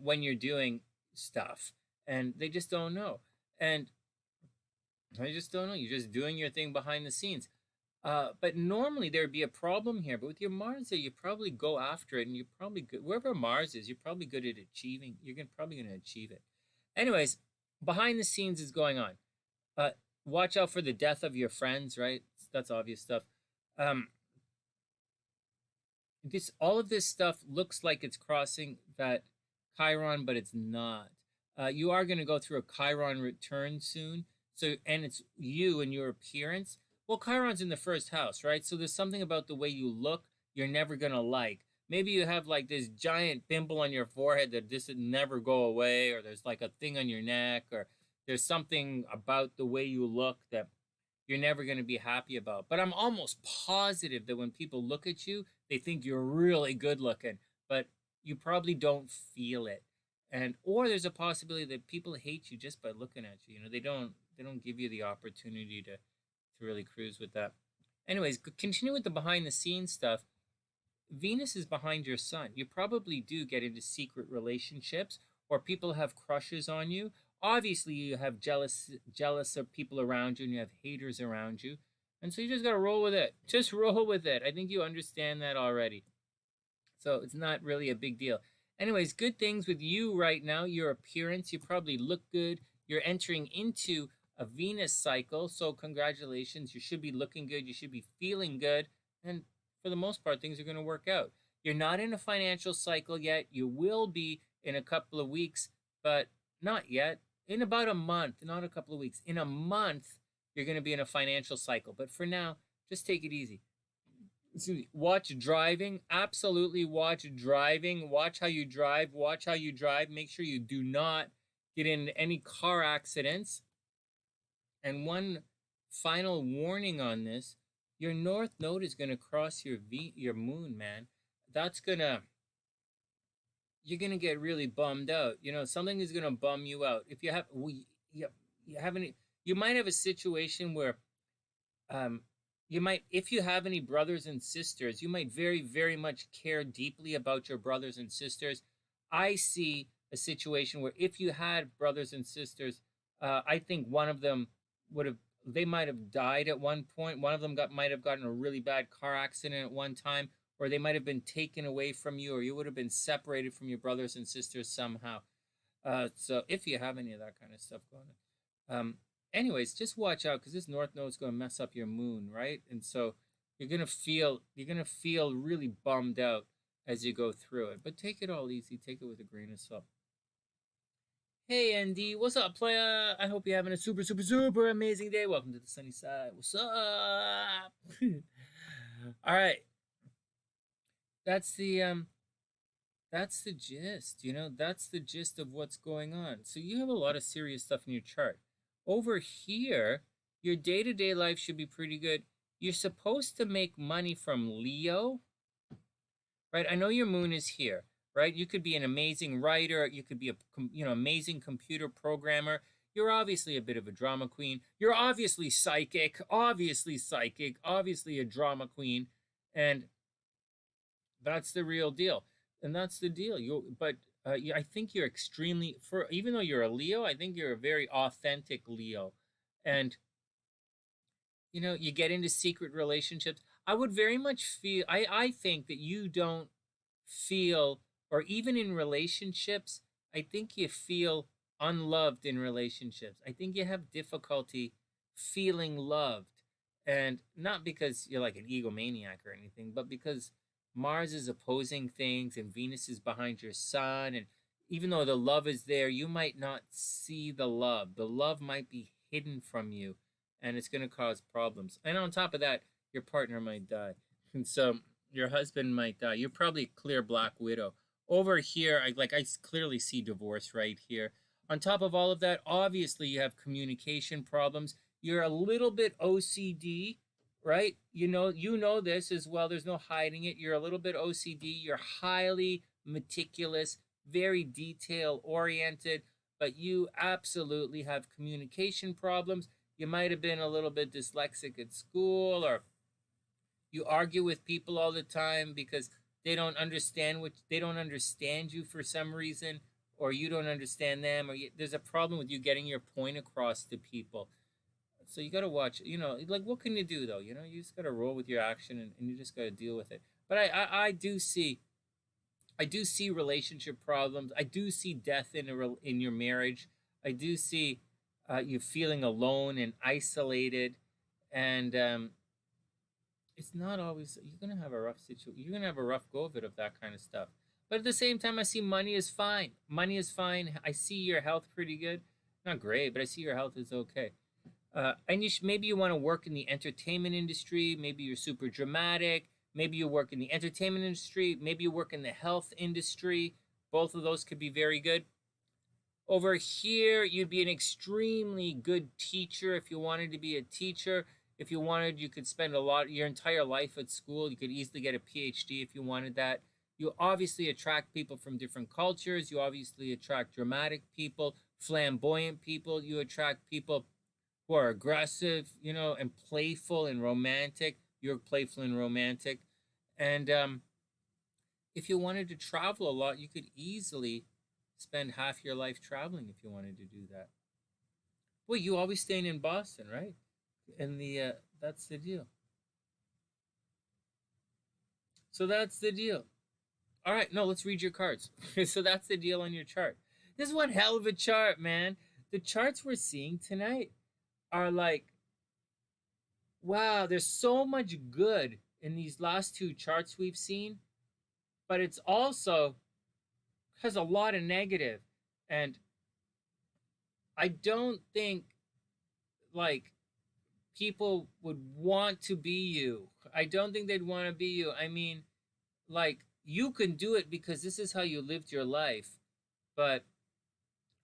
when you're doing stuff, and they just don't know. And I just don't know. You're just doing your thing behind the scenes. But normally there'd be a problem here. But with your Mars there, you probably go after it, and you're probably good. Wherever Mars is, you're probably good at achieving. Probably going to achieve it. Anyways, behind the scenes is going on. Watch out for the death of your friends, right? That's obvious stuff. All of this stuff looks like it's crossing that Chiron, but it's not. You are going to go through a Chiron return soon. So, and it's you and your appearance. Well, Chiron's in the first house, right? So there's something about the way you look you're never going to like. Maybe you have like this giant pimple on your forehead that just never go away, or there's like a thing on your neck, or there's something about the way you look that you're never going to be happy about. But I'm almost positive that when people look at you, they think you're really good looking, but you probably don't feel it. And or there's a possibility that people hate you just by looking at you. You know, they don't give you the opportunity to really cruise with that. Anyways, continue with the behind the scenes stuff. Venus is behind your sun. You probably do get into secret relationships, or people have crushes on you. Obviously, you have jealous of people around you, and you have haters around you. And so you just got to roll with it. Just roll with it. I think you understand that already. So it's not really a big deal. Anyways, good things with you right now. Your appearance, you probably look good. You're entering into a Venus cycle. So congratulations. You should be looking good. You should be feeling good. And for the most part, things are going to work out. You're not in a financial cycle yet. You will be in a couple of weeks, but not yet. In about a month, not a couple of weeks. In a month, you're going to be in a financial cycle. But for now, just take it easy. Watch driving. Absolutely watch driving. Watch how you drive. Watch how you drive. Make sure you do not get into any car accidents. And one final warning on this, your North Node is going to cross your moon, man. That's going to... You're going to get really bummed out. You know, something is going to bum you out. If you have... You might have a situation where... you might, if you have any brothers and sisters, you might very, very much care deeply about your brothers and sisters. I see a situation where if you had brothers and sisters, I think one of them they might have died at one point. One of them might have gotten a really bad car accident at one time, or they might have been taken away from you, or you would have been separated from your brothers and sisters somehow. So if you have any of that kind of stuff going on. Anyways, just watch out, because this North Node is going to mess up your moon, right? And so you're gonna feel really bummed out as you go through it. But take it all easy. Take it with a grain of salt. Hey, Andy, what's up, playa? I hope you're having a super, super, super amazing day. Welcome to the sunny side. What's up? All right. That's the gist. You know, that's the gist of what's going on. So you have a lot of serious stuff in your chart. Over here, your day-to-day life should be pretty good. You're supposed to make money from Leo, right? I know your moon is here, right? You could be an amazing writer. You could be amazing computer programmer. You're obviously a bit of a drama queen. You're obviously psychic, obviously a drama queen, and that's the real deal. And that's the deal. I think you're extremely, even though you're a Leo, I think you're a very authentic Leo. And, you know, you get into secret relationships. I would very much feel, I think that you don't feel, or even in relationships, I think you feel unloved in relationships. I think you have difficulty feeling loved. And not because you're like an egomaniac or anything, but because Mars is opposing things and Venus is behind your sun. And even though the love is there, you might not see the love. The love might be hidden from you, and it's going to cause problems. And on top of that, your partner might die. And so your husband might die. You're probably a clear black widow. Over here, I clearly see divorce right here. On top of all of that, obviously you have communication problems. You're a little bit OCD, right? You know this as well. There's no hiding it. You're a little bit OCD. You're highly meticulous, very detail oriented, but you absolutely have communication problems. You might have been a little bit dyslexic at school, or you argue with people all the time because they don't understand you for some reason, or you don't understand them, or there's a problem with you getting your point across to people. So you got to watch, like what can you do though? You just got to roll with your action, and you just got to deal with it. But I do see relationship problems. I do see death in your marriage. I do see you feeling alone and isolated, and it's not always you're gonna have a rough situation. You're gonna have a rough go of it of that kind of stuff. But at the same time, I see money is fine. Money is fine. I see your health pretty good. Not great, but I see your health is okay. And maybe you want to work in the entertainment industry. Maybe you're super dramatic. Maybe you work in the entertainment industry. Maybe you work in the health industry. Both of those could be very good. Over here, you'd be an extremely good teacher if you wanted to be a teacher. If you wanted, you could spend your entire life at school. You could easily get a PhD if you wanted that. You obviously attract people from different cultures. You obviously attract dramatic people, flamboyant people. You attract people who are aggressive, and playful and romantic. You're playful and romantic. And if you wanted to travel a lot, you could easily spend half your life traveling if you wanted to do that. Well, you always staying in Boston, right? And that's the deal. So that's the deal. All right, no, let's read your cards. So that's the deal on your chart. This is one hell of a chart, man. The charts we're seeing tonight are like, wow, there's so much good in these last two charts we've seen, but it's also has a lot of negative. And I don't think like people would want to be you. I don't think they'd want to be you. I mean, like, you can do it because this is how you lived your life, but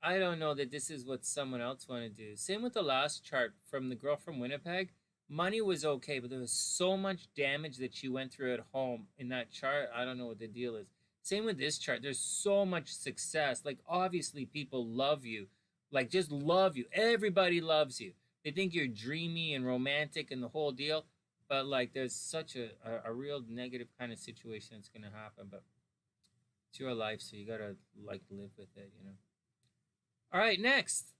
I don't know that this is what someone else want to do. Same with the last chart from the girl from Winnipeg. Money was okay, but there was so much damage that she went through at home in that chart. I don't know what the deal is. Same with this chart. There's so much success. Like, obviously, people love you. Like, just love you. Everybody loves you. They think you're dreamy and romantic and the whole deal. But, like, there's such a real negative kind of situation that's going to happen. But it's your life, so you got to, like, live with it, All right, next.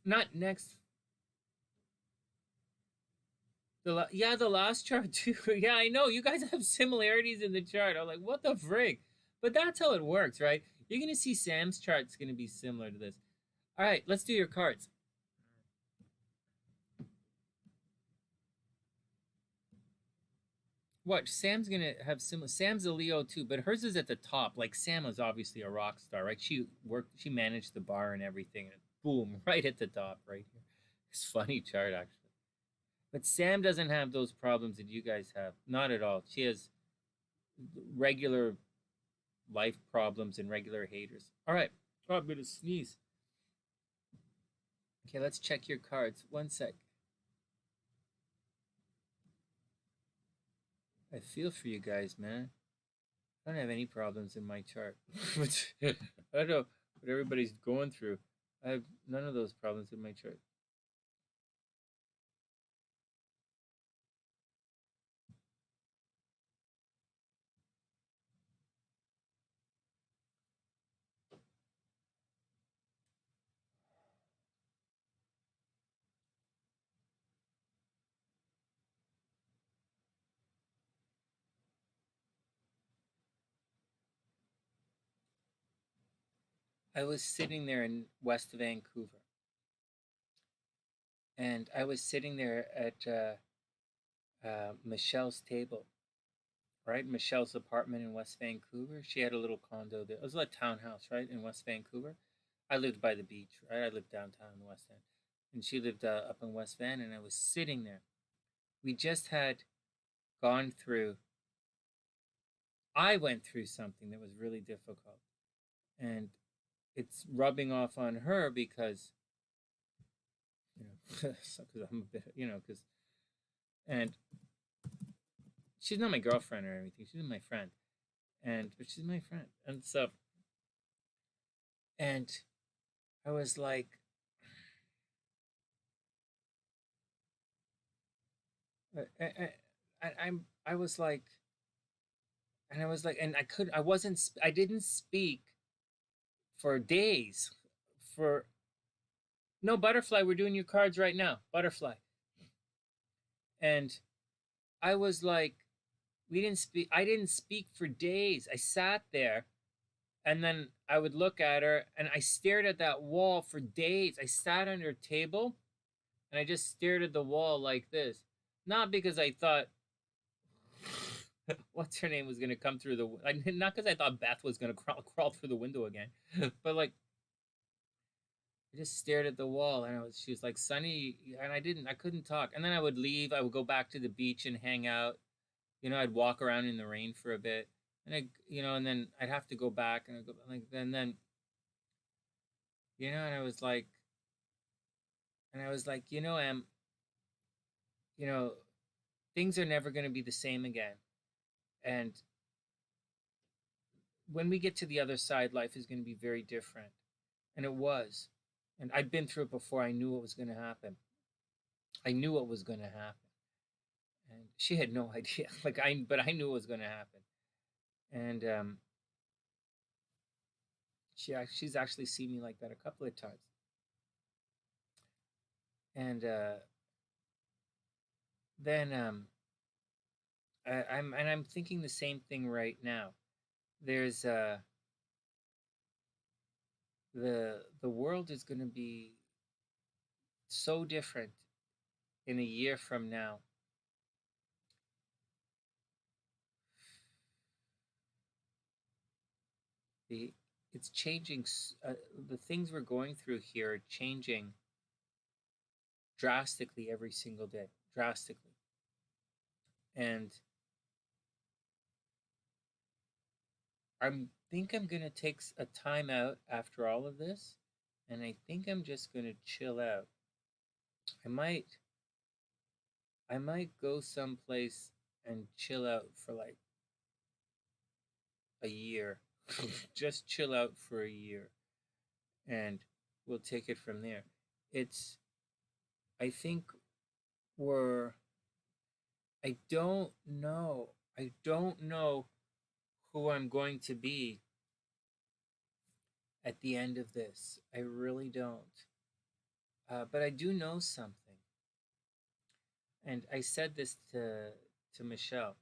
Not next. The last chart too. Yeah, I know. You guys have similarities in the chart. I'm like, what the frig? But that's how it works, right? You're going to see Sam's chart's going to be similar to this. All right, let's do your cards. What? Sam's going to have similar. Sam's a Leo too, but hers is at the top. Like, Sam is obviously a rock star, right? She managed the bar and everything. And boom, right at the top, right here. It's funny chart, actually. But Sam doesn't have those problems that you guys have. Not at all. She has regular life problems and regular haters. All right. Oh, I'm going to sneeze. Okay, let's check your cards. One sec. I feel for you guys, man. I don't have any problems in my chart. I don't know what everybody's going through. I have none of those problems in my chart. I was sitting there in West Vancouver, and I was sitting there at Michelle's table, right? Michelle's apartment in West Vancouver. She had a little condo there. It was a townhouse, right, in West Vancouver. I lived by the beach, right? I lived downtown in the West End, and she lived up in West Van, and I was sitting there. We just had gone through. I went through something that was really difficult, and it's rubbing off on her because, because I'm a bit, because, and she's not my girlfriend or anything. She's my friend, but she's my friend, and so, and I was like, I was like, and I was like, and I didn't speak for days, for No, Butterfly, we're doing your cards right now. Butterfly. And I was like, we didn't speak. I didn't speak for days. I sat there and then I would look at her and I stared at that wall for days. I sat under a table and I just stared at the wall like this. Not because I thought, what's her name was going to come through the, not because I thought Beth was going to crawl through the window again, but like, I just stared at the wall and she was like, Sonny, and I couldn't talk. And then I would leave. I would go back to the beach and hang out. I'd walk around in the rain for a bit. And and then I'd have to go back and I'd go like, and then, and I was like, you know, things are never going to be the same again. And when we get to the other side, life is going to be very different. And it was. And I'd been through it before. I knew what was going to happen. I knew what was going to happen. And she had no idea. But I knew it was going to happen. And she's actually seen me like that a couple of times. And then I'm thinking the same thing right now. There's the world is going to be so different in a year from now. It's changing. The things we're going through here are changing drastically every single day. Drastically. And I think I'm going to take a time out after all of this. And I think I'm just going to chill out. I might go someplace and chill out for like a year. Just chill out for a year. And we'll take it from there. I think I don't know who I'm going to be at the end of this. I really don't. But I do know something. And I said this to Michelle,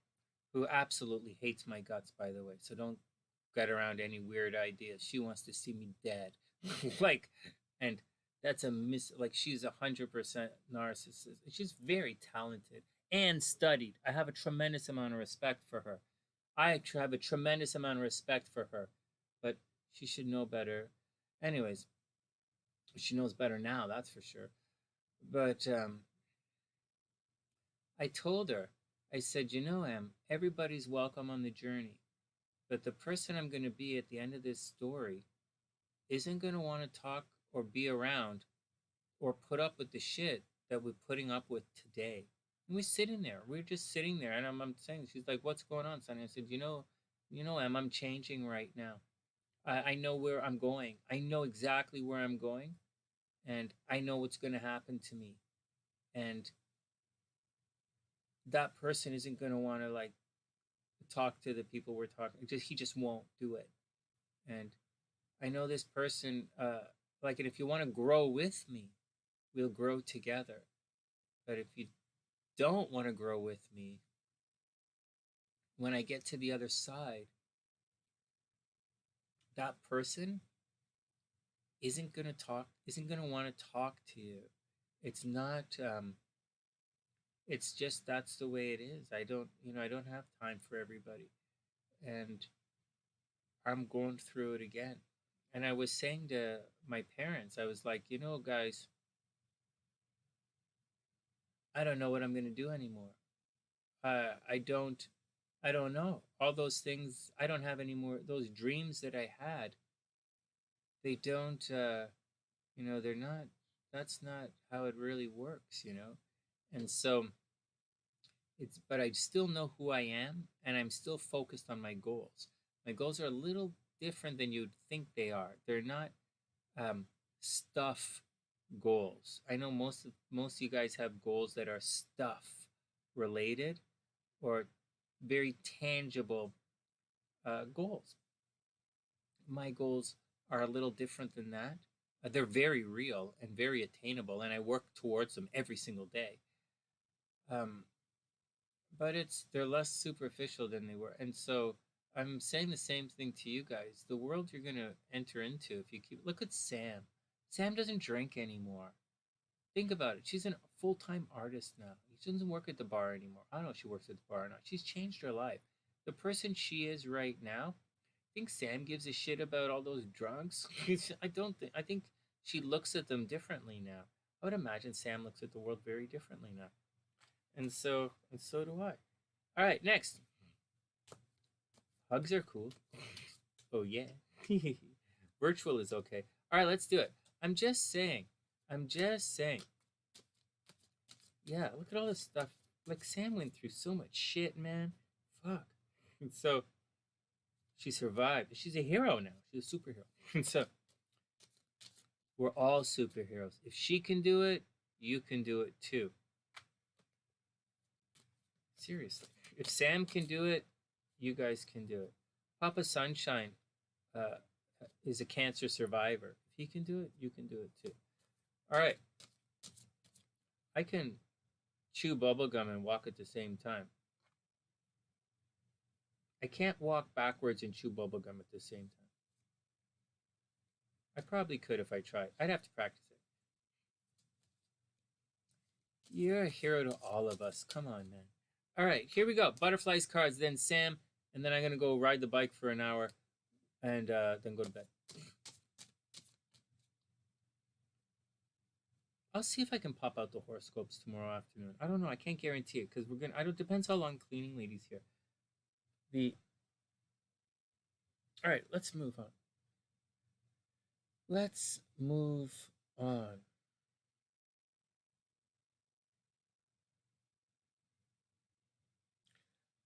who absolutely hates my guts, by the way. So don't get around any weird ideas. She wants to see me dead. And that's she's 100% narcissist. She's very talented and studied. I have a tremendous amount of respect for her. I have a tremendous amount of respect for her, but she should know better. Anyways, she knows better now, that's for sure. But I told her, I said, everybody's welcome on the journey, but the person I'm going to be at the end of this story isn't going to want to talk or be around or put up with the shit that we're putting up with today. And we're sitting there. We're just sitting there. And I'm saying, she's like, what's going on, Sonny? I said, Em, I'm changing right now. I know where I'm going. I know exactly where I'm going. And I know what's going to happen to me. And that person isn't going to want to talk to the people we're talking. He just won't do it. And I know this person, and if you want to grow with me, we'll grow together. But if you don't want to grow with me, when I get to the other side, that person isn't going to want to talk to you. It's not, it's just, that's the way it is. I don't have time for everybody. And I'm going through it again. And I was saying to my parents, I was like, guys, I don't know what I'm going to do anymore. I don't know. All those things, I don't have any more. Those dreams that I had, they don't, they're not, that's not how it really works, And so but I still know who I am, and I'm still focused on my goals. My goals are a little different than you'd think they are. They're not stuff goals. I know most of you guys have goals that are stuff related or very tangible goals. My goals are a little different than that. They're very real and very attainable, and I work towards them every single day. But they're less superficial than they were, and so I'm saying the same thing to you guys. The world you're gonna enter into, if you look at Sam. Sam doesn't drink anymore. Think about it. She's a full-time artist now. She doesn't work at the bar anymore. I don't know if she works at the bar or not. She's changed her life. The person she is right now, I think Sam gives a shit about all those drugs. I don't think. I think she looks at them differently now. I would imagine Sam looks at the world very differently now. And so do I. All right, next. Hugs are cool. Oh yeah. Virtual is okay. All right, let's do it. I'm just saying. Yeah, look at all this stuff. Like, Sam went through so much shit, man. Fuck. And so she survived. She's a hero now. She's a superhero. And so we're all superheroes. If she can do it, you can do it too. Seriously. If Sam can do it, you guys can do it. Papa Sunshine is a cancer survivor. If he can do it, you can do it too. All right. I can chew bubblegum and walk at the same time. I can't walk backwards and chew bubblegum at the same time. I probably could if I tried. I'd have to practice it. You're a hero to all of us. Come on, man. All right, here we go. Butterflies cards, then Sam, and then I'm going to go ride the bike for an hour and then go to bed. I'll see if I can pop out the horoscopes tomorrow afternoon. I don't know. I can't guarantee it because depends how long cleaning lady's here. All right, let's move on.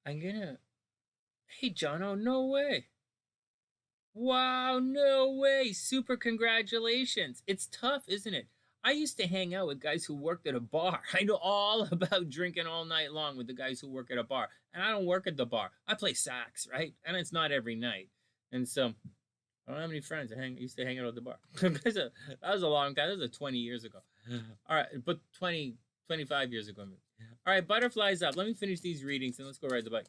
Hey, Jono, no way. Wow, no way. Super congratulations. It's tough, isn't it? I used to hang out with guys who worked at a bar. I know all about drinking all night long with the guys who work at a bar. And I don't work at the bar. I play sax, right? And it's not every night. And so I don't have any friends. I used to hang out at the bar. That was a long time. That was 20 years ago. All right, but 25 years ago. All right, butterflies up. Let me finish these readings and let's go ride the bike.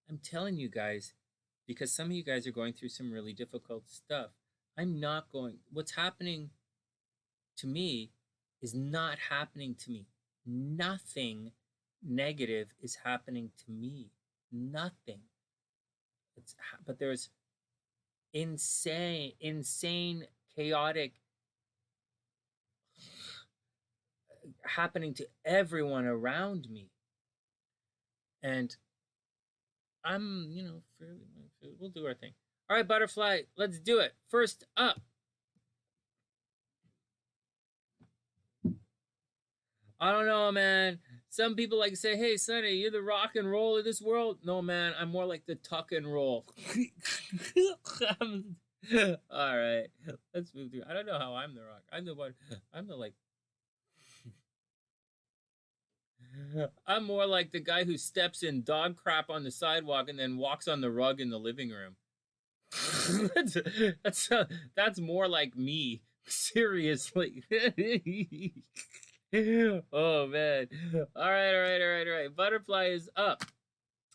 I'm telling you guys, because some of you guys are going through some really difficult stuff. What's happening to me is not happening to me. Nothing negative is happening to me. Nothing. But there's insane, chaotic happening to everyone around me. And I'm, we'll do our thing. All right, butterfly, let's do it. First up. I don't know, man. Some people like to say, hey, Sonny, you're the rock and roll of this world. No, man, I'm more like the tuck and roll. All right, let's move through. I don't know how I'm the rock. I'm more like the guy who steps in dog crap on the sidewalk and then walks on the rug in the living room. That's more like me. Seriously. Oh man. All right. Butterfly is up.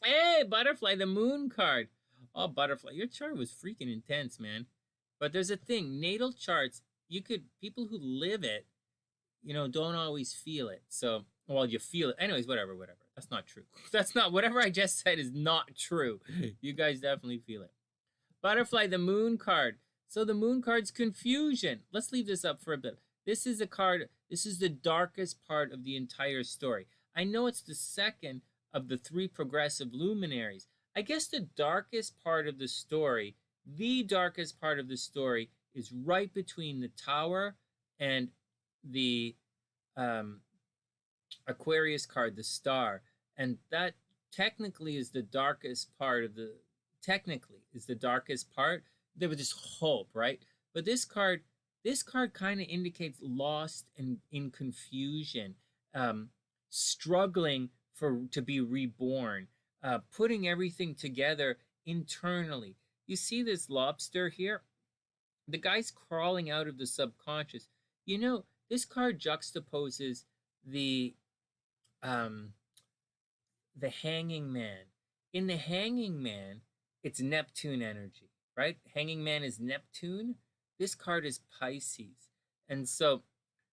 Hey, Butterfly, the moon card. Oh, Butterfly, your chart was freaking intense, man. But there's a thing, natal charts, people who live it, don't always feel it. So, well, you feel it. Anyways, whatever. That's not true. Whatever I just said is not true. You guys definitely feel it. Butterfly, the moon card. So the moon card's confusion. Let's leave this up for a bit. This is the darkest part of the entire story. I know it's the second of the 3 progressive luminaries. I guess the darkest part of the story is right between the Tower and the Aquarius card, the Star. And that technically is the darkest part There was this hope, right? But this card kind of indicates lost and in confusion, struggling to be reborn, putting everything together internally. You see this lobster here? The guy's crawling out of the subconscious. You know, this card juxtaposes the um the Hanging Man. In the Hanging Man, it's Neptune energy, right? Hanging Man is Neptune. This card is Pisces. And so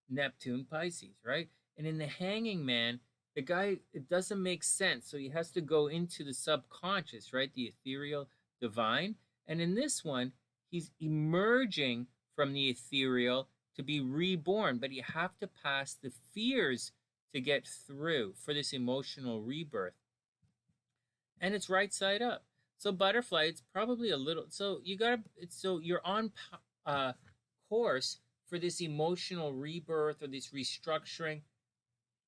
Neptune, Pisces, right? And in the Hanging Man, the guy, it doesn't make sense. So he has to go into the subconscious, right? The ethereal divine. And in this one, he's emerging from the ethereal to be reborn, but you have to pass the fears to get through for this emotional rebirth. And it's right side up. So butterfly, it's probably a little, so you gotta, so you're on course for this emotional rebirth or this restructuring.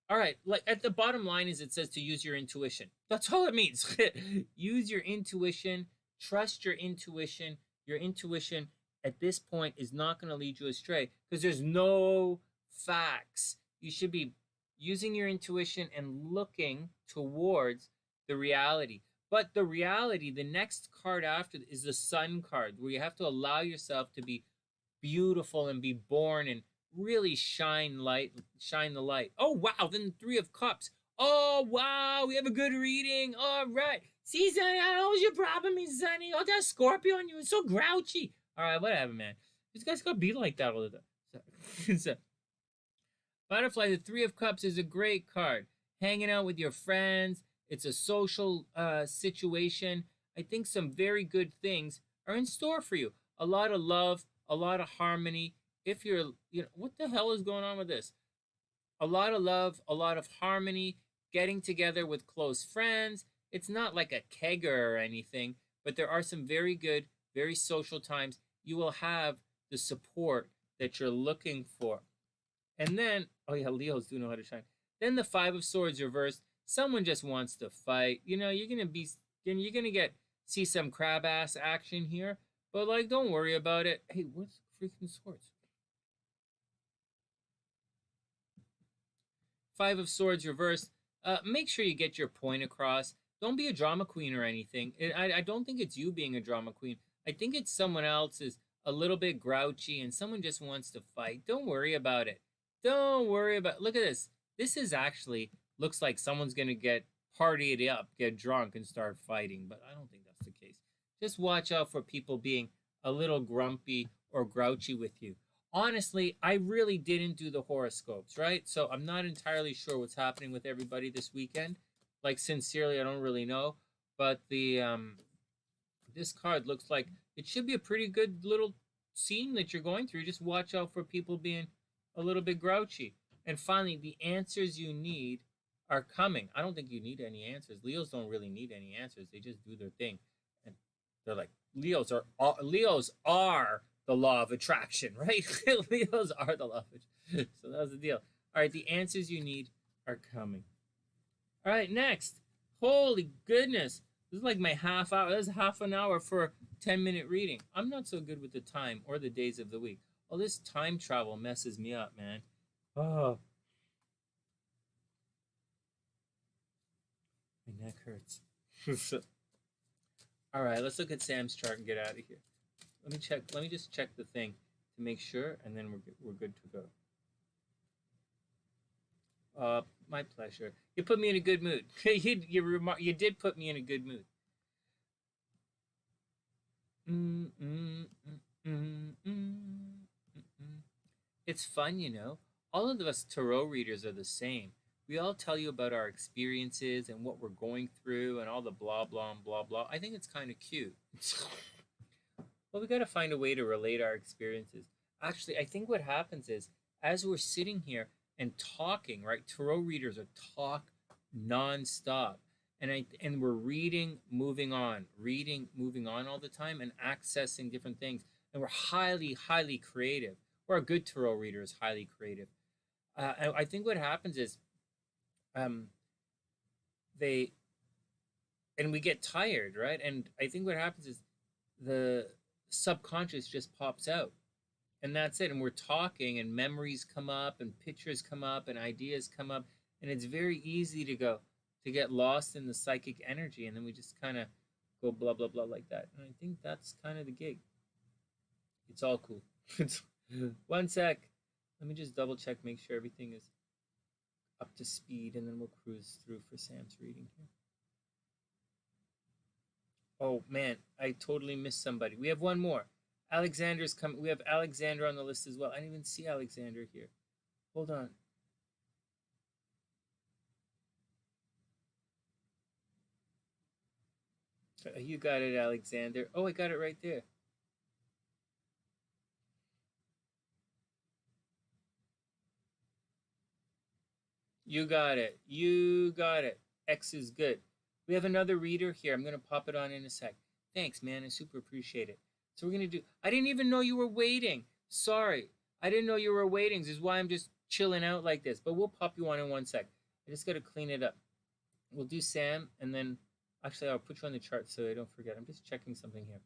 All right, like at the bottom line is it says to use your intuition. That's all it means. Use your intuition, trust your intuition. Your intuition at this point is not going to lead you astray because there's no facts. You should be using your intuition and looking towards the reality. But the reality, the next card after is the Sun card, where you have to allow yourself to be beautiful and be born and really shine the light. Oh wow, then the Three of Cups. Oh wow, we have a good reading. All right. See, Sonny, I know what your problem is, Sonny. Oh, that Scorpio on you is so grouchy. All right, whatever, man. This guy's gonna be like that all the time. So, butterfly, the Three of Cups is a great card. Hanging out with your friends. It's a social situation. I think some very good things are in store for you. A lot of love, a lot of harmony. If you're, what the hell is going on with this? A lot of love, a lot of harmony, getting together with close friends. It's not like a kegger or anything, but there are some very good, very social times. You will have the support that you're looking for. And then, oh yeah, Leos do know how to shine. Then the Five of Swords reversed. Someone just wants to fight. You're gonna see some crab ass action here, but like, don't worry about it. Hey, what's freaking swords? Five of Swords reversed. Make sure you get your point across. Don't be a drama queen or anything. I don't think it's you being a drama queen. I think it's someone else is a little bit grouchy and someone just wants to fight. Don't worry about it. Don't worry about. Look at this. This is actually looks like someone's gonna get partied up, get drunk, and start fighting. But I don't think that's the case. Just watch out for people being a little grumpy or grouchy with you. Honestly, I really didn't do the horoscopes, right? So I'm not entirely sure what's happening with everybody this weekend. Like, sincerely, I don't really know. But the this card looks like it should be a pretty good little scene that you're going through. Just watch out for people being a little bit grouchy. And finally, the answers you need are coming. I don't think you need any answers. Leos don't really need any answers. They just do their thing. And they're like, Leos are the law of attraction, right? Leos are the law of attraction. So that was the deal. All right, the answers you need are coming. All right, next. Holy goodness. This is like my half hour. This is half an hour for a 10-minute reading. I'm not so good with the time or the days of the week. All this time travel messes me up, man. Oh. My neck hurts. All right, let's look at Sam's chart and get out of here. Let me just check the thing to make sure, and then we're good to go. My pleasure. You put me in a good mood. You did put me in a good mood. It's fun, you know. All of us tarot readers are the same. We all tell you about our experiences and what we're going through and all the blah, blah, and blah, blah. I think it's kind of cute. Well, we got to find a way to relate our experiences. Actually, I think what happens is, as we're sitting here and talking, right? Tarot readers are talk nonstop. And we're reading, moving on all the time and accessing different things. And we're highly, highly creative. Or a good tarot reader is highly creative. I think what happens is we get tired, right? And I think what happens is the subconscious just pops out. And that's it. And we're talking and memories come up and pictures come up and ideas come up. And it's very easy to get lost in the psychic energy. And then we just kind of go blah, blah, blah like that. And I think that's kind of the gig. It's all cool. One sec. Let me just double check, make sure everything is up to speed, and then we'll cruise through for Sam's reading here. Oh man, I totally missed somebody. We have one more. Alexander's coming. We have Alexander on the list as well. I didn't even see Alexander here. Hold on. You got it, Alexander. Oh, I got it right there. You got it. You got it. X is good. We have another reader here. I'm going to pop it on in a sec. Thanks, man. I super appreciate it. So we're going to do... I didn't even know you were waiting. Sorry. I didn't know you were waiting. This is why I'm just chilling out like this. But we'll pop you on in one sec. I just got to clean it up. We'll do Sam, and then... Actually, I'll put you on the chart so I don't forget. I'm just checking something here.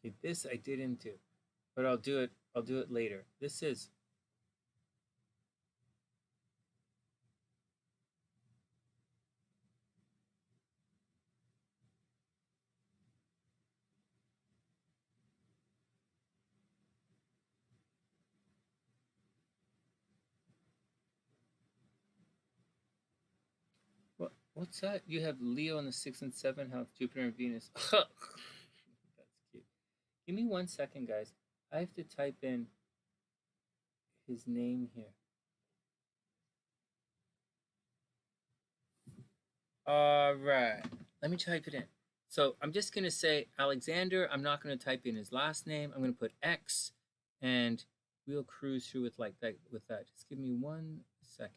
Okay, this I didn't do. But I'll do it later. This is... What's that? You have Leo in the 6th and 7th house, Jupiter and Venus. That's cute. Give me 1 second, guys. I have to type in his name here. All right. Let me type it in. So I'm just going to say Alexander. I'm not going to type in his last name. I'm going to put X, and we'll cruise through with like that. With that, just give me 1 second.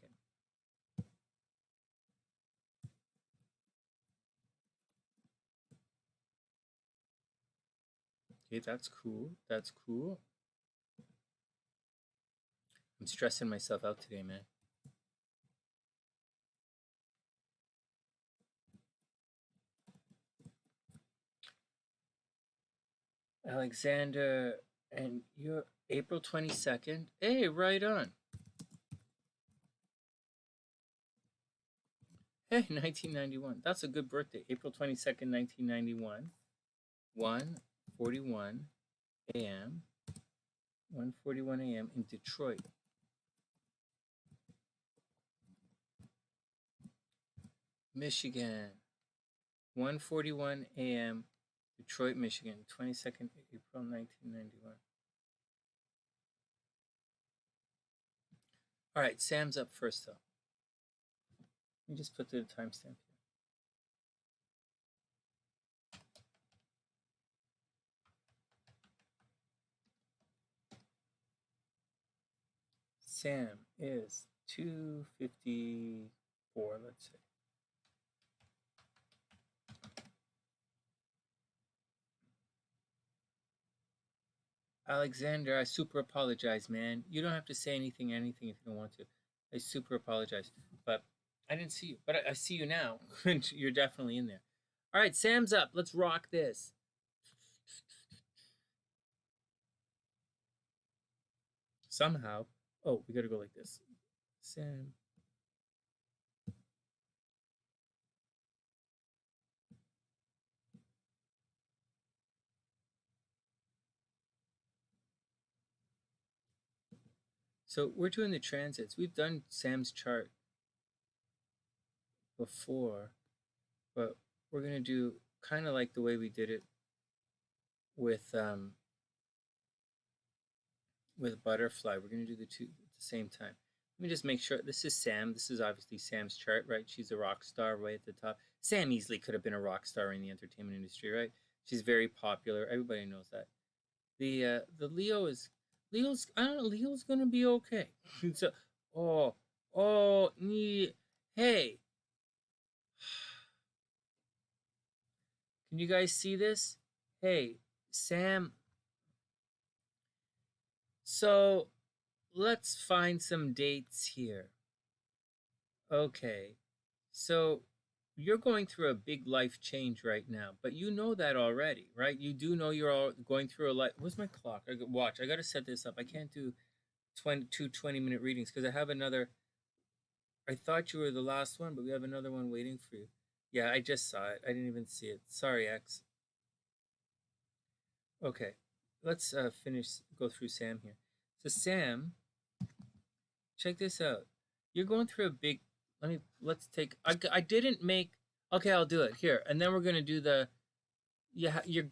Okay, that's cool. That's cool. I'm stressing myself out today, man. Alexander, and you're April 22nd. Hey, right on. Hey, 1991. That's a good birthday. April 22nd, 1991. 1:41 a.m. 1:41 a.m. in Detroit. Michigan. 1:41 a.m. Detroit, Michigan. 22nd April 1991. All right, Sam's up first, though. Let me just put the timestamp here. Sam is 2:54, let's say. Alexander, I super apologize, man. You don't have to say anything if you don't want to. I super apologize. But I didn't see you. But I see you now. You're definitely in there. All right, Sam's up. Let's rock this. Somehow. Oh, we got to go like this. Sam. So we're doing the transits. We've done Sam's chart before, but we're going to do kind of like the way we did it with Butterfly. We're going to do the two at the same time. Let me just make sure. This is Sam. This is obviously Sam's chart, right? She's a rock star right at the top. Sam easily could have been a rock star in the entertainment industry, right? She's very popular. Everybody knows that. The Leo's I don't know, Leo's gonna be okay. So hey. Can you guys see this? Hey, Sam. So let's find some dates here. Okay. So you're going through a big life change right now, but you know that already, right? You do know you're all going through a life. Where's my clock? Watch. I got to set this up. I can't do 20-minute readings because I have another. I thought you were the last one, but we have another one waiting for you. Yeah, I just saw it. I didn't even see it. Sorry, X. Okay, let's go through Sam here. So Sam, check this out. You're going through a big. Let's take. I didn't make. Okay, I'll do it here, and then we're gonna do the. Yeah, you're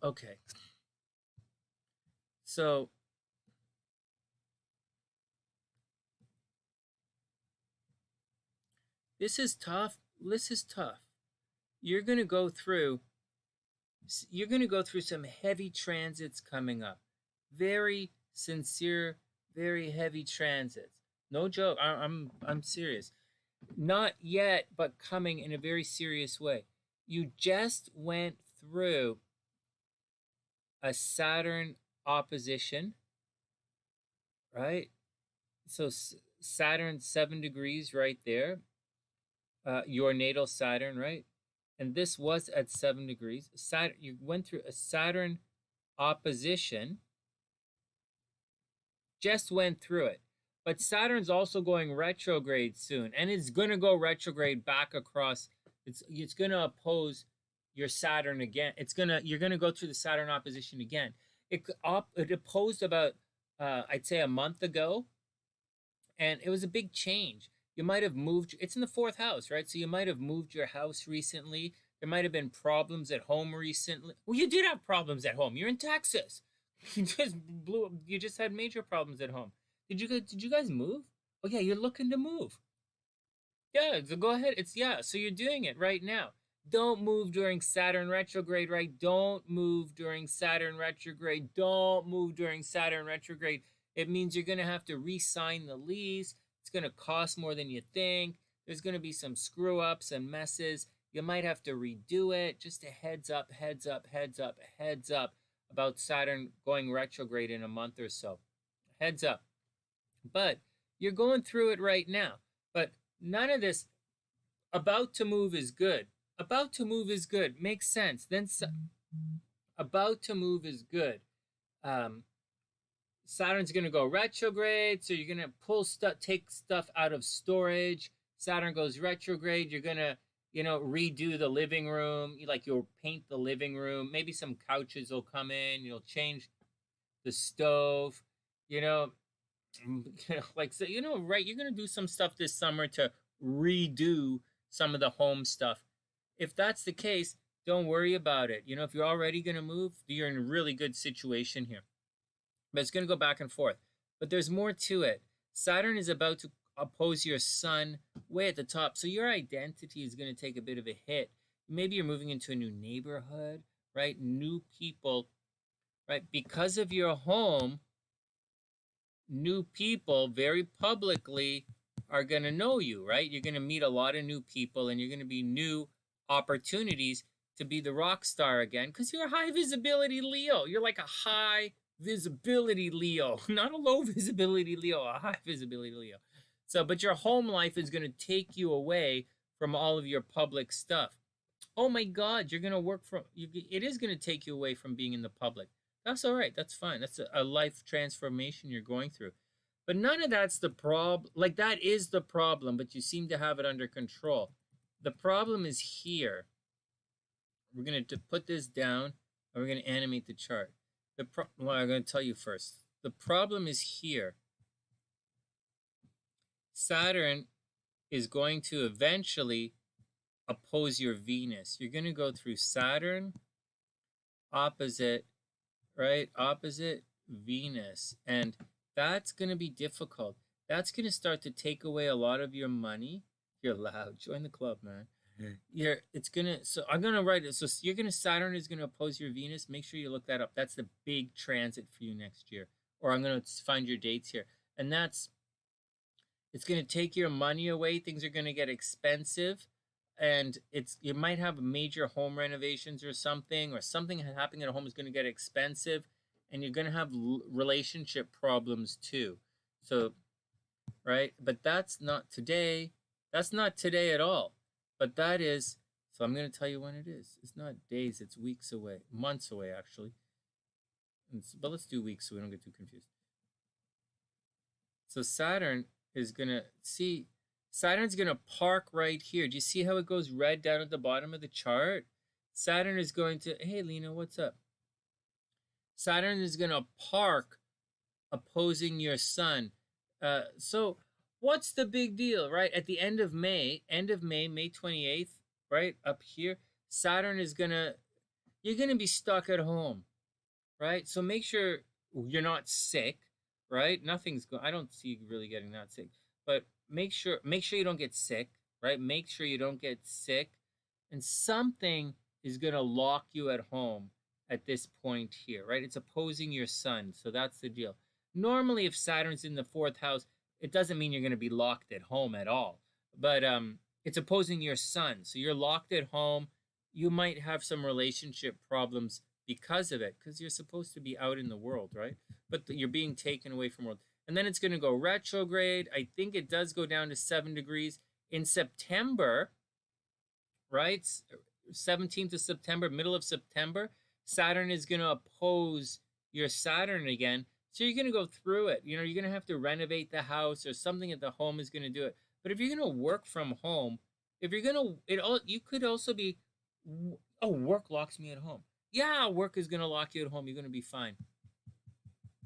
okay. So this is tough. This is tough. You're gonna go through. You're gonna go through some heavy transits coming up. Very sincere, very heavy transits. No joke. I'm serious. Not yet, but coming in a very serious way. You just went through a Saturn opposition, right? So Saturn 7 degrees right there, your natal Saturn, right? And this was at 7 degrees. Saturn, you went through a Saturn opposition, just went through it. But Saturn's also going retrograde soon, and it's going to go retrograde back across. It's going to oppose your Saturn again. You're going to go through the Saturn opposition again. It opposed about I'd say a month ago, and it was a big change. You might have moved. It's in the fourth house, right? So you might have moved your house recently. There might have been problems at home recently. Well, you did have problems at home. You're in Texas. You just had major problems at home. Did you guys move? Oh yeah, you're looking to move. Yeah, so go ahead. So you're doing it right now. Don't move during Saturn retrograde, right? Don't move during Saturn retrograde. Don't move during Saturn retrograde. It means you're going to have to re-sign the lease. It's going to cost more than you think. There's going to be some screw ups and messes. You might have to redo it. Just a heads up, heads up, heads up, heads up about Saturn going retrograde in a month or so. Heads up. But you're going through it right now. But none of this about to move is good. About to move is good. Makes sense. Then about to move is good. Saturn's going to go retrograde, so you're going to take stuff out of storage. Saturn goes retrograde. You're going to, redo the living room. You'll paint the living room. Maybe some couches will come in. You'll change the stove. Right? You're going to do some stuff this summer to redo some of the home stuff. If that's the case, don't worry about it. If you're already going to move, you're in a really good situation here. But it's going to go back and forth. But there's more to it. Saturn is about to oppose your sun way at the top. So your identity is going to take a bit of a hit. Maybe you're moving into a new neighborhood, right? New people, right? Because of your home, new people very publicly are going to know you, right? You're going to meet a lot of new people, and you're going to be new opportunities to be the rock star again, because you're a high visibility Leo. You're like a high visibility Leo, not a low visibility Leo, a high visibility Leo. So, but your home life is going to take you away from all of your public stuff. Oh my God, you're going to work from, it is going to take you away from being in the public. That's all right. That's fine. That's a life transformation you're going through. But none of that's the problem. That is the problem, but you seem to have it under control. The problem is here. We're going to put this down, and we're going to animate the chart. I'm going to tell you first. The problem is here. Saturn is going to eventually oppose your Venus. You're going to go through Saturn opposite, right? Opposite Venus. And that's going to be difficult. That's going to start to take away a lot of your money. You're loud. Join the club, man. I'm going to write it. So Saturn is going to oppose your Venus. Make sure you look that up. That's the big transit for you next year. Or I'm going to find your dates here. And it's going to take your money away. Things are going to get expensive. And you might have major home renovations or something happening at home is going to get expensive. And you're going to have relationship problems too. So, right? But that's not today. That's not today at all. But that is, so I'm going to tell you when it is. It's not days, it's weeks away. Months away, actually. But let's do weeks so we don't get too confused. So Saturn is going to, Saturn's going to park right here. Do you see how it goes red down at the bottom of the chart? Saturn is going to, hey, Lena, what's up? Saturn is going to park opposing your sun. So what's the big deal, right? At the end of May, May 28th, right up here, Saturn is you're going to be stuck at home, right? So make sure you're not sick, right? I don't see you really getting that sick, but make sure you don't get sick, right? Make sure you don't get sick, and something is going to lock you at home at this point here, right? It's opposing your sun, so that's the deal. Normally, if Saturn's in the 4th house, it doesn't mean you're going to be locked at home at all, but it's opposing your sun, so you're locked at home. You might have some relationship problems because of it, because you're supposed to be out in the world, right? But you're being taken away from the world. And then it's going to go retrograde. I think it does go down to 7 degrees in September, right? 17th of September, middle of September, Saturn is going to oppose your Saturn again. So you're going to go through it. You know, you're going to have to renovate the house, or something at the home is going to do it. But if you're going to work from home, if you're going to, you could also be, oh, work locks me at home. Yeah, work is going to lock you at home. You're going to be fine.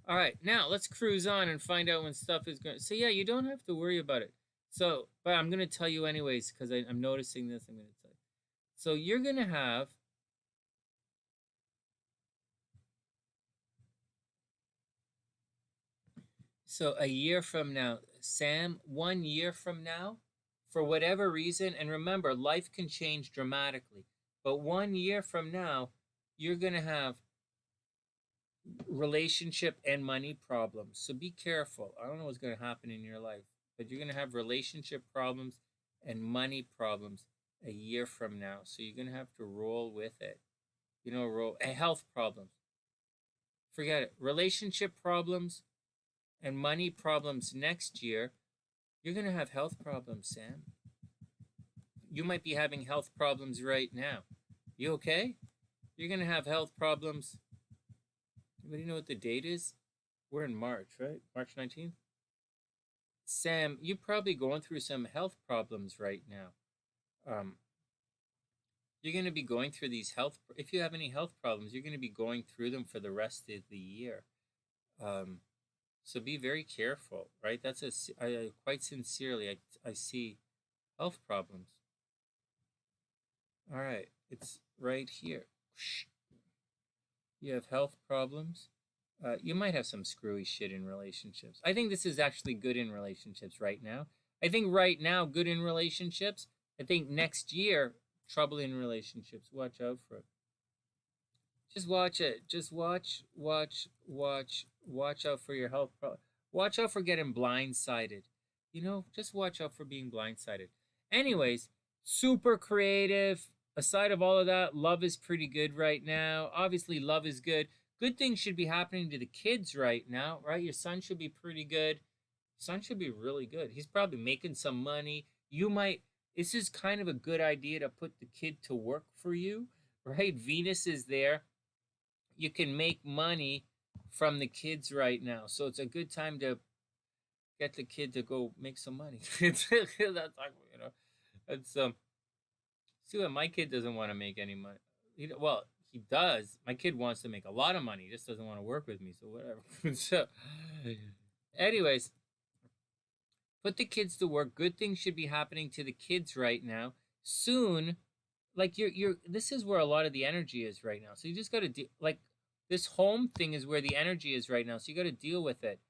All right, now let's cruise on and find out when stuff is going. So yeah, you don't have to worry about it. So, but I'm going to tell you anyways, because I'm noticing this. I'm going to tell you. So you're going to have, so a year from now, Sam, 1 year from now, for whatever reason, and remember, life can change dramatically, but 1 year from now, you're going to have relationship and money problems. So be careful. I don't know what's going to happen in your life, but you're going to have relationship problems and money problems a year from now. So you're going to have to roll with it. You know, health problems. Forget it. Relationship problems and money problems next year. You're going to have health problems, Sam. You might be having health problems right now. You okay? You're going to have health problems. Anybody know what the date is? We're in March, right? March 19th? Sam, you're probably going through some health problems right now. You're going to be going through these if you have any health problems, you're going to be going through them for the rest of the year. So be very careful, right? That's quite sincerely, I see health problems. All right, it's right here. You have health problems. You might have some screwy shit in relationships. I think this is actually good in relationships right now. I think right now, good in relationships. I think next year, trouble in relationships. Watch out for it. Just watch it. Just watch out for your health problems. Watch out for getting blindsided. You know, just watch out for being blindsided. Anyways, super creative. Aside of all of that, love is pretty good right now. Obviously, love is good. Good things should be happening to the kids right now, right? Your son should be pretty good. Your son should be really good. He's probably making some money. This is kind of a good idea to put the kid to work for you, right? Venus is there. You can make money from the kids right now. So it's a good time to get the kid to go make some money. That's like, you know, it's see what my kid doesn't want to make any money. Well, he does. My kid wants to make a lot of money. He just doesn't want to work with me. So whatever. So, anyways, put the kids to work. Good things should be happening to the kids right now. Soon, like this is where a lot of the energy is right now. So you just got to like this home thing is where the energy is right now. So you got to deal with it.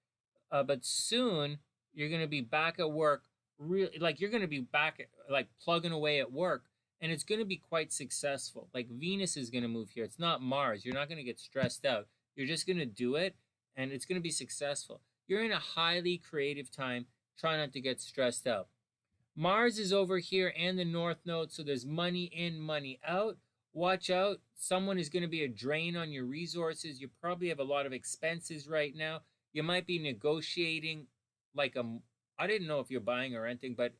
But soon you're going to be back at work. Really, like you're going to be back like plugging away at work. And it's going to be quite successful. Like Venus is going to move here. It's not Mars. You're not going to get stressed out. You're just going to do it, and it's going to be successful. You're in a highly creative time. Try not to get stressed out. Mars is over here and the North Node, so there's money in, money out. Watch out. Someone is going to be a drain on your resources. You probably have a lot of expenses right now. You might be negotiating I didn't know if you're buying or renting, but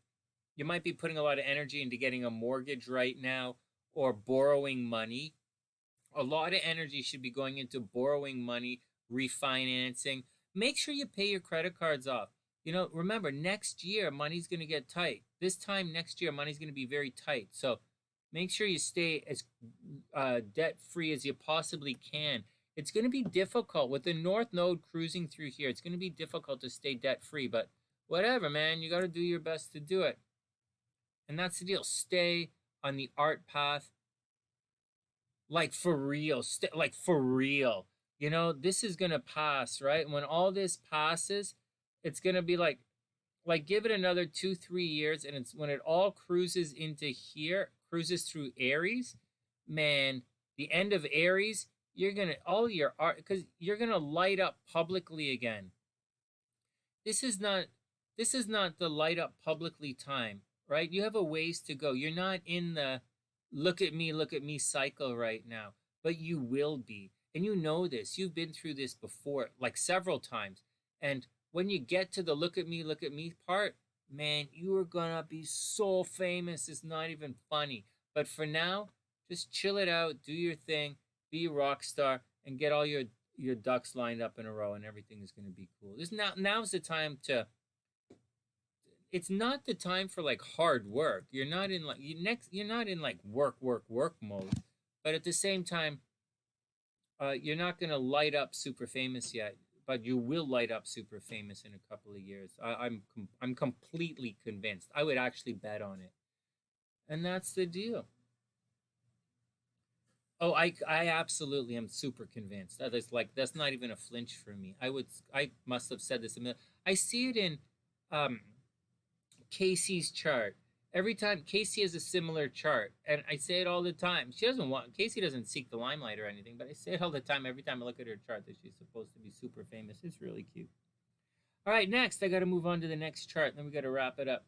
you might be putting a lot of energy into getting a mortgage right now or borrowing money. A lot of energy should be going into borrowing money, refinancing. Make sure you pay your credit cards off. You know, remember, next year, money's going to get tight. This time next year, money's going to be very tight. So make sure you stay as debt-free as you possibly can. It's going to be difficult with the North Node cruising through here. It's going to be difficult to stay debt-free, but whatever, man. You got to do your best to do it. And that's the deal. Stay on the art path. Like for real. Like for real. You know, this is going to pass, right? When all this passes, it's going to be like give it another 2-3 years, and it's when it all cruises into here, cruises through Aries, man, the end of Aries, you're going to, all your art, because you're going to light up publicly again. This is not the light up publicly time, right? You have a ways to go. You're not in the look at me cycle right now, but you will be. And you know this. You've been through this before, like several times. And when you get to the look at me part, man, you are gonna be so famous. It's not even funny. But for now, just chill it out, do your thing, be a rock star, and get all your ducks lined up in a row, and everything is gonna be cool. Now's the time to. It's not the time for like hard work. You're not in like you're not in like work mode. But at the same time, you're not gonna light up super famous yet. But you will light up super famous in a couple of years. I'm completely convinced. I would actually bet on it. And that's the deal. Oh, I absolutely am super convinced. That's not even a flinch for me. I must have said this a minute. I see it in Casey's chart. Every time Casey has a similar chart, and I say it all the time. Casey doesn't seek the limelight or anything, but I say it all the time every time I look at her chart that she's supposed to be super famous. It's really cute. All right, next, I got to move on to the next chart, then we got to wrap it up.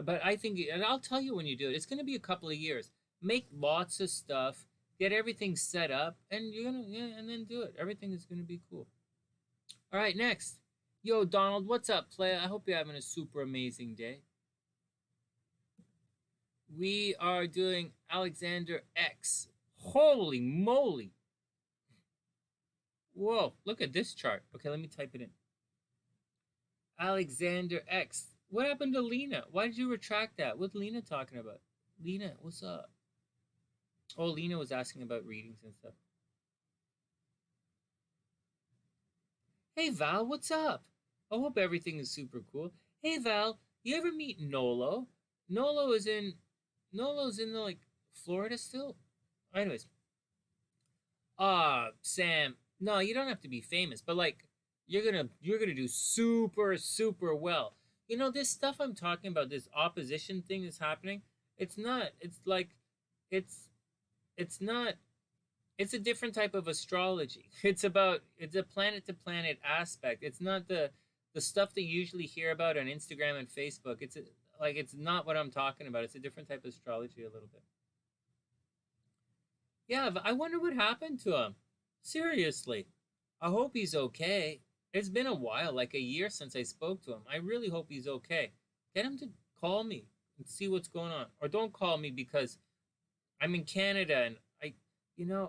But I think, and I'll tell you when you do it, it's going to be a couple of years. Make lots of stuff, get everything set up, and and then do it. Everything is going to be cool. All right, next. Yo, Donald, what's up, playa? I hope you're having a super amazing day. We are doing Alexander X. Holy moly. Whoa, look at this chart. Okay, let me type it in. Alexander X. What happened to Lena? Why did you retract that? What's Lena talking about? Lena, what's up? Oh, Lena was asking about readings and stuff. Hey, Val, what's up? I hope everything is super cool. Hey, Val, you ever meet Nolo? Nolo's in the like Florida still. Anyways, Sam, no, you don't have to be famous, but like you're gonna do super well. You know, this stuff I'm talking about, this opposition thing that's happening. It's a different type of astrology. It's a planet to planet aspect. It's not the stuff that you usually hear about on Instagram and Facebook. It's not what I'm talking about. It's a different type of astrology a little bit. Yeah, I wonder what happened to him. Seriously. I hope he's okay. It's been a while, like a year since I spoke to him. I really hope he's okay. Get him to call me and see what's going on. Or don't call me because I'm in Canada and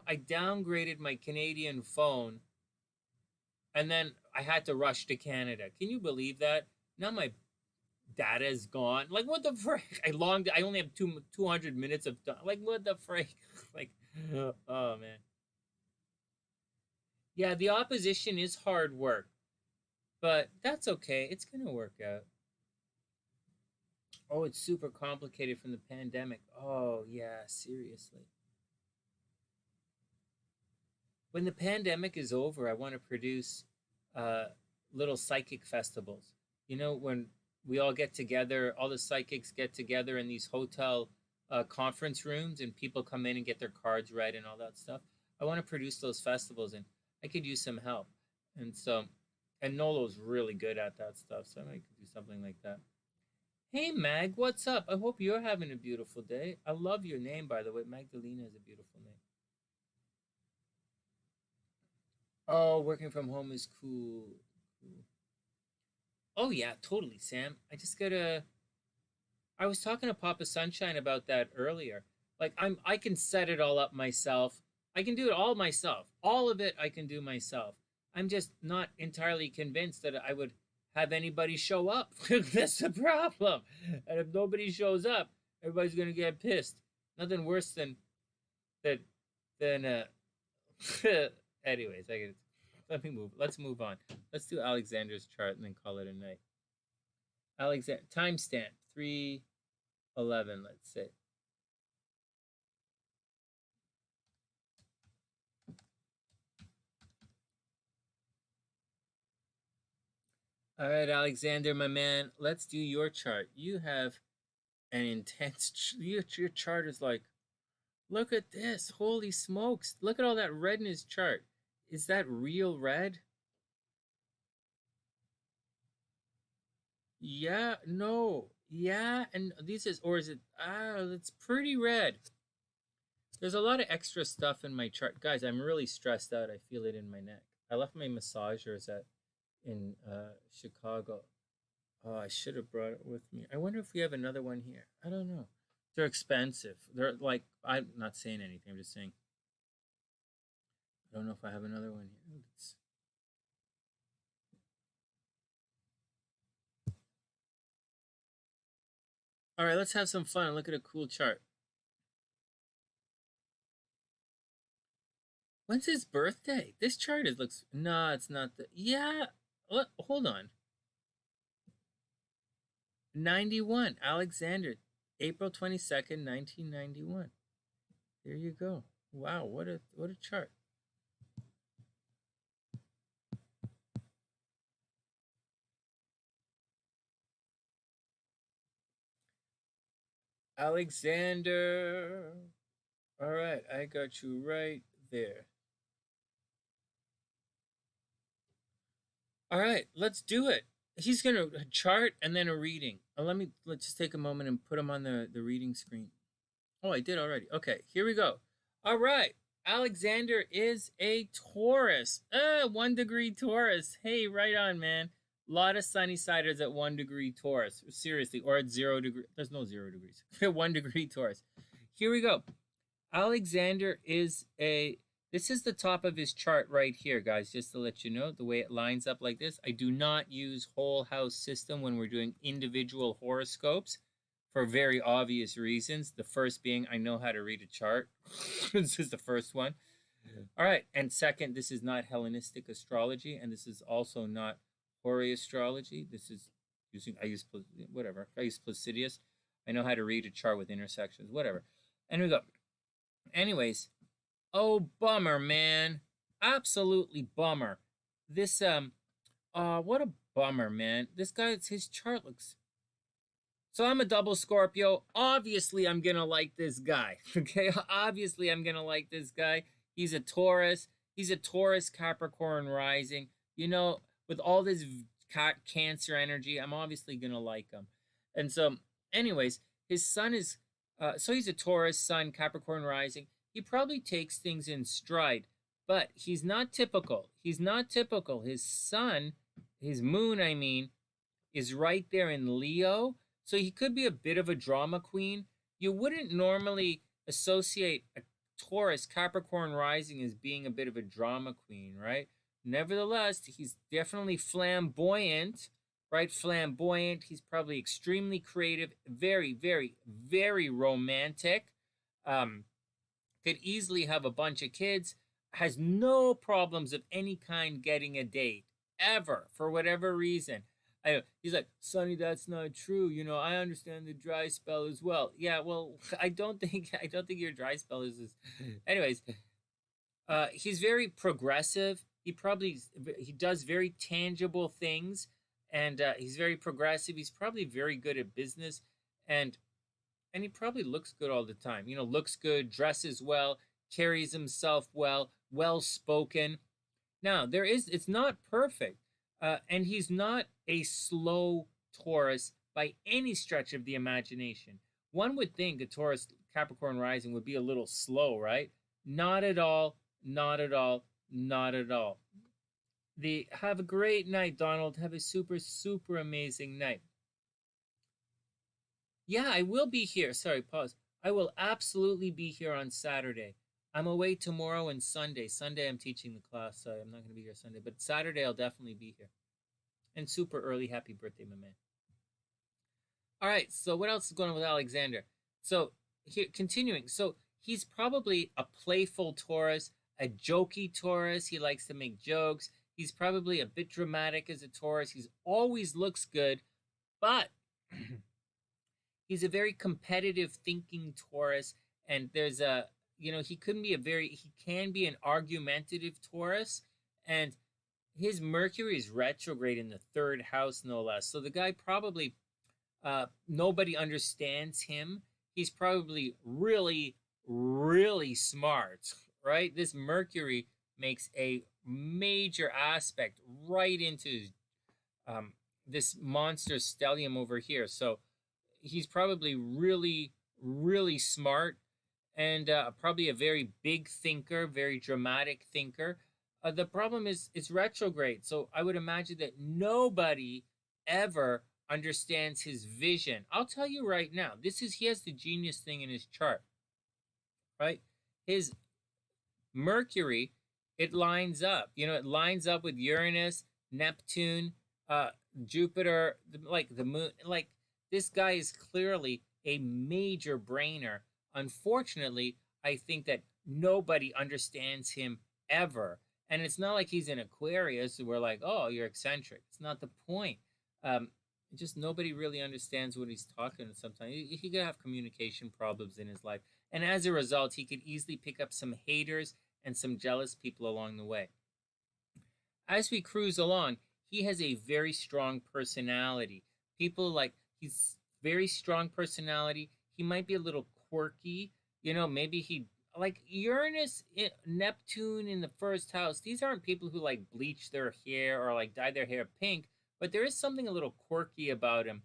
I downgraded my Canadian phone and then I had to rush to Canada. Can you believe that? Now my data is gone. Like, what the frick? I only have 200 minutes of time. Like, what the frick? Like, oh man. Yeah, the opposition is hard work, but that's okay. It's gonna work out. Oh, it's super complicated from the pandemic. Oh yeah, seriously. When the pandemic is over, I want to produce little psychic festivals. You know, when we all get together, all the psychics get together in these hotel conference rooms and people come in and get their cards read and all that stuff. I want to produce those festivals and I could use some help. And Nolo's really good at that stuff, so I might do something like that. Hey Mag, what's up? I hope you're having a beautiful day. I love your name, by the way. Magdalena is a beautiful name. Oh, working from home is cool. Oh yeah, totally, Sam. I was talking to Papa Sunshine about that earlier. Like I can set it all up myself. I can do it all myself. All of it I can do myself. I'm just not entirely convinced that I would have anybody show up. That's the problem. And if nobody shows up, everybody's gonna get pissed. Nothing worse than that than anyways, let me move. Let's move on. Let's do Alexander's chart and then call it a night. Alexander timestamp 3:11, let's say. All right, Alexander, my man, let's do your chart. You have an intense, your chart is like, look at this, holy smokes. Look at all that red in his chart. Is that real red? Yeah, no, yeah, and this is, or is it, it's pretty red. There's a lot of extra stuff in my chart. Guys, I'm really stressed out. I feel it in my neck. I left my massagers in Chicago. Oh, I should have brought it with me. I wonder if we have another one here. I don't know. They're expensive. They're like, I'm not saying anything. I'm just saying. I don't know if I have another one here. All right, let's have some fun. Look at a cool chart. When's his birthday? This chart looks, no, it's not the, yeah, hold on. 91, Alexander, April 22nd, 1991. There you go. Wow, what a chart. Alexander. All right, I got you right there. All right, let's do it. He's gonna chart and then a reading. Let's just take a moment and put him on the reading screen. Oh, I did already. Okay, here we go. All right, Alexander is a Taurus. 1 degree Taurus. Hey, right on, man. A lot of sunny siders at 1 degree Taurus. Seriously, or at 0 degree. There's no 0 degrees. 1 degree Taurus. Here we go. Alexander is this is the top of his chart right here, guys, just to let you know, the way it lines up like this. I do not use whole house system when we're doing individual horoscopes for very obvious reasons. The first being, I know how to read a chart. This is the first one. All right, and second, this is not Hellenistic astrology, and this is also not Hori astrology. This is I use Placidius. I know how to read a chart with intersections, whatever. And we go. Anyways, oh, bummer, man. Absolutely bummer. This, what a bummer, man. This guy, his chart looks... So I'm a double Scorpio. Obviously, I'm going to like this guy, okay? Obviously, I'm going to like this guy. He's a Taurus. He's a Taurus Capricorn rising. You know, with all this Cancer energy, I'm obviously going to like him. And so, anyways, his sun is... so he's a Taurus, Sun, Capricorn rising. He probably takes things in stride, but he's not typical. He's not typical. His sun, his moon, I mean, is right there in Leo. So he could be a bit of a drama queen. You wouldn't normally associate a Taurus, Capricorn rising as being a bit of a drama queen, right? Nevertheless, he's definitely flamboyant, right? Flamboyant. He's probably extremely creative, very, very, very romantic. Could easily have a bunch of kids, has no problems of any kind getting a date, ever, for whatever reason. He's like, Sonny, that's not true. You know, I understand the dry spell as well. Yeah, well, I don't think your dry spell is anyways. He's very progressive. He does very tangible things, and he's very progressive. He's probably very good at business, and he probably looks good all the time. You know, looks good, dresses well, carries himself well, well-spoken. Now, it's not perfect, and he's not a slow Taurus by any stretch of the imagination. One would think a Taurus Capricorn rising would be a little slow, right? Not at all, not at all, not at all. Have a great night, Donald. Have a super, super amazing night. Yeah, I will be here. Sorry, pause. I will absolutely be here on Saturday. I'm away tomorrow and Sunday. Sunday I'm teaching the class, so I'm not going to be here Sunday. But Saturday I'll definitely be here. And super early happy birthday, my man. All right, so what else is going on with Alexander? So here, continuing. So he's probably a playful Taurus, a jokey Taurus. He likes to make jokes. He's probably a bit dramatic as a Taurus. He's always looks good, but he's a very competitive thinking Taurus. And there's a, he can be an argumentative Taurus. And his Mercury is retrograde in the third house, no less. So the guy probably, nobody understands him. He's probably really, really smart, right? This Mercury makes a major aspect right into this monster stellium over here. So he's probably really, really smart and probably a very big thinker, very dramatic thinker. The problem is it's retrograde. So I would imagine that nobody ever understands his vision. I'll tell you right now, he has the genius thing in his chart, right? His Mercury, it lines up. It lines up with Uranus, Neptune, Jupiter, like the moon. Like, this guy is clearly a major brainer. Unfortunately, I think that nobody understands him ever. And it's not like he's in Aquarius where we're like, oh, you're eccentric. It's not the point. Just nobody really understands what he's talking about sometimes. He could have communication problems in his life. And as a result, he could easily pick up some haters and some jealous people along the way. As we cruise along, he has a very strong personality. He's very strong personality. He might be a little quirky. Maybe like Uranus, Neptune in the first house. These aren't people who like bleach their hair or like dye their hair pink, but there is something a little quirky about him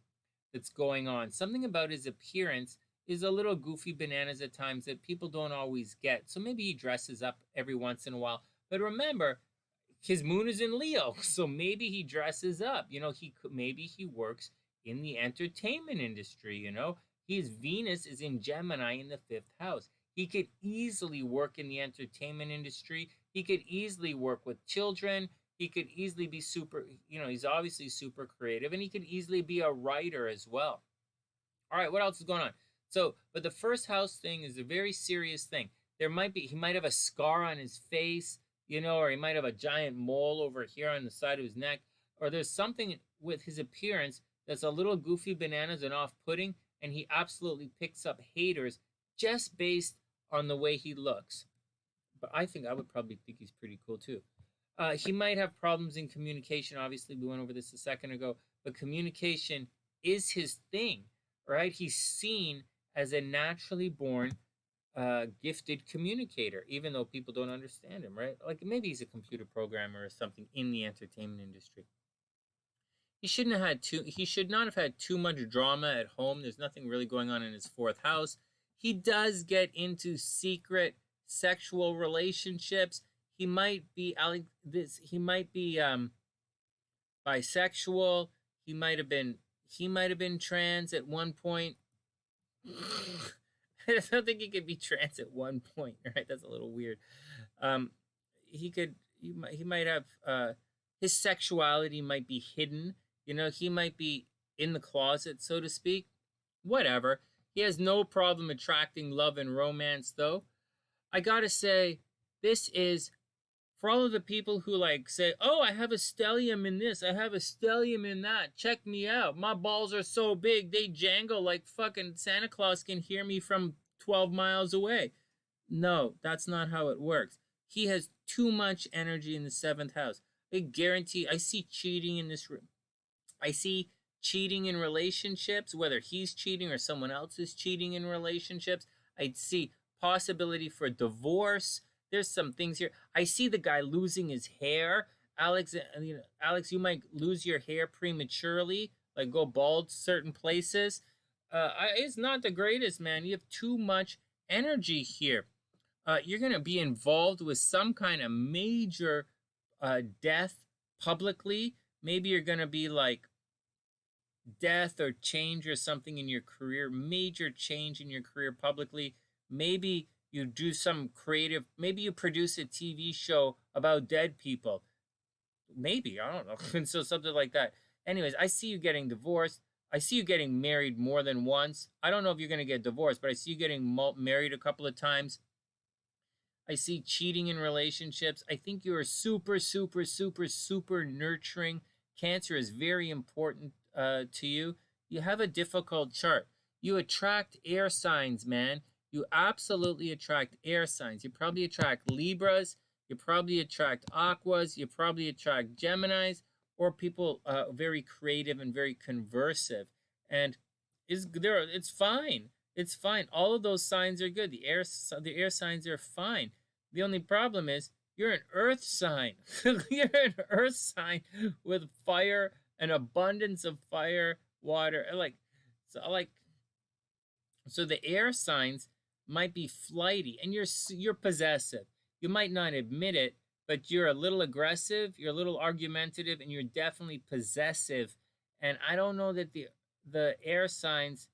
that's going on. Something about his appearance is a little goofy bananas at times that people don't always get. So maybe he dresses up every once in a while. But remember, his moon is in Leo, so maybe he dresses up. Maybe he works in the entertainment industry. His Venus is in Gemini in the 5th house. He could easily work in the entertainment industry. He could easily work with children. He could easily be he's obviously super creative, and he could easily be a writer as well. All right, what else is going on? So, but the first house thing is a very serious thing. He might have a scar on his face, or he might have a giant mole over here on the side of his neck, or there's something with his appearance that's a little goofy bananas and off-putting, and he absolutely picks up haters just based on the way he looks. But I would probably think he's pretty cool too. He might have problems in communication. Obviously, we went over this a second ago, but communication is his thing, right? He's seen as a naturally born, gifted communicator, even though people don't understand him, right? Like maybe he's a computer programmer or something in the entertainment industry. He should not have had too much drama at home. There's nothing really going on in his 4th house. He does get into secret sexual relationships. He might be bisexual. He might have been trans at one point. I don't think he could be trans at one point, right? That's a little weird. He might have his sexuality might be hidden. He might be in the closet, so to speak. Whatever. He has no problem attracting love and romance, though. I gotta say, this is for all of the people who like say, oh, I have a stellium in this, I have a stellium in that, check me out, my balls are so big, they jangle like fucking Santa Claus can hear me from 12 miles away. No, that's not how it works. He has too much energy in the 7th house. I guarantee, I see cheating in this room. I see cheating in relationships, whether he's cheating or someone else is cheating in relationships. I'd see possibility for divorce. There's some things here. I see the guy losing his hair. Alex, you might lose your hair prematurely, like go bald certain places. It's not the greatest, man. You have too much energy here. You're going to be involved with some kind of major death publicly. Maybe you're going to be like death or change or something in your career, major change in your career publicly. Maybe you do some creative, maybe you produce a TV show about dead people. Maybe, I don't know. And so something like that. Anyways, I see you getting divorced. I see you getting married more than once. I don't know if you're going to get divorced, but I see you getting married a couple of times. I see cheating in relationships. I think you're super, super, super, super nurturing. Cancer is very important to you. You have a difficult chart. You attract air signs, man. You absolutely attract air signs. You probably attract Libras. You probably attract Aquas. You probably attract Geminis, or people very creative and very conversive. And it's fine. It's fine. All of those signs are good. The air signs are fine. The only problem is you're an earth sign. You're an earth sign with fire, an abundance of fire, water. So the air signs might be flighty, and you're possessive. You might not admit it, but you're a little aggressive, you're a little argumentative, and you're definitely possessive. And I don't know that the air signs,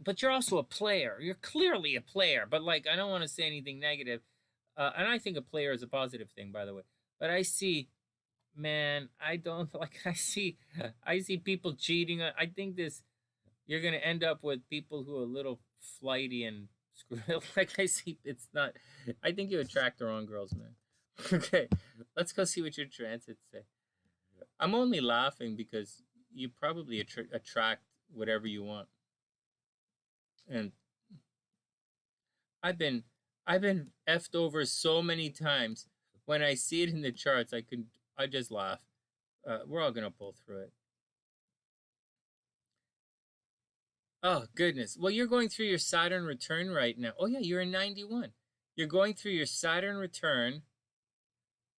but you're also a player. You're clearly a player, but like, I don't want to say anything negative. And I think a player is a positive thing, by the way. But I see, man, I don't like, I see people cheating. I think you're going to end up with people who are a little flighty and like, I see, it's not, I think you attract the wrong girls, man. Okay, let's go see what your transits say. I'm only laughing because you probably attract whatever you want. And I've been effed over so many times. When I see it in the charts, I just laugh. We're all gonna pull through it. Oh goodness. Well, you're going through your Saturn return right now. Oh yeah, you're in 91. You're going through your Saturn return.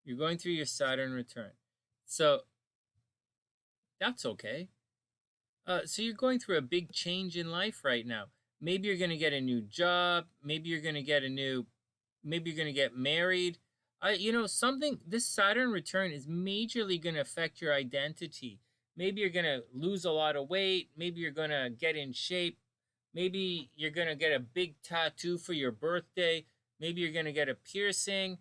You're going through your Saturn return. So that's okay. So you're going through a big change in life right now. Maybe you're going to get a new job. Maybe you're going to get married. This Saturn return is majorly going to affect your identity. Maybe you're going to lose a lot of weight. Maybe you're going to get in shape. Maybe you're going to get a big tattoo for your birthday. Maybe you're going to get a piercing.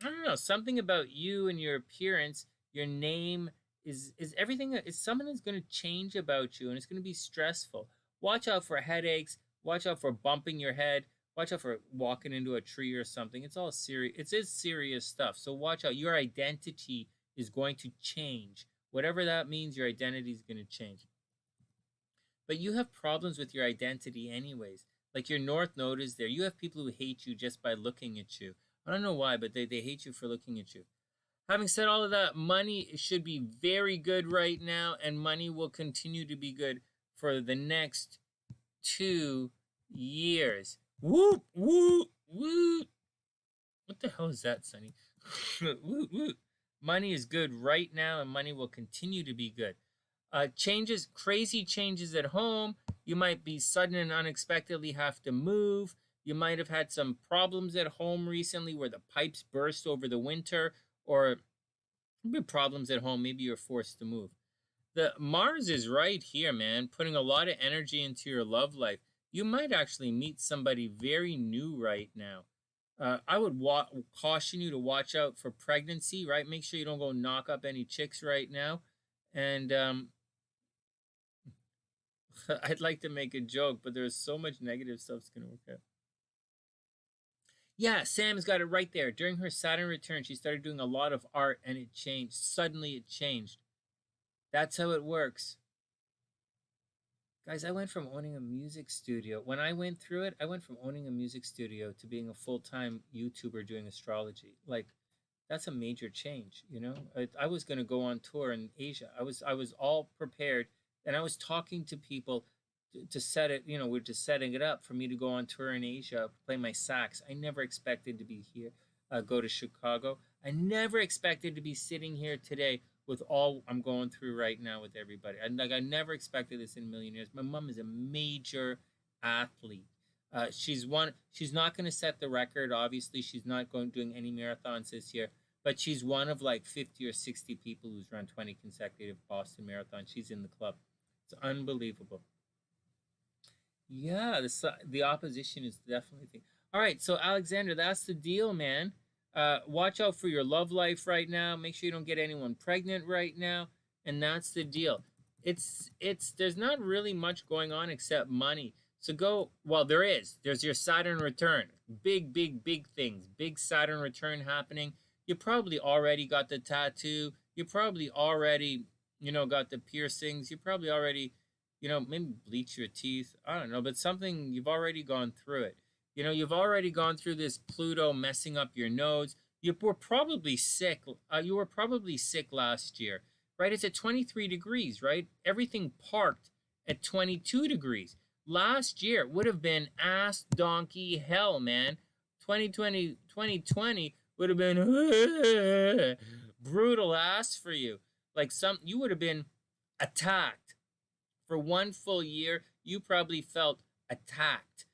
I don't know, something about you and your appearance, your name is everything. Something is going to change about you, and it's going to be stressful. Watch out for headaches. Watch out for bumping your head. Watch out for walking into a tree or something. It's all serious. It is serious stuff. So watch out. Your identity is going to change. Whatever that means, your identity is going to change. But you have problems with your identity anyways. Like your North Node is there. You have people who hate you just by looking at you. I don't know why, but they hate you for looking at you. Having said all of that, money should be very good right now, and money will continue to be good for the next 2 years. Whoop, whoop, whoop. What the hell is that, Sonny? Whoop, whoop. Money is good right now, and money will continue to be good. Crazy changes at home. You might be sudden and unexpectedly have to move. You might have had some problems at home recently where the pipes burst over the winter, or problems at home. Maybe you're forced to move. The Mars is right here, man, putting a lot of energy into your love life. You might actually meet somebody very new right now. I would caution you to watch out for pregnancy, right? Make sure you don't go knock up any chicks right now. And I'd like to make a joke, but there's so much negative stuff that's going to work out. Yeah, Sam's got it right there. During her Saturn return, she started doing a lot of art, and it changed. Suddenly it changed. That's how it works. Guys, I went from owning a music studio. When I went through it, I went from owning a music studio to being a full-time YouTuber doing astrology. Like, that's a major change, you know? I was going to go on tour in Asia. I was all prepared, and I was talking to people to set it, we're just setting it up for me to go on tour in Asia, play my sax. I never expected to be here, go to Chicago. I never expected to be sitting here today with all I'm going through right now with everybody. I never expected this in a million years. My mom is a major athlete. She's not going to set the record. Obviously, she's not doing any marathons this year, but she's one of like 50 or 60 people who's run 20 consecutive Boston marathons. She's in the club. It's unbelievable. Yeah, the opposition is definitely a thing. All right, so Alexander, that's the deal, man. Watch out for your love life right now. Make sure you don't get anyone pregnant right now. And that's the deal. There's not really much going on except money. So there's your Saturn return. Big things. Big Saturn return happening. You probably already got the tattoo. You probably already, got the piercings. You probably already, maybe bleach your teeth. I don't know, but something, you've already gone through it. You've already gone through this Pluto messing up your nose. You were probably sick. You were probably sick last year, right? It's at 23 degrees, right? Everything parked at 22 degrees. Last year would have been ass donkey hell, man. 2020 would have been brutal ass for you. You would have been attacked. For one full year, you probably felt attacked.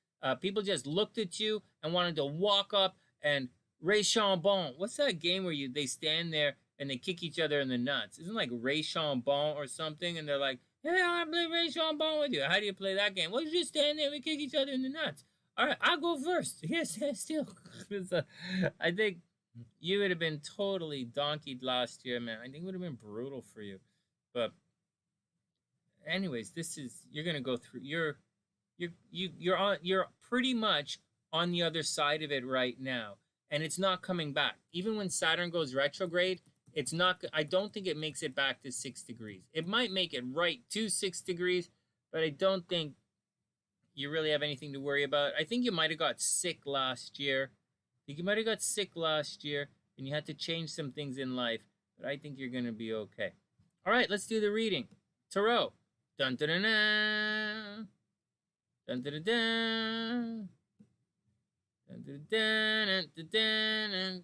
People just looked at you and wanted to walk up and Ray Chambon. What's that game where they stand there and they kick each other in the nuts? Isn't it like Ray Chambon or something? And they're like, hey, I want to play Ray Chambon with you. How do you play that game? Well, you just stand there and we kick each other in the nuts. All right, I'll go first. Yes, still. I think you would have been totally donkeyed last year, man. I think it would have been brutal for you. But anyways, you're gonna go through. You're pretty much on the other side of it right now, and it's not coming back. Even when Saturn goes retrograde, it's not. I don't think it makes it back to 6 degrees. It might make it right to 6 degrees, but I don't think you really have anything to worry about. I think you might have got sick last year. And you had to change some things in life, but I think you're gonna be okay. All right, let's do the reading. Tarot. Dun dun dun dun. Dun dun dun dun. Dun dun dun dun dun.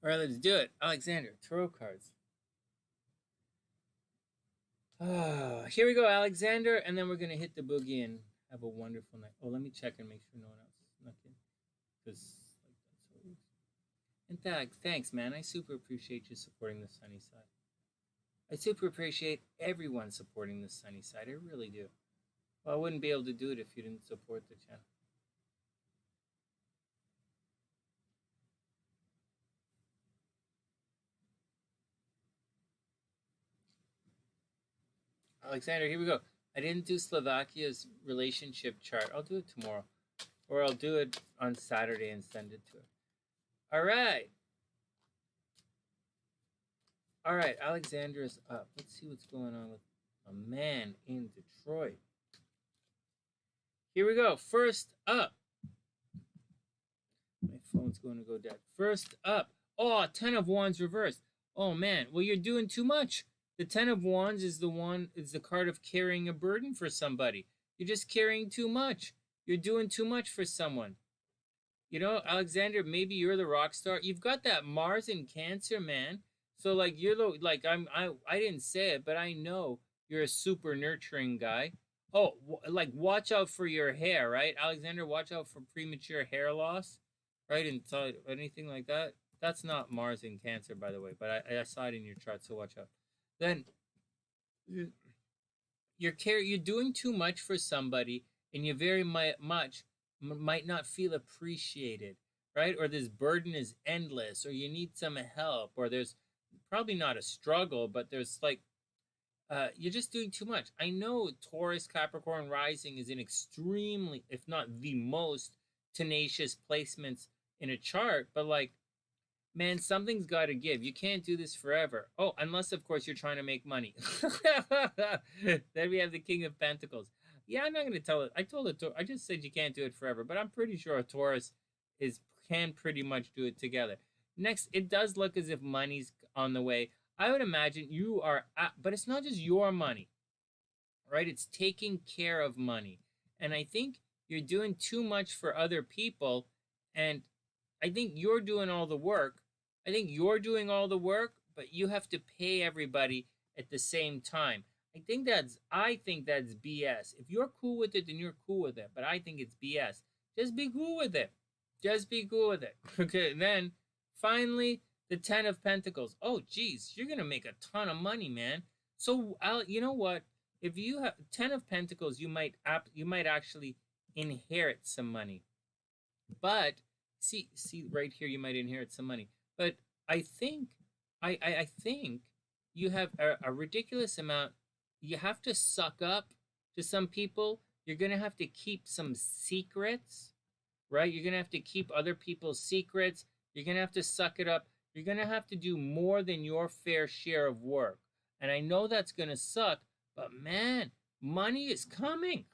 All right, let's do it. Alexander, tarot cards. Here we go, Alexander, and then we're gonna hit the boogie and have a wonderful night. Oh, let me check and make sure no one else snuck in, because that's always. And thanks, man. I super appreciate you supporting the sunny side. I super appreciate everyone supporting the sunny side. I really do. Well, I wouldn't be able to do it if you didn't support the channel. Alexander, here we go. I didn't do Slovakia's relationship chart. I'll do it tomorrow. Or I'll do it on Saturday and send it to her. All right. All right, Alexander is up. Let's see what's going on with a man in Detroit. Here we go. First up. My phone's going to go dead. First up. Oh, 10 of Wands reversed. Oh, man. Well, you're doing too much. The 10 of Wands is the card of carrying a burden for somebody. You're just carrying too much. You're doing too much for someone. Alexander, maybe you're the rock star. You've got that Mars in Cancer, man. So I didn't say it, but I know you're a super nurturing guy. Oh, watch out for your hair, right? Alexander, watch out for premature hair loss, right? And anything like that. That's not Mars in Cancer, by the way, but I saw it in your chart, so watch out. Then you're doing too much for somebody, and you very much might not feel appreciated, right? Or this burden is endless, or you need some help, or there's probably not a struggle, but there's you're just doing too much. I know Taurus, Capricorn rising is an extremely, if not the most tenacious placements in a chart, but man, something's got to give. You can't do this forever. Oh, unless, of course, you're trying to make money. Then we have the King of Pentacles. Yeah, I'm not going to tell it. I just said you can't do it forever, but I'm pretty sure a Taurus can pretty much do it together. Next, it does look as if money's on the way. I would imagine you are, but it's not just your money, right? It's taking care of money. And I think you're doing too much for other people, and I think you're doing all the work. But you have to pay everybody at the same time. I think that's BS. If you're cool with it, then you're cool with it. But I think it's BS. Just be cool with it. Okay, then finally, the 10 of Pentacles. Oh, geez, you're going to make a ton of money, man. So, you know what? If you have 10 of Pentacles, you might actually inherit some money. But see right here, you might inherit some money. But I think, I think you have a ridiculous amount. You have to suck up to some people. You're gonna have to keep some secrets, right? You're gonna have to keep other people's secrets. You're gonna have to suck it up. You're gonna have to do more than your fair share of work. And I know that's gonna suck, but man, money is coming.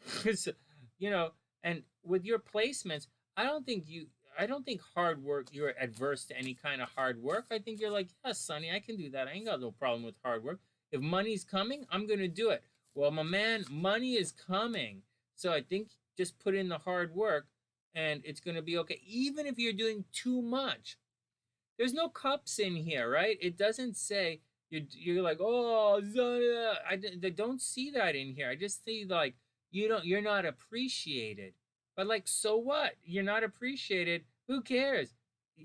You know, and with your placements, I don't think you I don't think hard work, you're adverse to any kind of hard work. I think you're like, yes, Sonny, I can do that. I ain't got no problem with hard work. If money's coming, I'm gonna do it. Well, my man, money is coming. So I think just put in the hard work and it's gonna be okay. Even if you're doing too much. There's no cups in here, right? It doesn't say you're like, oh, I don't see that in here. I just see like you're not appreciated. But like, so what? You're not appreciated. Who cares?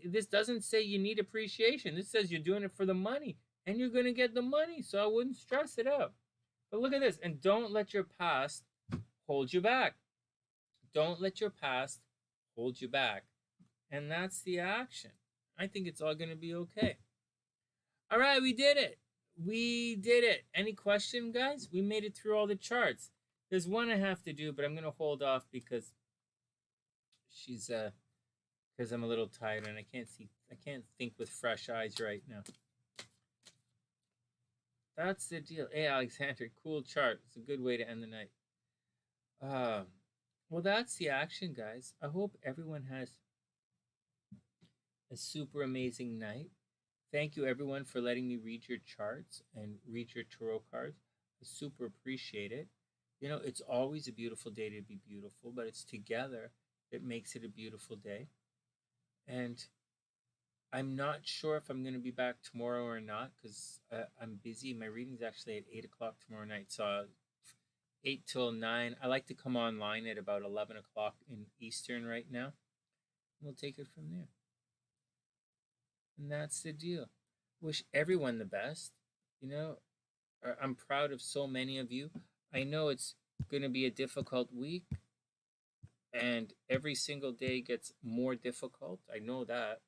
This doesn't say you need appreciation. This says you're doing it for the money, and you're gonna get the money. So I wouldn't stress it out. But look at this, and don't let your past hold you back. Don't let your past hold you back, and that's the action. I think it's all going to be okay. All right, we did it. We did it. Any question, guys? We made it through all the charts. There's one I have to do, but I'm going to hold off because because I'm a little tired and I can't think with fresh eyes right now. That's the deal. Hey, Alexander, cool chart. It's a good way to end the night. Well, that's the action, guys. I hope everyone has a super amazing night. Thank you, everyone, for letting me read your charts and read your tarot cards. I super appreciate it. You know, it's always a beautiful day to be beautiful, but it's together that makes it a beautiful day. And I'm not sure if I'm going to be back tomorrow or not because I'm busy. My reading's actually at 8 o'clock tomorrow night, so 8 till 9. I like to come online at about 11 o'clock in Eastern right now. We'll take it from there. And that's the deal. Wish everyone the best. You know, I'm proud of so many of you. I know it's going to be a difficult week, and every single day gets more difficult. I know that.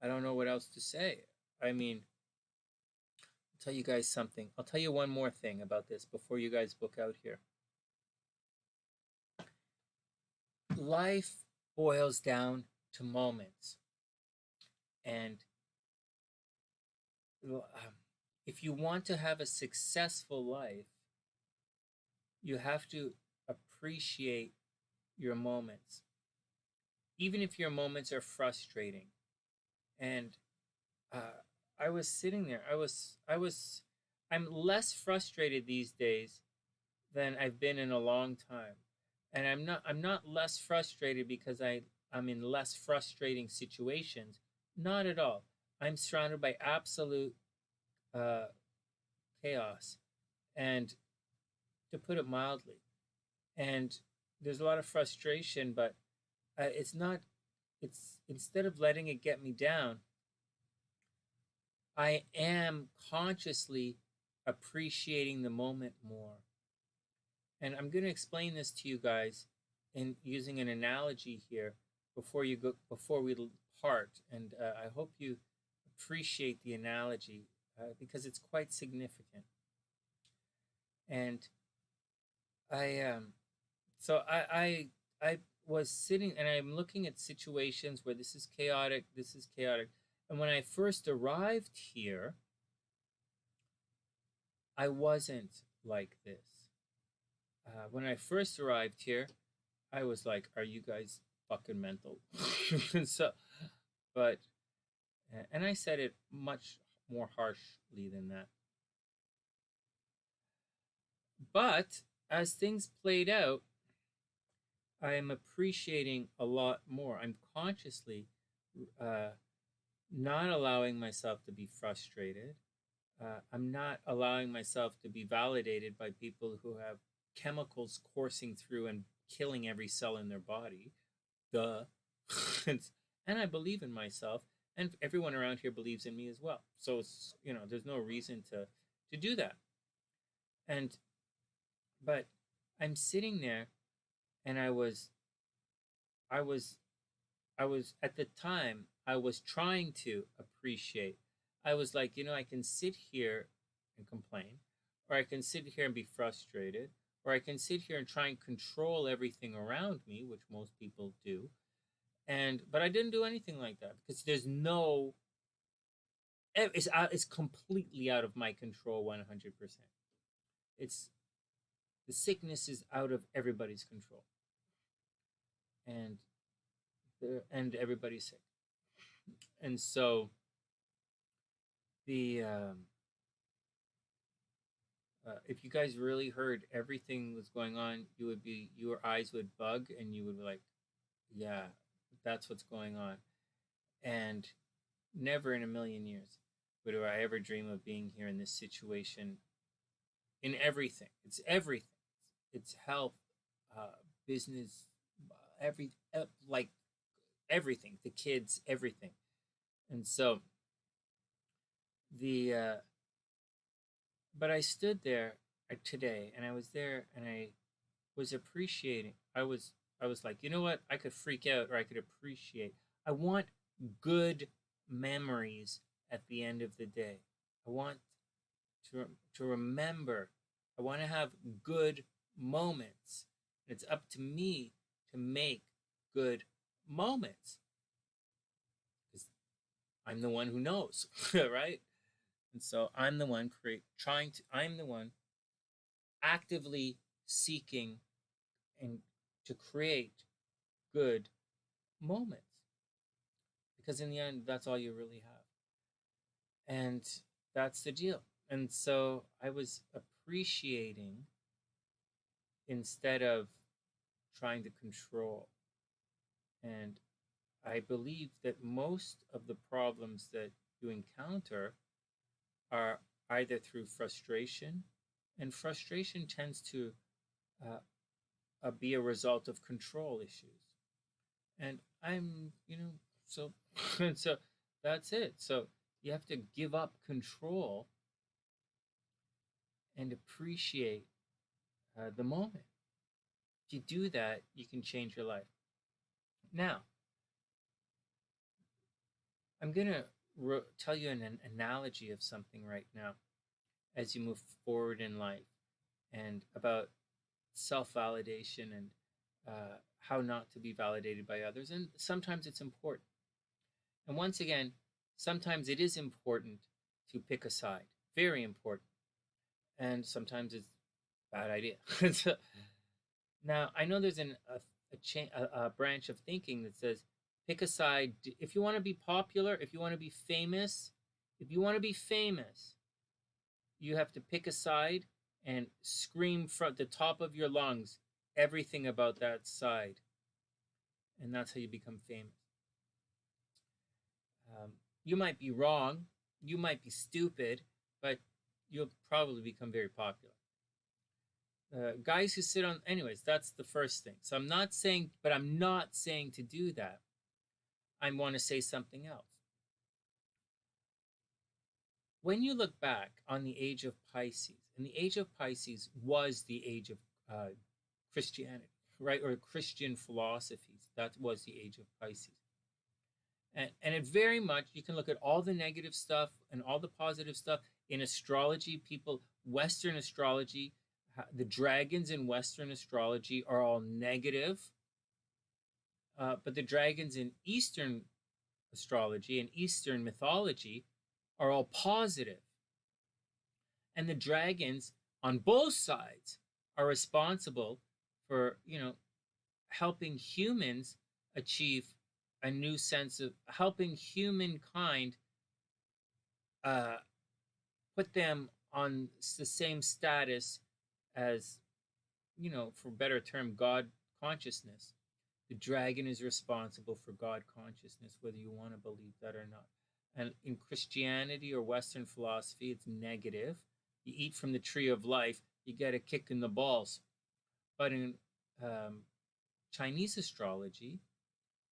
I don't know what else to say. I mean, I'll tell you guys something. I'll tell you one more thing about this before you guys book out here. Life boils down to moments. And if you want to have a successful life, you have to appreciate your moments, even if your moments are frustrating. And I was sitting there. I'm less frustrated these days than I've been in a long time. And I'm not less frustrated because I'm in less frustrating situations. Not at all. I'm surrounded by absolute chaos, and to put it mildly, and there's a lot of frustration, but it's instead of letting it get me down, I am consciously appreciating the moment more. And I'm going to explain this to you guys in using an analogy here before we part, and I hope you appreciate the analogy because it's quite significant. And I was sitting and I'm looking at situations where this is chaotic, and when I first arrived here, I wasn't like this. When I first arrived here, I was like, "Are you guys fucking mental?" And I said it much more harshly than that. But as things played out, I am appreciating a lot more. I'm consciously not allowing myself to be frustrated. I'm not allowing myself to be validated by people who have chemicals coursing through and killing every cell in their body. Duh. And I believe in myself, and everyone around here believes in me as well. So it's, there's no reason to do that. But I'm sitting there And I was at the time, I was trying to appreciate. I was like, I can sit here and complain, or I can sit here and be frustrated, or I can sit here and try and control everything around me, which most people do. But I didn't do anything like that because there's no, it's completely out of my control 100%. It's the sickness is out of everybody's control. And everybody's sick. And so the if you guys really heard everything was going on, your eyes would bug and you would be like, yeah, that's what's going on. And never in a million years would I ever dream of being here in this situation. In everything, it's everything. It's health, business, like everything. The kids, everything. And so but I stood there today, and I was there, and I was appreciating. I was like, you know what? I could freak out, or I could appreciate. I want good memories at the end of the day. I want to remember. I want to have good moments. It's up to me to make good moments. Because I'm the one who knows, right? And so I'm the one I'm the one actively seeking and to create good moments. Because in the end, that's all you really have. And that's the deal. And so I was appreciating instead of trying to control. And I believe that most of the problems that you encounter are either through frustration, and frustration tends to be a result of control issues. And I'm, so and so that's it. So you have to give up control and appreciate the moment. If you do that, you can change your life. Now, I'm going to tell you an analogy of something right now as you move forward in life, and about self-validation and how not to be validated by others. And sometimes it's important. And once again, sometimes it is important to pick a side. Very important. And sometimes it's a bad idea. Now, I know there's a branch of thinking that says, pick a side. If you want to be popular, if you want to be famous, you have to pick a side and scream from the top of your lungs everything about that side. And that's how you become famous. You might be wrong, you might be stupid, but you'll probably become very popular. Guys who sit on, anyways, that's the first thing. So I'm not saying to do that. I want to say something else. When you look back on the age of Pisces, and the age of Pisces was the age of Christianity, right? Or Christian philosophies. That was the age of Pisces. And it very much, you can look at all the negative stuff and all the positive stuff in astrology. Western astrology, the dragons in Western astrology are all negative. But the dragons in Eastern astrology and Eastern mythology are all positive. And the dragons on both sides are responsible for, helping humans achieve a new sense of helping humankind, put them on the same status as, for better term, God consciousness. The dragon is responsible for God consciousness, whether you want to believe that or not. And in Christianity or Western philosophy, it's negative. You eat from the tree of life, you get a kick in the balls. But in Chinese astrology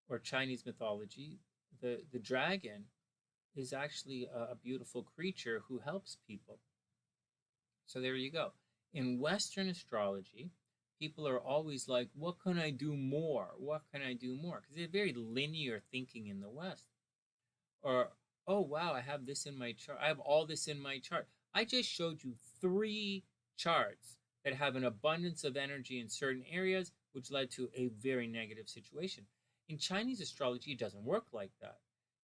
or Chinese mythology, the dragon is actually a beautiful creature who helps people. So there you go. In Western astrology, people are always like, what can I do more? What can I do more? Because they're very linear thinking in the West. Or, oh, wow, I have this in my chart. I have all this in my chart. I just showed you 3 charts that have an abundance of energy in certain areas, which led to a very negative situation. In Chinese astrology, it doesn't work like that.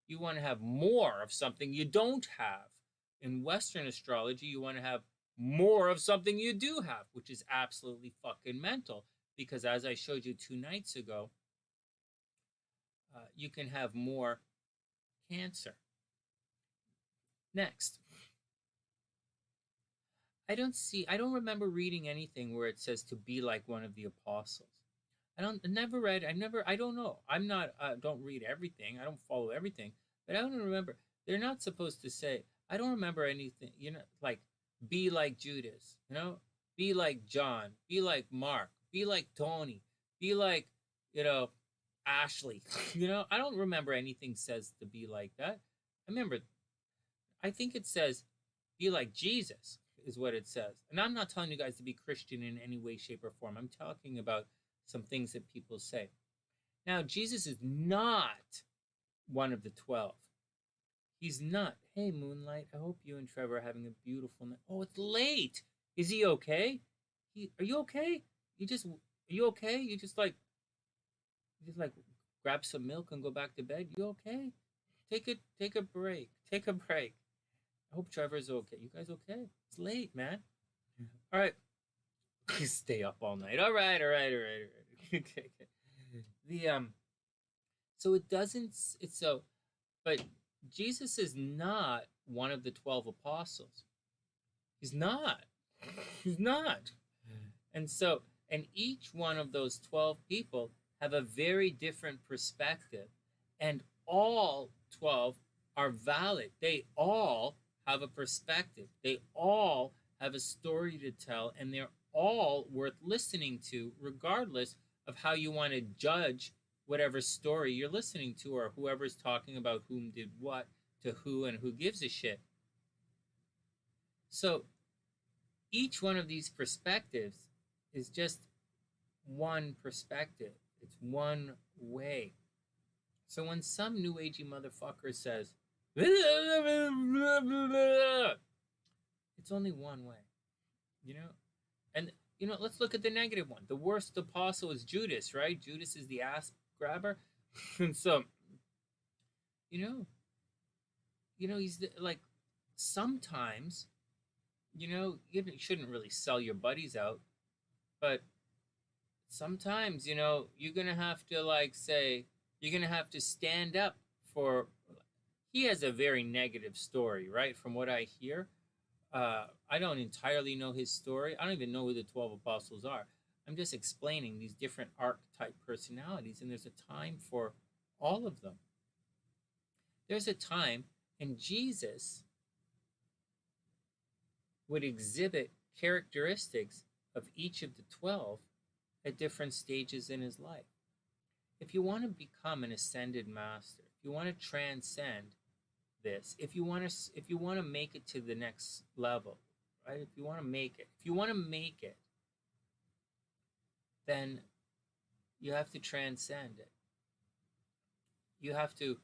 You want to have more of something you don't have. In Western astrology, you want to have more of something you do have, which is absolutely fucking mental. Because as I showed you 2 nights ago, you can have more Cancer. Next. I don't remember reading anything where it says to be like one of the apostles. I don't know. I'm not, don't read everything. I don't follow everything, but I don't remember. They're not supposed to say, I don't remember anything, like be like Judas, be like John, be like Mark, be like Tony, be like, Ashley. I don't remember anything says to be like that. I think it says be like Jesus is what it says. And I'm not telling you guys to be Christian in any way, shape, or form. I'm talking about some things that people say. Now, Jesus is not one of the 12. He's not. Hey, Moonlight, I hope you and Trevor are having a beautiful night. Oh, it's late. Is he okay? Are you okay? Are you okay? You just grab some milk and go back to bed. You okay? Take a break. Take a break. I hope Trevor's okay. You guys okay? It's late, man. All right. Stay up all night. All right. Okay. But Jesus is not one of the 12 apostles. He's not. And each one of those 12 people have a very different perspective, and all 12 are valid. They all have a perspective. They all have a story to tell, and they're all worth listening to, regardless of how you want to judge whatever story you're listening to, or whoever's talking about whom did what to who and who gives a shit. So each one of these perspectives is just one perspective. It's one way. So when some new agey motherfucker says, it's only one way, And, let's look at the negative one. The worst apostle is Judas, right? Judas is the ass grabber. And so, he's sometimes, you shouldn't really sell your buddies out, but sometimes, you're going to have to you're going to have to stand up for, he has a very negative story, right? From what I hear. I don't entirely know his story. I don't even know who the 12 apostles are. I'm just explaining these different archetype personalities, and there's a time for all of them. There's a time, and Jesus would exhibit characteristics of each of the 12 at different stages in his life. If you want to become an ascended master, if you want to transcend this, if you want to make it to the next level, right? If you want to make it, then you have to transcend it. You have to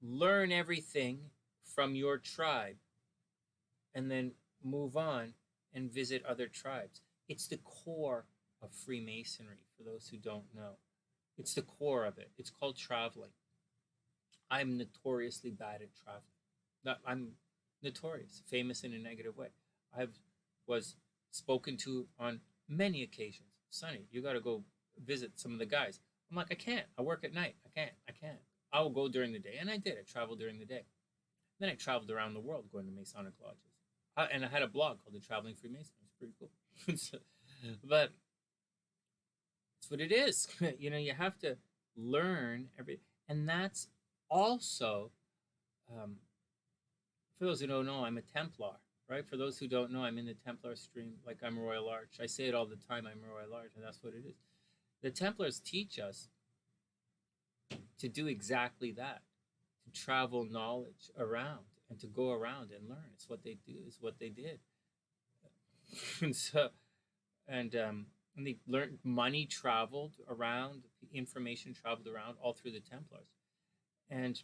learn everything from your tribe and then move on and visit other tribes. It's the core of Freemasonry, for those who don't know. It's the core of it. It's called traveling. I'm notoriously bad at traveling. I'm notorious, famous in a negative way. I was spoken to on many occasions. Sonny, you got to go visit some of the guys. I'm like, I can't. I work at night. I can't. I will go during the day. And I did. I traveled during the day. Then I traveled around the world going to Masonic lodges. And I had a blog called The Traveling Freemason. It was pretty cool. But it's what it is. You have to learn everything. And that's also, for those who don't know, I'm a Templar, right? For those who don't know, I'm in the Templar stream, like I'm Royal Arch. I say it all the time, I'm Royal Arch, and that's what it is. The Templars teach us to do exactly that, to travel knowledge around and to go around and learn. It's what they do, it's what they did. And they learned money traveled around, information traveled around all through the Templars. And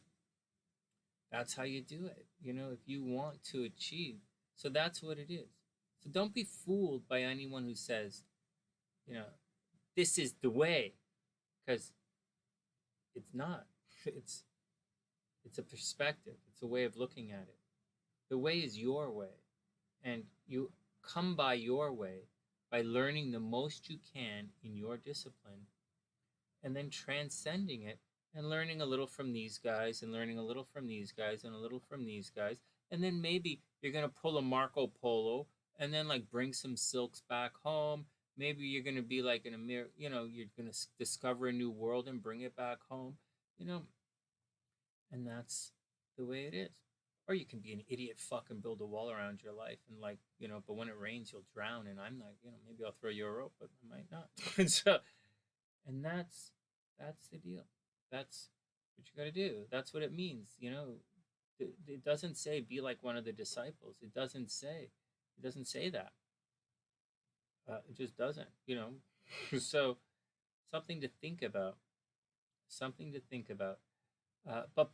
that's how you do it, if you want to achieve. So that's what it is. So don't be fooled by anyone who says, this is the way, because it's not. It's a perspective. It's a way of looking at it. The way is your way. And you come by your way by learning the most you can in your discipline, and then transcending it and learning a little from these guys and learning a little from these guys and a little from these guys. And then maybe you're going to pull a Marco Polo and then like bring some silks back home. Maybe you're going to be like in a mirror, you're going to discover a new world and bring it back home, and that's the way it is. Or you can be an idiot fuck and build a wall around your life and but when it rains, you'll drown. And I'm like, maybe I'll throw you a rope, but I might not. And that's the deal. That's what you got to do. That's what it means. It doesn't say be like one of the disciples. It doesn't say that. It just doesn't, So something to think about. But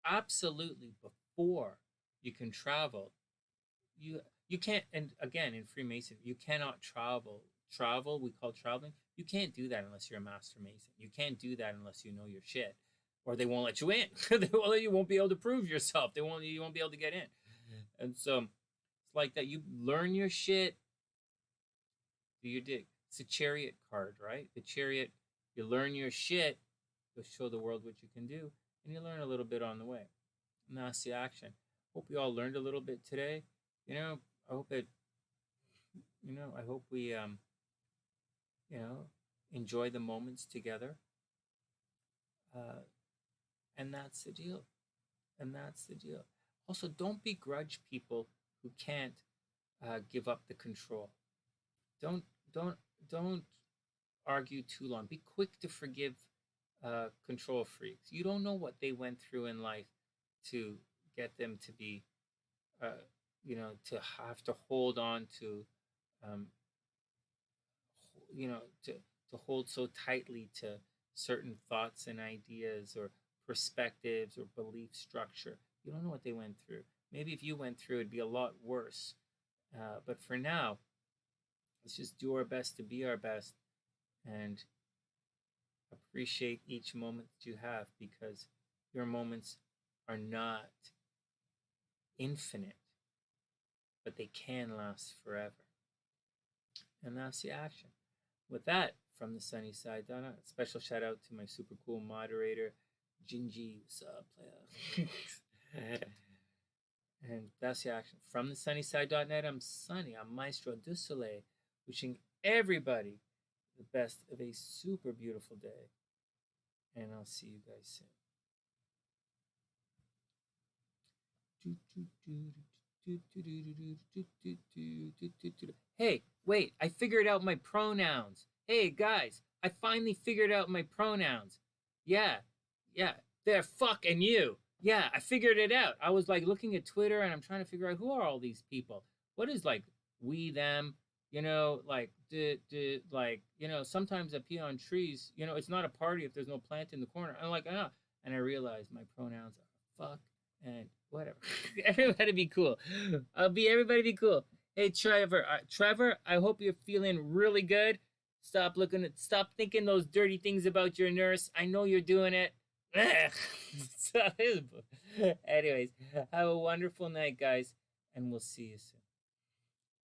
absolutely before you can travel, you can't. And again, in Freemason, you cannot travel. We call traveling. You can't do that unless you're a master Mason. You can't do that unless you know your shit, or they won't let you in. You won't be able to prove yourself. You won't be able to get in. And so it's like that. You learn your shit. Do your dig. It's a Chariot card, right? The Chariot. You learn your shit. You'll show the world what you can do, and you learn a little bit on the way. And that's the action. Hope you all learned a little bit today. I hope it. I hope we enjoy the moments together. And that's the deal. Also, don't begrudge people who can't give up the control. Don't argue too long. Be quick to forgive control freaks. You don't know what they went through in life to get them to be, to have to hold on to, to hold so tightly to certain thoughts and ideas or perspectives or belief structure. You don't know what they went through. Maybe if you went through, it'd be a lot worse. But for now, let's just do our best to be our best and appreciate each moment that you have, because your moments are not infinite, but they can last forever. And that's the action. With that, from the sunny side, Donna, special shout out to my super cool moderator, Gingy. What's up, player? And that's the action. From the sunnyside.net, I'm Sonny. I'm Maestro du Soleil, wishing everybody the best of a super beautiful day. And I'll see you guys soon. Hey, wait, I figured out my pronouns. Hey, guys, I finally figured out my pronouns. Yeah, they're fuck and you. Yeah, I figured it out. I was like looking at Twitter and I'm trying to figure out who are all these people. What is like we, them, sometimes I pee on trees. It's not a party if there's no plant in the corner. I'm like, ah. And I realized my pronouns are fuck and whatever. Everybody be cool. Everybody be cool. Hey, Trevor, I hope you're feeling really good. Stop thinking those dirty things about your nurse. I know you're doing it. Anyways, have a wonderful night, guys, and we'll see you soon.